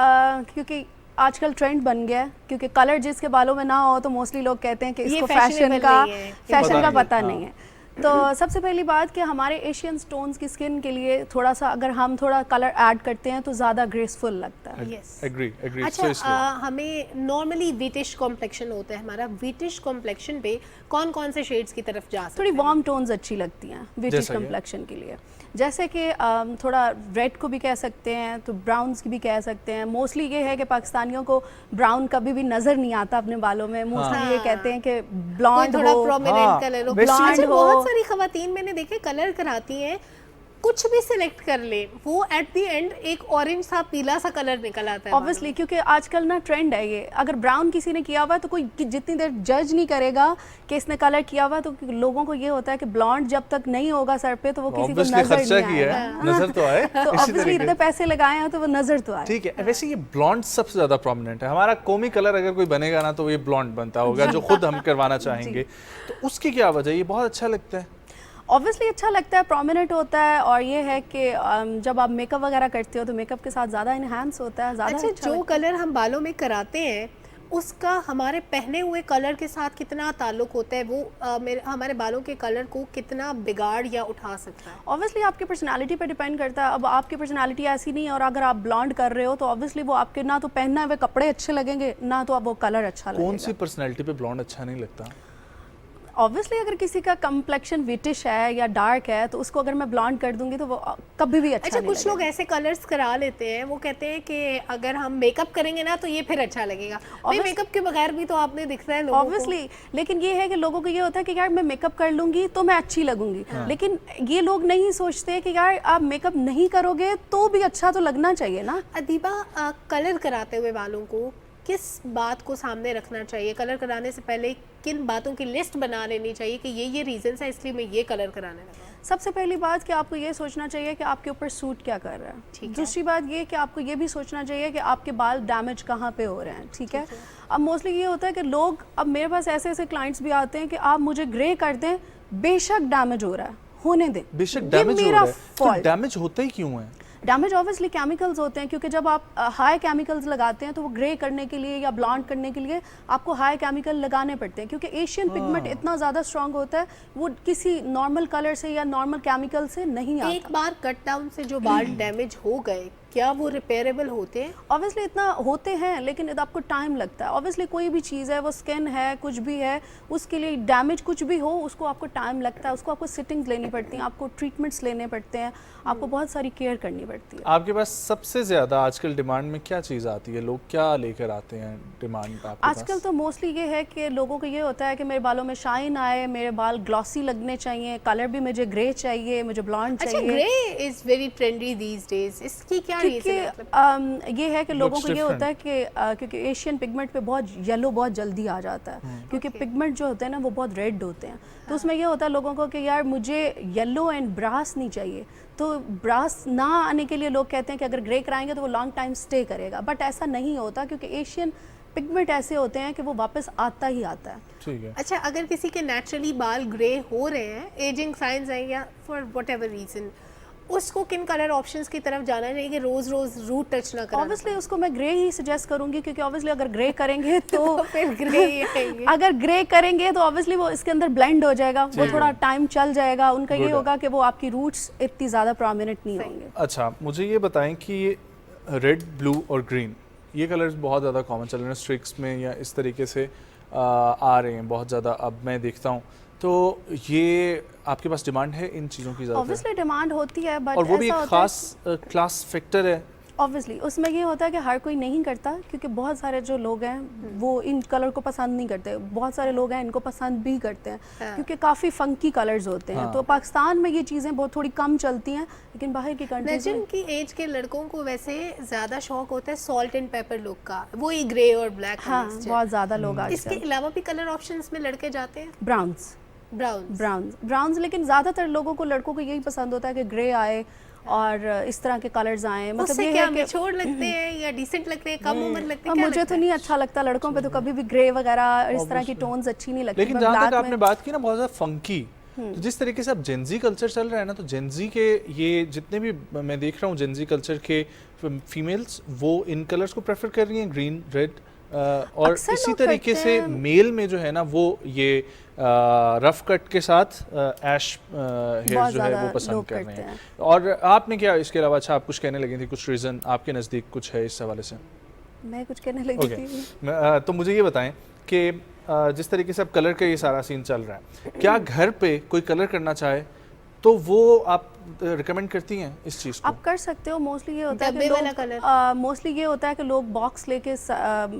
क्योंकि आजकल ट्रेंड बन गया है, क्योंकि कलर जिसके बालों में ना हो तो मोस्टली लोग कहते हैं कि इसको फैशन का पता नहीं है। तो सबसे पहली बात कि हमारे एशियन स्टोन्स की स्किन के लिए थोड़ा सा अगर हम थोड़ा कलर ऐड करते हैं तो ज़्यादा ग्रेसफुल लगता है। Yes. Agree. अच्छा, हमें नॉर्मली वीटिश कॉम्प्लेक्शन होता है हमारा। वीटिश कॉम्प्लेक्शन पे कौन कौन से शेड्स की तरफ जा सकते हैं? थोड़ी वार्म टोन्स अच्छी लगती हैं वीटिश कॉम्प्लेक्शन के लिए, जैसे कि थोड़ा रेड को भी कह सकते हैं, तो ब्राउन्स की भी कह सकते हैं। मोस्टली ये है कि पाकिस्तानियों को ब्राउन कभी भी नज़र नहीं आता अपने बालों में। मोस्टली ये कहते हैं कि ब्लॉन्ड थोड़ा प्रोमिनेंट कलर हो, ब्लॉन्ड हो। बहुत सारी खवातीन मैंने देखे कलर कराती हैं, कुछ भी सिलेक्ट कर ले, वो एट द एंड एक ऑरेंज सा पीला सा कलर निकल आता है। ऑब्वियसली, क्योंकि आजकल ना ट्रेंड है ये। अगर ब्राउन किसी ने किया हुआ है तो कोई जितनी देर जज नहीं करेगा कि इसने कलर किया हुआ, तो लोगों को ये होता है कि ब्लॉन्ड जब तक नहीं होगा सर पे तो वो किसी को नजर नहीं आएगा। नजर तो आए, तो ऑब्वियसली इतने पैसे लगाए हैं तो वो नजर तो आए। ठीक है। वैसे ये ब्लॉन्ड सबसे ज्यादा प्रोमिनेंट है। हमारा कौमी कलर अगर कोई बनेगा ना तो ये ब्लॉन्ड बनता होगा, जो खुद हम करवाना चाहेंगे। तो उसकी क्या वजह? ये बहुत अच्छा लगता है, ऑब्वियसली अच्छा लगता है, प्रोमिनेंट होता है, और ये है कि जब आप मेकअप वगैरह करते हो तो मेकअप के साथ ज़्यादा इन्हांस होता है, ज़्यादा अच्छा जो कलर हम बालों में कराते हैं उसका हमारे पहने हुए कलर के साथ कितना ताल्लुक होता है? वो हमारे बालों के कलर को कितना बिगाड़ या उठा सकता है? ऑब्वियसली आपकी पर्सनालिटी पे डिपेंड करता है। अब आपकी पर्सनालिटी ऐसी नहीं है और अगर आप ब्लॉन्ड कर रहे हो तो ऑब्वियसली वो आपके ना तो पहनना हुए कपड़े अच्छे लगेंगे, ना तो वो कलर अच्छा लगेगा। कौन सी पर्सनैलिटी पे ब्लॉन्ड अच्छा नहीं लगता? ऑब्वियसली अगर किसी का कम्प्लेक्शन विटिश है या डार्क है तो उसको अगर मैं ब्लॉन्ड कर दूंगी तो वो कभी भी अच्छा नहीं कुछ लोग ऐसे कलर्स करा लेते हैं, वो कहते हैं कि अगर हम मेकअप करेंगे ना तो ये फिर अच्छा लगेगा। मेकअप के बगैर भी तो आपने दिखता है लोगों को। ऑब्वियसली, लेकिन ये है कि लोगों को ये होता है कि यार मैं मेकअप कर लूंगी तो मैं अच्छी लगूंगी। लेकिन ये लोग नहीं सोचते कि यार आप मेकअप नहीं करोगे तो भी अच्छा तो लगना चाहिए ना। अदीबा, कलर कराते हुए बालों को किस बात को सामने रखना चाहिए? कलर कराने से पहले किन बातों की लिस्ट बना लेनी चाहिए कि ये रीजंस है इसलिए मैं ये कलर कराने लगा? सबसे पहली बात कि आपको ये सोचना चाहिए कि आपके ऊपर सूट क्या कर रहा है। दूसरी बात ये कि आपको ये भी सोचना चाहिए कि आपके बाल डैमेज कहाँ पे हो रहे हैं। ठीक है। अब मोस्टली ये होता है कि लोग, अब मेरे पास ऐसे ऐसे क्लाइंट्स भी आते हैं कि आप मुझे ग्रे कर दें, बेशक डैमेज हो रहा है, होने दें। बेशक डैमेज हो रहा है, तो डैमेज होता ही क्यों है? डैमेज ऑब्वियसली केमिकल्स होते हैं, क्योंकि जब आप हाई केमिकल्स लगाते हैं तो वो ग्रे करने के लिए या ब्लॉन्ड करने के लिए आपको हाई केमिकल लगाने पड़ते हैं, क्योंकि एशियन पिगमेंट इतना ज़्यादा स्ट्रॉन्ग होता है, वो किसी नॉर्मल कलर से या नॉर्मल केमिकल से नहीं आता। एक बार कट डाउन से जो बाल डैमेज हो गए, क्या वो रिपेयरेबल होते हैं? ऑब्वियसली इतना होते हैं, लेकिन आपको टाइम लगता है। ऑब्वियसली कोई भी चीज़ है, वो स्किन है, कुछ भी है, उसके लिए डैमेज कुछ भी हो, उसको आपको टाइम लगता है, उसको आपको सिटिंग्स लेनी पड़ती हैं, आपको ट्रीटमेंट्स लेने पड़ते हैं, आपको बहुत सारी केयर करनी पड़ती है। आपके पास सबसे ज़्यादा आजकल डिमांड में क्या चीज़ आती है? लोग क्या लेकर आते हैं डिमांड आपके आजकल तो मोस्टली ये है कि लोगों को ये होता है कि मेरे बालों में शाइन आए, मेरे बाल ग्लॉसी लगने चाहिए, कलर भी मुझे ग्रे चाहिए, मुझे ब्लॉन्ड चाहिए। अच्छा, grey is very trendy these days, इसकी क्या रीजन है? ये है कि लोगों को ये होता है कि क्योंकि एशियन पिगमेंट पे बहुत येलो बहुत जल्दी आ जाता है, क्योंकि पिगमेंट जो होते हैं ना वो बहुत रेड होते हैं, तो उसमें ये होता है लोगों को कि यार मुझे येलो एंड ब्रास नहीं चाहिए, तो ब्रास ना आने के लिए लोग कहते हैं कि अगर ग्रे कराएंगे तो वो लॉन्ग टाइम स्टे करेगा, बट ऐसा नहीं होता, क्योंकि एशियन पिगमेंट ऐसे होते हैं कि वो वापस आता ही आता है। ठीक है। अच्छा, अगर किसी के नेचुरली बाल ग्रे हो रहे हैं, एजिंग साइंस है या फॉर व्हाटएवर रीजन, उसको किन कलर ऑप्शंस की तरफ जाना चाहिए कि रोज रूट टच ना करें? ऑब्वियसली उसको मैं ग्रे ही सजेस्ट करूंगी, क्योंकि ऑब्वियसली अगर ग्रे करेंगे तो फिर ग्रे ही आएंगे। अगर ग्रे करेंगे तो ऑब्वियसली वो इसके अंदर ब्लेंड हो जाएगा, वो थोड़ा टाइम चल जाएगा, उनका ये होगा कि वो आपकी रूट्स इतनी ज़्यादा प्रोमिनेंट नहीं होंगे। अच्छा, मुझे ये बताएं कि रेड, ब्लू और ग्रीन ये कलर्स बहुत ज़्यादा कॉमन चल रहे हैं स्ट्रिक्स में या इस तरीके से आ रहे हैं बहुत ज़्यादा, अब मैं देखता हूँ, तो ये आपके पास डिमांड है इन चीज़ों की? ज़्यादा ऑब्वियसली डिमांड होती है, बट और वो भी एक खास क्लास फैक्टर है। ऑब्वियसली उसमें ये होता है कि हर कोई नहीं करता, क्योंकि बहुत सारे जो लोग हैं वो इन कलर को पसंद नहीं करते, बहुत सारे लोग हैं इनको पसंद भी करते हैं, क्योंकि काफ़ी फंकी कलर्स होते हैं। तो पाकिस्तान में ये चीज़ें बहुत थोड़ी कम चलती हैं, लेकिन बाहर की कंट्रीज में की एज के लड़कों को वैसे ज़्यादा शौक होता है सॉल्ट एंड पेपर लुक का, वो ही ग्रे और ब्लैक। हाँ, बहुत ज़्यादा लोग आजकल। इसके अलावा भी कलर ऑप्शंस में लड़के जाते हैं? ब्राउन्स, लेकिन ज़्यादातर लोगों को, लड़कों को यही पसंद होता है कि ग्रे आए और इस तरह के कलर्स आए। मतलब ये क्या मैच्योर लगते हैं या डिसेंट लगते हैं, कम उम्र लगते हैं? मुझे तो नहीं अच्छा लगता, लड़कों पे तो कभी भी ग्रे वगैरह इस तरह की टोन्स अच्छी नहीं लगती। लेकिन जहाँ तक आपने बात की ना बहुत ज़्यादा फंकी, तो जिस तरीके से अब जेंजी कल्चर चल रहा है ना, तो जेंजी के ये जितने भी मैं देख रहा हूँ जेंजी कल्चर के फीमेल्स, वो इन कलर्स को प्रेफर कर रही हैं, ग्रीन, रेड, और इसी तरीके से मेल में जो है ना वो ये रफ कट के साथ ऐश हेयर जो है वो पसंद कर रहे हैं। और आपने क्या इसके अलावा, अच्छा आप कुछ कहने लगी थी, कुछ रीज़न आपके नज़दीक कुछ है इस हवाले से? मैं कुछ कहने लगी थी। तो मुझे ये बताएं कि जिस तरीके से अब कलर का ये सारा सीन चल रहा है, क्या घर पे कोई कलर करना चाहे तो वो आप रिकमेंड करती हैं इस चीज़ को? आप कर सकते हो। मोस्टली ये होता है कि लोग मोस्टली ये होता है कि लोग बॉक्स लेके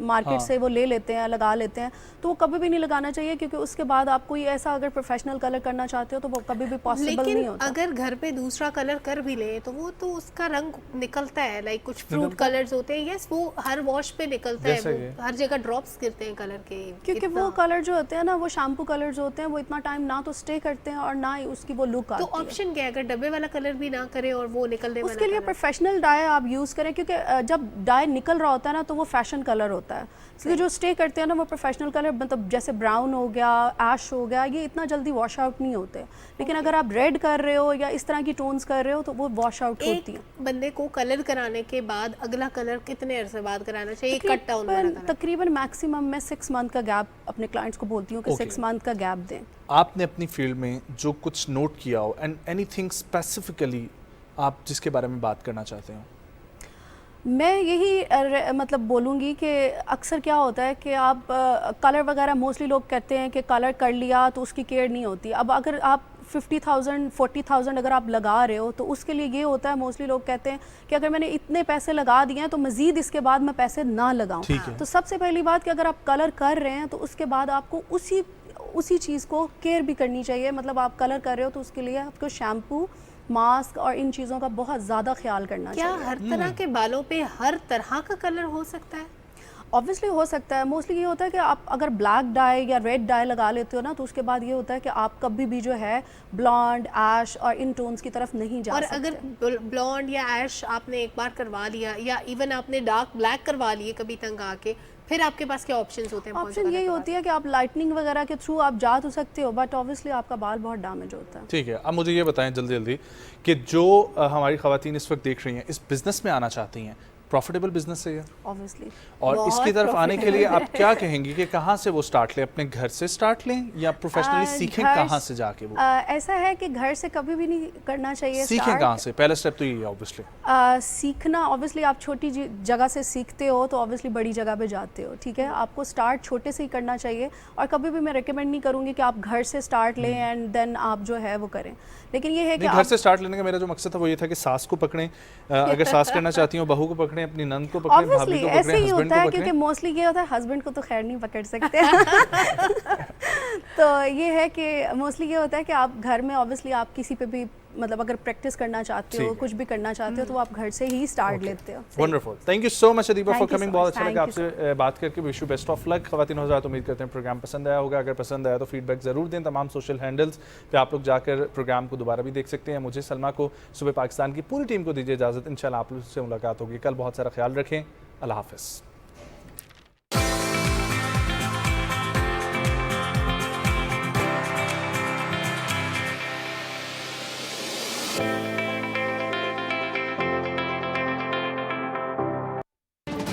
मार्केट से वो ले लेते हैं, लगा लेते हैं, तो वो कभी भी नहीं लगाना चाहिए, क्योंकि उसके बाद आप कोई ऐसा अगर प्रोफेशनल कलर करना चाहते हो तो वो कभी भी पॉसिबल नहीं होता। अगर घर पे दूसरा कलर कर भी ले तो वो तो उसका रंग निकलता है, लाइक कुछ फ्रूट कलर्स होते हैं, यस, वो हर वॉश पे निकलता है, वो हर जगह ड्रॉप्स गिरते हैं कलर के, क्योंकि वो कलर जो होते हैं ना, वो शैम्पू कलर्स होते हैं, वो इतना टाइम ना तो स्टे करते हैं और ना ही उसकी वो लुक आती है। तो ऑप्शन क्या है, अगर डब्बे वाला कलर भी ना करे और वो निकलने वाला, उसके लिए प्रोफेशनल डाई आप यूज़ करें, क्योंकि जब डाई निकल रहा होता है ना तो वो फैशन कलर होता है, इसलिए जो स्टे करते हैं ना वो प्रोफेशनल कलर, मतलब जैसे ब्राउन हो गया, ऐश हो गया, ये इतना जल्दी वॉश आउट नहीं होते। लेकिन अगर आप रेड कर रहे हो या इस तरह की टोन्स कर रहे हो तो वो वॉश आउट होती है। बंदे को कलर कराने के बाद अगला कलर कितने अरसे बाद कराना चाहिए? कट डाउन तकरीबन मैक्सिमम मैं 6 मंथ का गैप अपने क्लाइंट्स को बोलती हूँ कि 6 मंथ का गैप दें। आपने अपनी फील्ड में जो कुछ नोट किया हो एंड एनीथिंग स्पेसिफिकली आप जिसके बारे में बात करना चाहते हो? मैं यही मतलब बोलूँगी कि अक्सर क्या होता है कि आप कलर वगैरह, मोस्टली लोग कहते हैं कि कलर कर लिया तो उसकी केयर नहीं होती। अब अगर आप 50,000 40,000 अगर आप लगा रहे हो तो उसके लिए ये होता है, मोस्टली लोग कहते हैं कि अगर मैंने इतने पैसे लगा दिए हैं तो मज़ीद इसके बाद मैं पैसे ना लगाऊं। तो सबसे पहली बात कि अगर आप कलर कर रहे हैं तो उसके बाद आपको उसी चीज़ को केयर भी करनी चाहिए। मतलब आप कलर कर रहे हो तो उसके लिए आपको शैम्पू, मास्क और इन चीज़ों का बहुत ज़्यादा ख्याल करना चाहिए। क्या हर तरह के बालों पे हर तरह का कलर हो सकता है? ऑब्वियसली हो सकता है। मोस्टली ये होता है कि आप अगर ब्लैक डाई या रेड डाई लगा लेते हो ना तो उसके बाद ये होता है कि आप कभी भी जो है ब्लॉन्ड, ऐश और इन टोन्स की तरफ नहीं जा सकते। और अगर ब्लॉन्ड या ऐश आपने एक बार करवा लिया या इवन आपने डार्क ब्लैक करवा लिए कभी तंग आके, फिर आपके पास क्या ऑप्शंस होते हैं? ऑप्शन यही होती है कि आप लाइटनिंग वगैरह के थ्रू आप जा तो सकते हो, बट ऑब्वियसली आपका बाल बहुत डैमेज होता है। ठीक है, अब मुझे ये बताएं जल्दी जल्दी कि जो हमारी ख़वातीन इस वक्त देख रही हैं, इस बिज़नेस में आना चाहती हैं, प्रॉफिटेबल बिजनेस है ये ऑब्वियसली। और इसकी तरफ आने के लिए आप क्या कहेंगे कि कहाँ से वो स्टार्ट लें, अपने घर से स्टार्ट लें या प्रोफेशनली सीखें कहाँ से जाके? वो ऐसा है कि घर से कभी भी नहीं करना चाहिए। सीखें कहाँ से? पहला स्टेप तो यही है ऑब्वियसली। सीखना ऑब्वियसली आप छोटी जगह से सीखते हो तो ऑब्वियसली बड़ी जगह पे जाते हो, ठीक है। आपको स्टार्ट छोटे से ही करना चाहिए और कभी भी मैं रिकमेंड नहीं करूँगी कि आप घर से स्टार्ट लें एंड देन आप जो है वो करें। लेकिन ये है कि घर से स्टार्ट लेने का मेरा जो मकसद था वो ये था कि सास को पकड़ें, अगर सास करना चाहती हो बहू को पकड़ें, अपनी नंद को पकड़ें, भाभी को पकड़ें, ऐसे ही होता है, क्योंकि मोस्टली ये होता है हस्बैंड को तो खैर नहीं पकड़ सकते तो ये है कि मोस्टली ये होता है कि आप घर में ऑब्वियसली आप किसी पे भी मतलब अगर प्रैक्टिस करना चाहते हो, कुछ भी करना चाहते हो तो आप घर से ही स्टार्ट लेते हो। Wonderful, thank you so much Adiba for coming. बहुत अच्छा लगा आपसे बात करके। Wish you best of luck. ख़वातीन हज़रात, उम्मीद करते हैं प्रोग्राम पसंद आया होगा। अगर पसंद आया तो फीडबैक ज़रूर दें। तमाम सोशल हैंडल्स पे आप लोग जाकर प्रोग्राम को दोबारा भी देख सकते हैं। मुझे, सलमा को, सुबह पाकिस्तान की पूरी टीम को दीजिए इजाज़त। इंशाल्लाह आप लोग से मुलाकात होगी कल। बहुत सारा ख्याल रखें। अल्लाह हाफ़िज़।